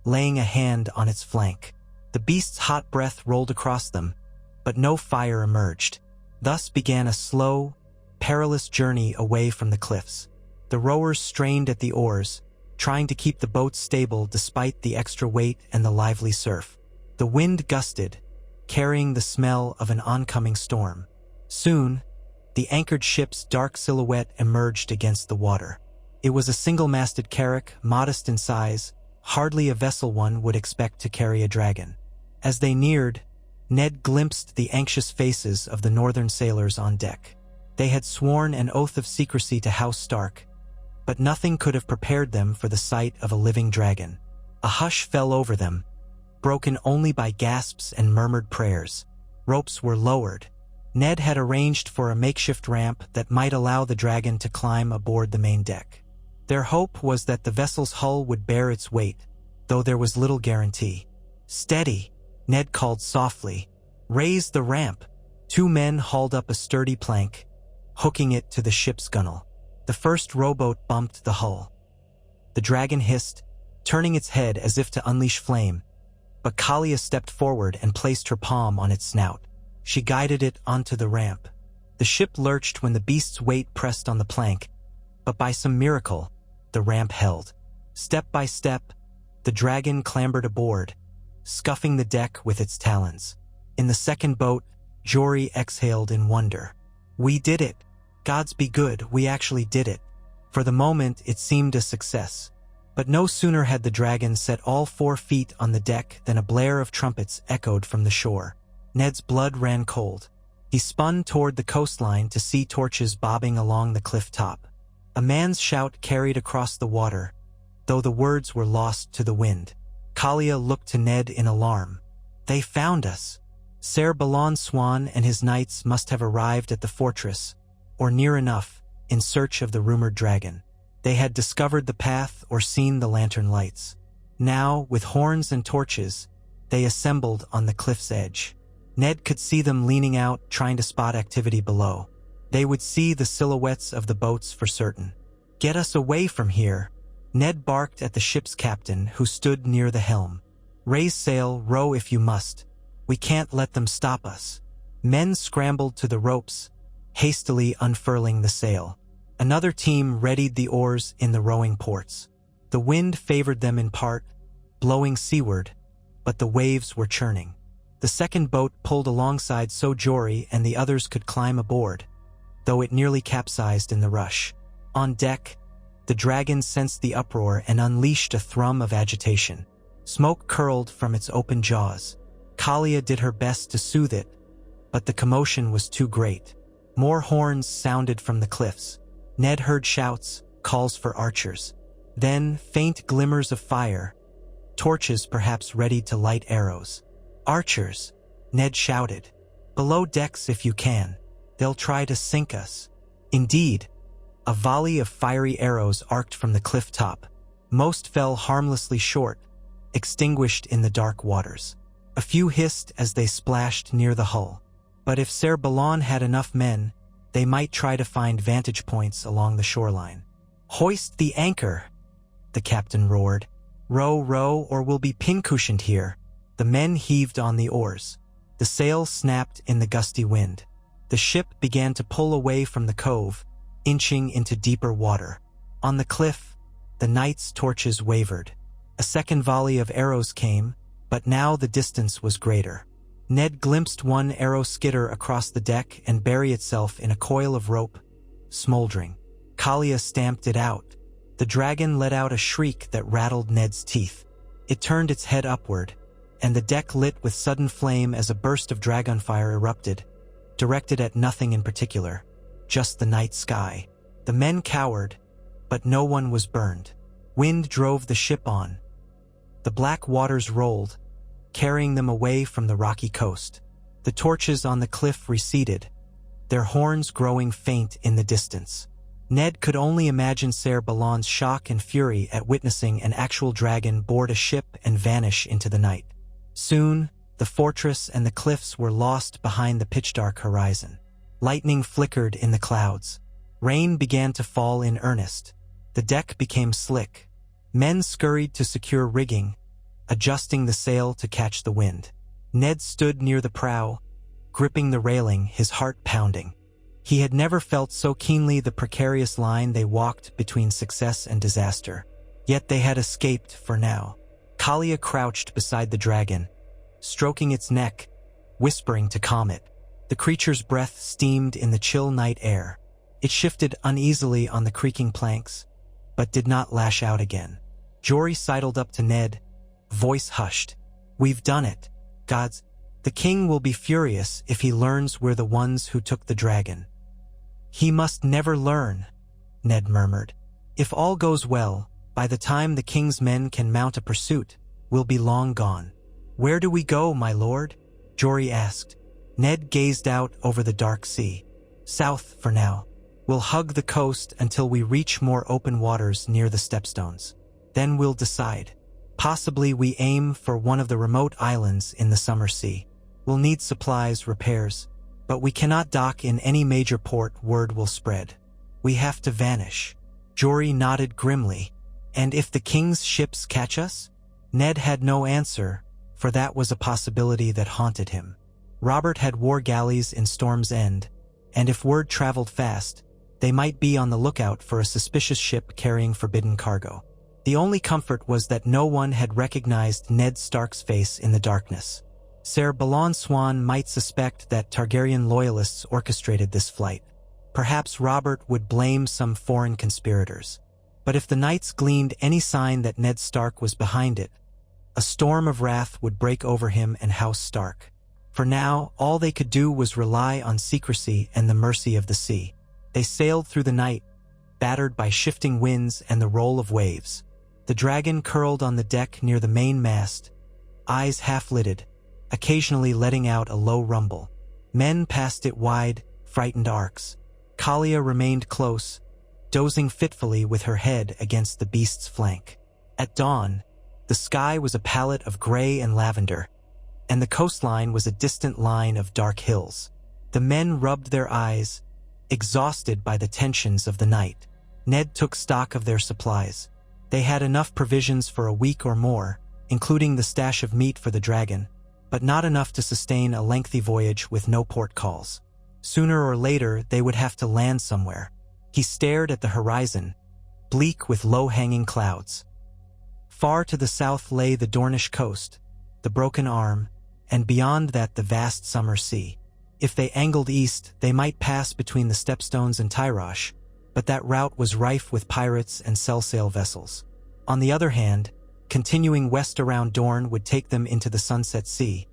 laying a hand on its flank. The beast's hot breath rolled across them, but no fire emerged. Thus began a slow, perilous journey away from the cliffs. The rowers strained at the oars, trying to keep the boat stable despite the extra weight and the lively surf. The wind gusted, carrying the smell of an oncoming storm. Soon, the anchored ship's dark silhouette emerged against the water. It was a single-masted carrack, modest in size, hardly a vessel one would expect to carry a dragon. As they neared, Ned glimpsed the anxious faces of the northern sailors on deck. They had sworn an oath of secrecy to House Stark, but nothing could have prepared them for the sight of a living dragon. A hush fell over them, broken only by gasps and murmured prayers. Ropes were lowered. Ned had arranged for a makeshift ramp that might allow the dragon to climb aboard the main deck. Their hope was that the vessel's hull would bear its weight, though there was little guarantee. "Steady," Ned called softly. "Raise the ramp." 2 men hauled up a sturdy plank, hooking it to the ship's gunwale. The first rowboat bumped the hull. The dragon hissed, turning its head as if to unleash flame, but Kalia stepped forward and placed her palm on its snout. She guided it onto the ramp. The ship lurched when the beast's weight pressed on the plank, but by some miracle, the ramp held. Step by step, the dragon clambered aboard, scuffing the deck with its talons. In the second boat, Jory exhaled in wonder. "We did it. Gods be good, we actually did it." For the moment, it seemed a success. But no sooner had the dragon set all 4 feet on the deck than a blare of trumpets echoed from the shore. Ned's blood ran cold. He spun toward the coastline to see torches bobbing along the cliff top. A man's shout carried across the water, though the words were lost to the wind. Kalia looked to Ned in alarm. "They found us." Ser Balon Swan and his knights must have arrived at the fortress, or near enough, in search of the rumored dragon. They had discovered the path or seen the lantern lights. Now, with horns and torches, they assembled on the cliff's edge. Ned could see them leaning out, trying to spot activity below. They would see the silhouettes of the boats for certain. "Get us away from here," Ned barked at the ship's captain, who stood near the helm. "Raise sail, row if you must. We can't let them stop us." Men scrambled to the ropes, hastily unfurling the sail. Another team readied the oars in the rowing ports. The wind favored them in part, blowing seaward, but the waves were churning. The second boat pulled alongside so Jory and the others could climb aboard, though it nearly capsized in the rush. On deck, the dragon sensed the uproar and unleashed a thrum of agitation. Smoke curled from its open jaws. Kalia did her best to soothe it, but the commotion was too great. More horns sounded from the cliffs. Ned heard shouts, calls for archers. Then faint glimmers of fire, torches perhaps ready to light arrows. "Archers," Ned shouted. "Below decks if you can. They'll try to sink us." Indeed, a volley of fiery arrows arced from the cliff top. Most fell harmlessly short, extinguished in the dark waters. A few hissed as they splashed near the hull. But if Ser Balon had enough men, they might try to find vantage points along the shoreline. "Hoist the anchor," the captain roared. "Row, row, or we'll be pincushioned here." The men heaved on the oars. The sails snapped in the gusty wind. The ship began to pull away from the cove, inching into deeper water. On the cliff, the knights' torches wavered. A second volley of arrows came, but now the distance was greater. Ned glimpsed one arrow skitter across the deck and bury itself in a coil of rope, smoldering. Kalia stamped it out. The dragon let out a shriek that rattled Ned's teeth. It turned its head upward, and the deck lit with sudden flame as a burst of dragonfire erupted, directed at nothing in particular, just the night sky. The men cowered, but no one was burned. Wind drove the ship on. The black waters rolled, carrying them away from the rocky coast. The torches on the cliff receded, their horns growing faint in the distance. Ned could only imagine Ser Balon's shock and fury at witnessing an actual dragon board a ship and vanish into the night. Soon, the fortress and the cliffs were lost behind the pitch-dark horizon. Lightning flickered in the clouds. Rain began to fall in earnest. The deck became slick. Men scurried to secure rigging, adjusting the sail to catch the wind. Ned stood near the prow, gripping the railing, his heart pounding. He had never felt so keenly the precarious line they walked between success and disaster. Yet they had escaped for now. Kalia crouched beside the dragon, stroking its neck, whispering to calm it. The creature's breath steamed in the chill night air. It shifted uneasily on the creaking planks, but did not lash out again. Jory sidled up to Ned, voice hushed. "We've done it. Gods, the king will be furious if he learns we're the ones who took the dragon." "He must never learn," Ned murmured. "If all goes well, by the time the king's men can mount a pursuit, we'll be long gone." "Where do we go, my lord?" Jory asked. Ned gazed out over the dark sea. "South for now. We'll hug the coast until we reach more open waters near the stepstones. Then we'll decide. Possibly we aim for one of the remote islands in the summer sea. We'll need supplies, repairs, but we cannot dock in any major port. Word will spread. We have to vanish." Jory nodded grimly. "And if the king's ships catch us?" Ned had no answer, for that was a possibility that haunted him. Robert had war galleys in Storm's End, and if word traveled fast, they might be on the lookout for a suspicious ship carrying forbidden cargo. The only comfort was that no one had recognized Ned Stark's face in the darkness. Ser Balon Swan might suspect that Targaryen loyalists orchestrated this flight. Perhaps Robert would blame some foreign conspirators. But if the knights gleaned any sign that Ned Stark was behind it, a storm of wrath would break over him and House Stark. For now, all they could do was rely on secrecy and the mercy of the sea. They sailed through the night, battered by shifting winds and the roll of waves. The dragon curled on the deck near the main mast, eyes half-lidded, occasionally letting out a low rumble. Men passed it wide, frightened arcs. Kalia remained close, dozing fitfully with her head against the beast's flank. At dawn, the sky was a palette of gray and lavender, and the coastline was a distant line of dark hills. The men rubbed their eyes, exhausted by the tensions of the night. Ned took stock of their supplies. They had enough provisions for a week or more, including the stash of meat for the dragon, but not enough to sustain a lengthy voyage with no port calls. Sooner or later, they would have to land somewhere. He stared at the horizon, bleak with low-hanging clouds. Far to the south lay the Dornish coast, the Broken Arm, and beyond that the vast summer sea. If they angled east, they might pass between the Stepstones and Tyrosh, but that route was rife with pirates and sell-sail vessels. On the other hand, continuing west around Dorne would take them into the Sunset Sea,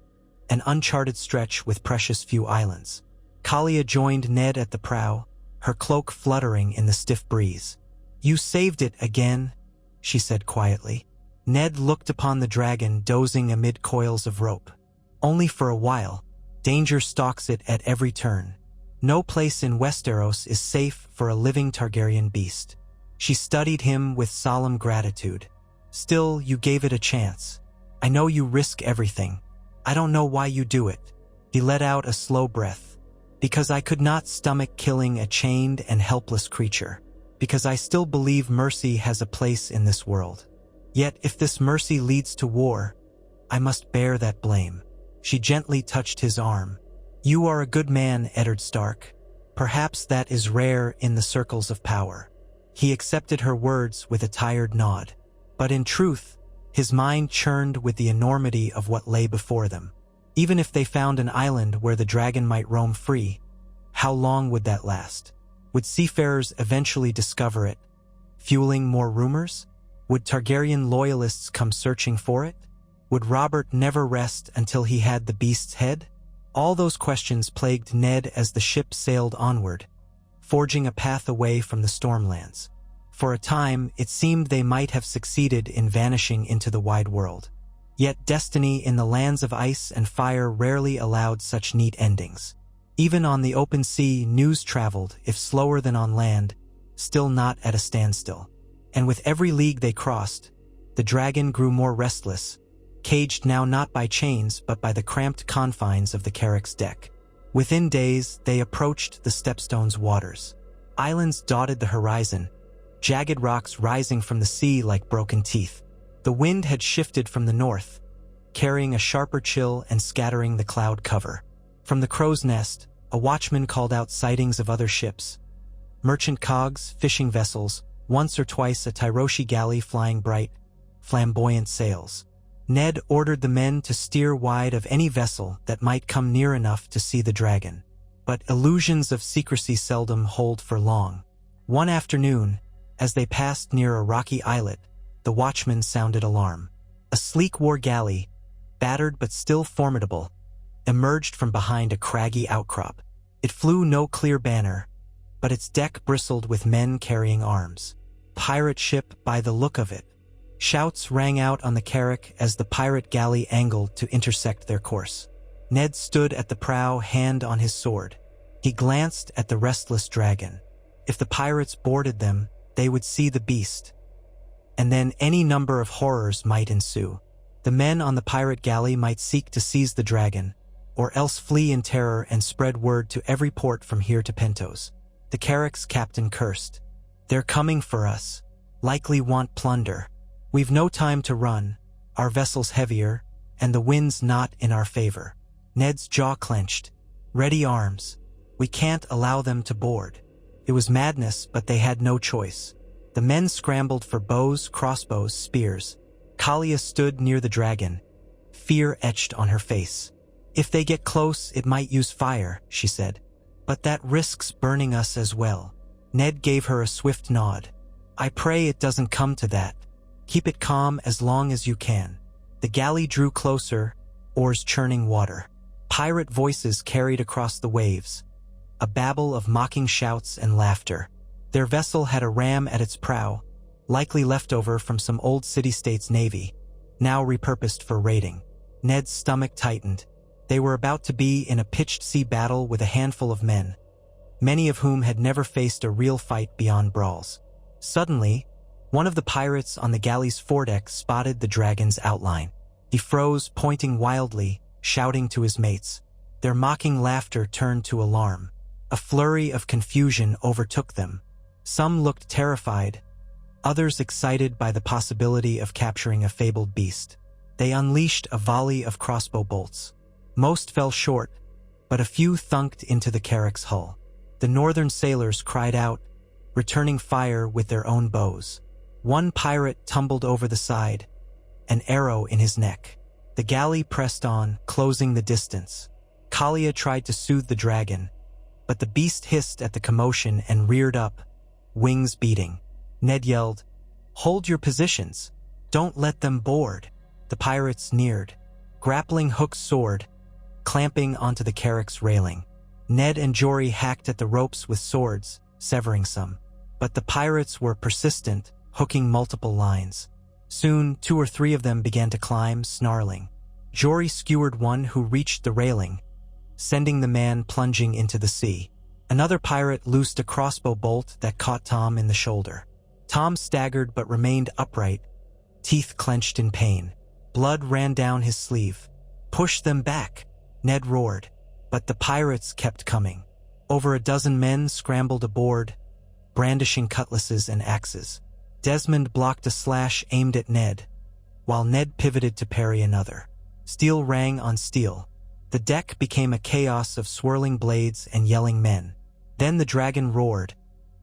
an uncharted stretch with precious few islands. Kalia joined Ned at the prow, her cloak fluttering in the stiff breeze. "You saved it again," she said quietly. Ned looked upon the dragon dozing amid coils of rope. "Only for a while. Danger stalks it at every turn. No place in Westeros is safe for a living Targaryen beast." She studied him with solemn gratitude. "Still, you gave it a chance. I know you risk everything. I don't know why you do it." He let out a slow breath. "Because I could not stomach killing a chained and helpless creature. Because I still believe mercy has a place in this world. Yet if this mercy leads to war, I must bear that blame." She gently touched his arm. "You are a good man, Eddard Stark. Perhaps that is rare in the circles of power." He accepted her words with a tired nod. But in truth, his mind churned with the enormity of what lay before them. Even if they found an island where the dragon might roam free, how long would that last? Would seafarers eventually discover it, fueling more rumors? Would Targaryen loyalists come searching for it? Would Robert never rest until he had the beast's head? All those questions plagued Ned as the ship sailed onward, forging a path away from the Stormlands. For a time, it seemed they might have succeeded in vanishing into the wide world. Yet destiny in the lands of ice and fire rarely allowed such neat endings. Even on the open sea, news traveled, if slower than on land, still not at a standstill. And with every league they crossed, the dragon grew more restless, caged now not by chains but by the cramped confines of the Carrick's deck. Within days, they approached the Stepstone's waters. Islands dotted the horizon, jagged rocks rising from the sea like broken teeth. The wind had shifted from the north, carrying a sharper chill and scattering the cloud cover. From the crow's nest, a watchman called out sightings of other ships. Merchant cogs, fishing vessels, once or twice a Tyroshi galley flying bright, flamboyant sails. Ned ordered the men to steer wide of any vessel that might come near enough to see the dragon. But illusions of secrecy seldom hold for long. One afternoon, as they passed near a rocky islet, the watchman sounded alarm. A sleek war galley, battered but still formidable, emerged from behind a craggy outcrop. It flew no clear banner, but its deck bristled with men carrying arms. Pirate ship by the look of it. Shouts rang out on the carrack as the pirate galley angled to intersect their course. Ned stood at the prow, hand on his sword. He glanced at the restless dragon. If the pirates boarded them, they would see the beast. And then any number of horrors might ensue. The men on the pirate galley might seek to seize the dragon, or else flee in terror and spread word to every port from here to Pentos. The carrack's captain cursed. "They're coming for us. Likely want plunder. We've no time to run. Our vessel's heavier, and the wind's not in our favor." Ned's jaw clenched. "Ready arms. We can't allow them to board." It was madness, but they had no choice. The men scrambled for bows, crossbows, spears. Kalia stood near the dragon, fear etched on her face. "If they get close, it might use fire," she said. "But that risks burning us as well." Ned gave her a swift nod. "I pray it doesn't come to that. Keep it calm as long as you can." The galley drew closer, oars churning water. Pirate voices carried across the waves, a babble of mocking shouts and laughter. Their vessel had a ram at its prow, likely leftover from some old city-state's navy, now repurposed for raiding. Ned's stomach tightened. They were about to be in a pitched-sea battle with a handful of men, many of whom had never faced a real fight beyond brawls. Suddenly, one of the pirates on the galley's foredeck spotted the dragon's outline. He froze, pointing wildly, shouting to his mates. Their mocking laughter turned to alarm. A flurry of confusion overtook them. Some looked terrified, others excited by the possibility of capturing a fabled beast. They unleashed a volley of crossbow bolts. Most fell short, but a few thunked into the carrack's hull. The northern sailors cried out, returning fire with their own bows. One pirate tumbled over the side, an arrow in his neck. The galley pressed on, closing the distance. Kalia tried to soothe the dragon, but the beast hissed at the commotion and reared up, wings beating. Ned yelled, "Hold your positions. Don't let them board." The pirates neared, grappling Hook's sword, clamping onto the carrack's railing. Ned and Jory hacked at the ropes with swords, severing some. But the pirates were persistent, hooking multiple lines. Soon, 2 or 3 of them began to climb, snarling. Jory skewered one who reached the railing, sending the man plunging into the sea. Another pirate loosed a crossbow bolt that caught Tom in the shoulder. Tom staggered but remained upright, teeth clenched in pain. Blood ran down his sleeve. "Push them back," Ned roared. But the pirates kept coming. Over a dozen men scrambled aboard, brandishing cutlasses and axes. Desmond blocked a slash aimed at Ned, while Ned pivoted to parry another. Steel rang on steel. The deck became a chaos of swirling blades and yelling men. Then the dragon roared,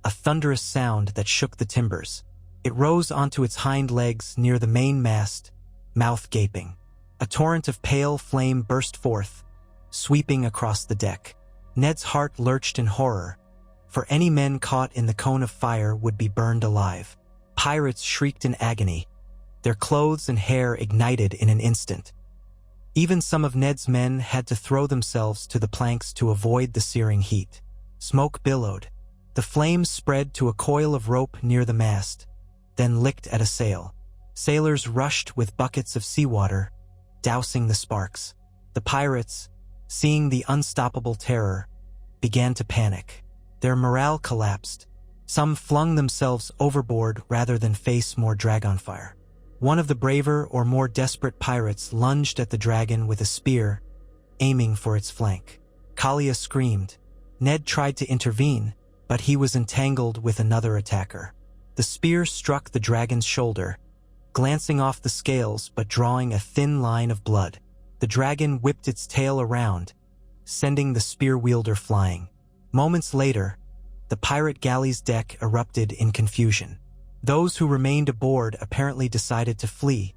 a thunderous sound that shook the timbers. It rose onto its hind legs near the main mast, mouth gaping. A torrent of pale flame burst forth, sweeping across the deck. Ned's heart lurched in horror, for any men caught in the cone of fire would be burned alive. Pirates shrieked in agony, their clothes and hair ignited in an instant. Even some of Ned's men had to throw themselves to the planks to avoid the searing heat. Smoke billowed. The flames spread to a coil of rope near the mast, then licked at a sail. Sailors rushed with buckets of seawater, dousing the sparks. The pirates, seeing the unstoppable terror, began to panic. Their morale collapsed. Some flung themselves overboard rather than face more dragon fire. One of the braver or more desperate pirates lunged at the dragon with a spear, aiming for its flank. Kalia screamed. Ned tried to intervene, but he was entangled with another attacker. The spear struck the dragon's shoulder, glancing off the scales but drawing a thin line of blood. The dragon whipped its tail around, sending the spear wielder flying. Moments later, the pirate galley's deck erupted in confusion. Those who remained aboard apparently decided to flee,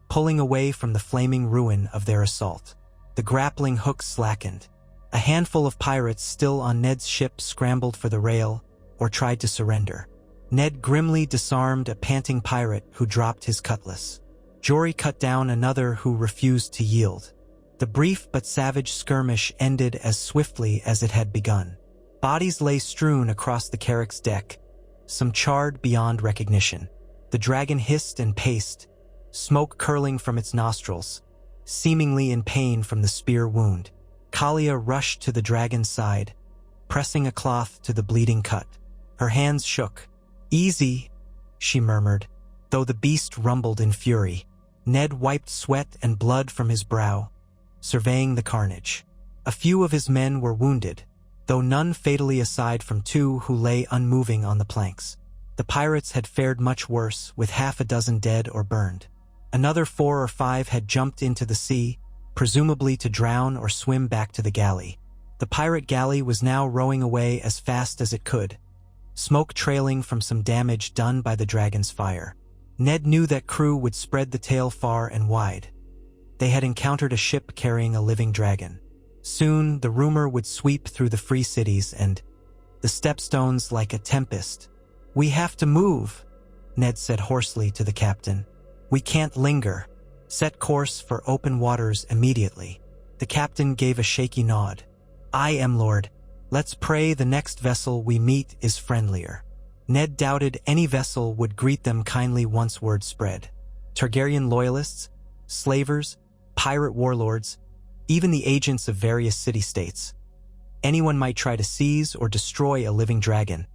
pulling away from the flaming ruin of their assault. The grappling hook slackened. A handful of pirates still on Ned's ship scrambled for the rail or tried to surrender. Ned grimly disarmed a panting pirate who dropped his cutlass. Jory cut down another who refused to yield. The brief but savage skirmish ended as swiftly as it had begun. Bodies lay strewn across the carrack's deck, some charred beyond recognition. The dragon hissed and paced, smoke curling from its nostrils, seemingly in pain from the spear wound. Kalia rushed to the dragon's side, pressing a cloth to the bleeding cut. Her hands shook. "Easy," she murmured, though the beast rumbled in fury. Ned wiped sweat and blood from his brow, surveying the carnage. A few of his men were wounded, though none fatally aside from 2 who lay unmoving on the planks. The pirates had fared much worse, with half a dozen dead or burned. Another 4 or 5 had jumped into the sea, presumably to drown or swim back to the galley. The pirate galley was now rowing away as fast as it could, smoke trailing from some damage done by the dragon's fire. Ned knew that crew would spread the tale far and wide. They had encountered a ship carrying a living dragon. Soon the rumor would sweep through the free cities and the stepstones like a tempest. "We have to move," Ned said hoarsely to the captain. "We can't linger. Set course for open waters immediately." The captain gave a shaky nod. "Aye, Lord. Let's pray the next vessel we meet is friendlier." Ned doubted any vessel would greet them kindly once word spread. Targaryen loyalists, slavers, pirate warlords, even the agents of various city-states. Anyone might try to seize or destroy a living dragon,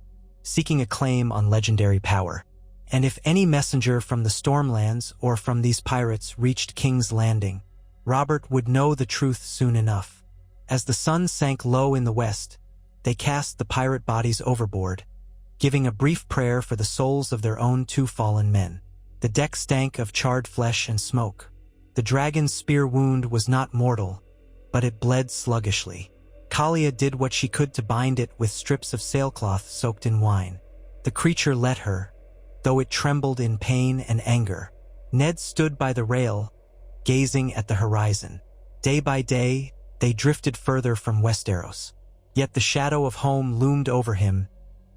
seeking a claim on legendary power. And if any messenger from the Stormlands or from these pirates reached King's Landing, Robert would know the truth soon enough. As the sun sank low in the west, they cast the pirate bodies overboard, giving a brief prayer for the souls of their own 2 fallen men. The deck stank of charred flesh and smoke. The dragon's spear wound was not mortal, but it bled sluggishly. Kalia did what she could to bind it with strips of sailcloth soaked in wine. The creature let her, though it trembled in pain and anger. Ned stood by the rail, gazing at the horizon. Day by day, they drifted further from Westeros. Yet the shadow of home loomed over him,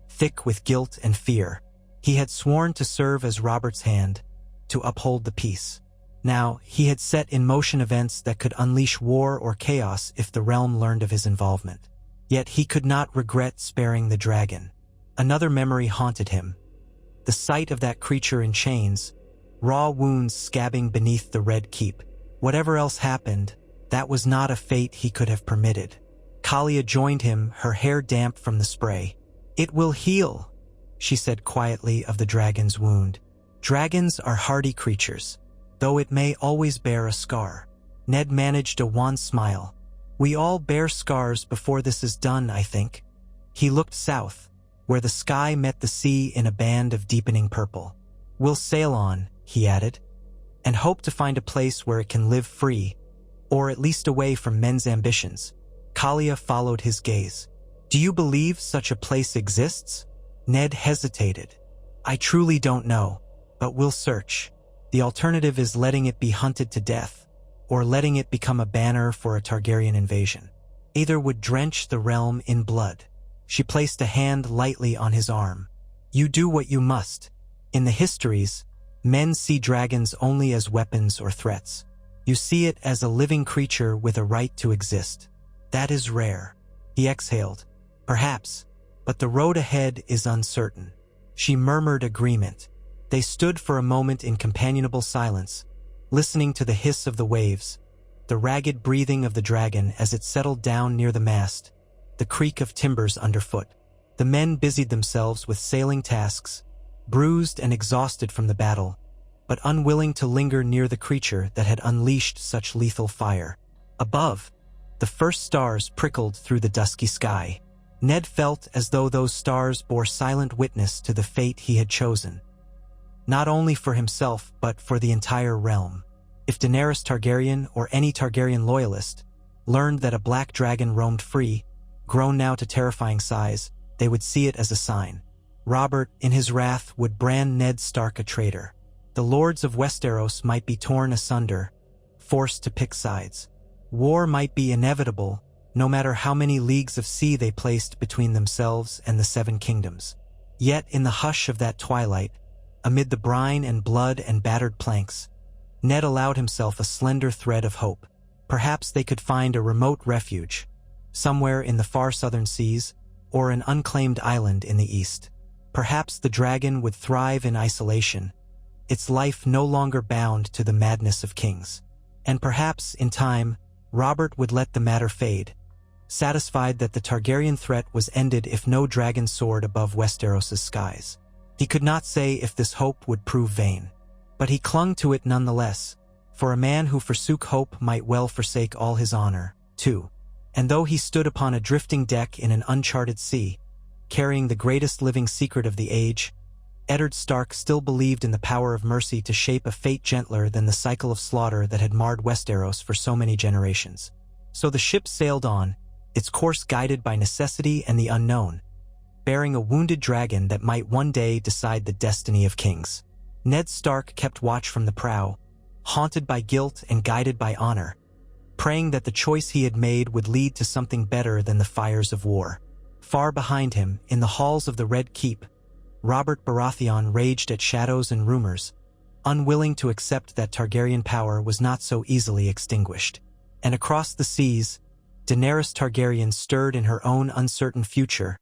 thick with guilt and fear. He had sworn to serve as Robert's hand, to uphold the peace. Now, he had set in motion events that could unleash war or chaos if the realm learned of his involvement. Yet he could not regret sparing the dragon. Another memory haunted him. The sight of that creature in chains, raw wounds scabbing beneath the red keep. Whatever else happened, that was not a fate he could have permitted. Kalia joined him, her hair damp from the spray. "It will heal," she said quietly of the dragon's wound. "Dragons are hardy creatures, though it may always bear a scar." Ned managed a wan smile. "We all bear scars before this is done, I think." He looked south, where the sky met the sea in a band of deepening purple. "We'll sail on," he added, "and hope to find a place where it can live free, or at least away from men's ambitions." Kalia followed his gaze. "Do you believe such a place exists?" Ned hesitated. "I truly don't know, but we'll search. The alternative is letting it be hunted to death, or letting it become a banner for a Targaryen invasion. Either would drench the realm in blood." She placed a hand lightly on his arm. "You do what you must. In the histories, men see dragons only as weapons or threats. You see it as a living creature with a right to exist. That is rare." He exhaled. "Perhaps, but the road ahead is uncertain." She murmured agreement. They stood for a moment in companionable silence, listening to the hiss of the waves, the ragged breathing of the dragon as it settled down near the mast, the creak of timbers underfoot. The men busied themselves with sailing tasks, bruised and exhausted from the battle, but unwilling to linger near the creature that had unleashed such lethal fire. Above, the first stars prickled through the dusky sky. Ned felt as though those stars bore silent witness to the fate he had chosen. Not only for himself, but for the entire realm. If Daenerys Targaryen or any Targaryen loyalist learned that a black dragon roamed free, grown now to terrifying size, they would see it as a sign. Robert, in his wrath, would brand Ned Stark a traitor. The lords of Westeros might be torn asunder, forced to pick sides. War might be inevitable, no matter how many leagues of sea they placed between themselves and the Seven Kingdoms. Yet in the hush of that twilight, amid the brine and blood and battered planks, Ned allowed himself a slender thread of hope. Perhaps they could find a remote refuge, somewhere in the far southern seas, or an unclaimed island in the east. Perhaps the dragon would thrive in isolation, its life no longer bound to the madness of kings. And perhaps, in time, Robert would let the matter fade, satisfied that the Targaryen threat was ended if no dragon soared above Westeros' skies. He could not say if this hope would prove vain, but he clung to it nonetheless, for a man who forsook hope might well forsake all his honor, too. And though he stood upon a drifting deck in an uncharted sea, carrying the greatest living secret of the age, Eddard Stark still believed in the power of mercy to shape a fate gentler than the cycle of slaughter that had marred Westeros for so many generations. So the ship sailed on, its course guided by necessity and the unknown, bearing a wounded dragon that might one day decide the destiny of kings. Ned Stark kept watch from the prow, haunted by guilt and guided by honor, praying that the choice he had made would lead to something better than the fires of war. Far behind him, in the halls of the Red Keep, Robert Baratheon raged at shadows and rumors, unwilling to accept that Targaryen power was not so easily extinguished. And across the seas, Daenerys Targaryen stirred in her own uncertain future,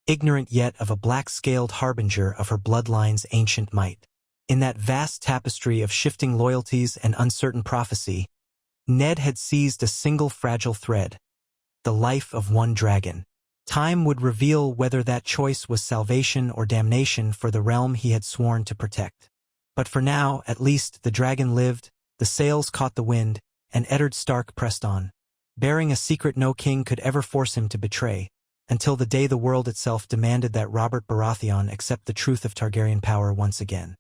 ignorant yet of a black-scaled harbinger of her bloodline's ancient might. In that vast tapestry of shifting loyalties and uncertain prophecy, Ned had seized a single fragile thread, the life of one dragon. Time would reveal whether that choice was salvation or damnation for the realm he had sworn to protect. But for now, at least, the dragon lived, the sails caught the wind, and Eddard Stark pressed on, bearing a secret no king could ever force him to betray, until the day the world itself demanded that Robert Baratheon accept the truth of Targaryen power once again.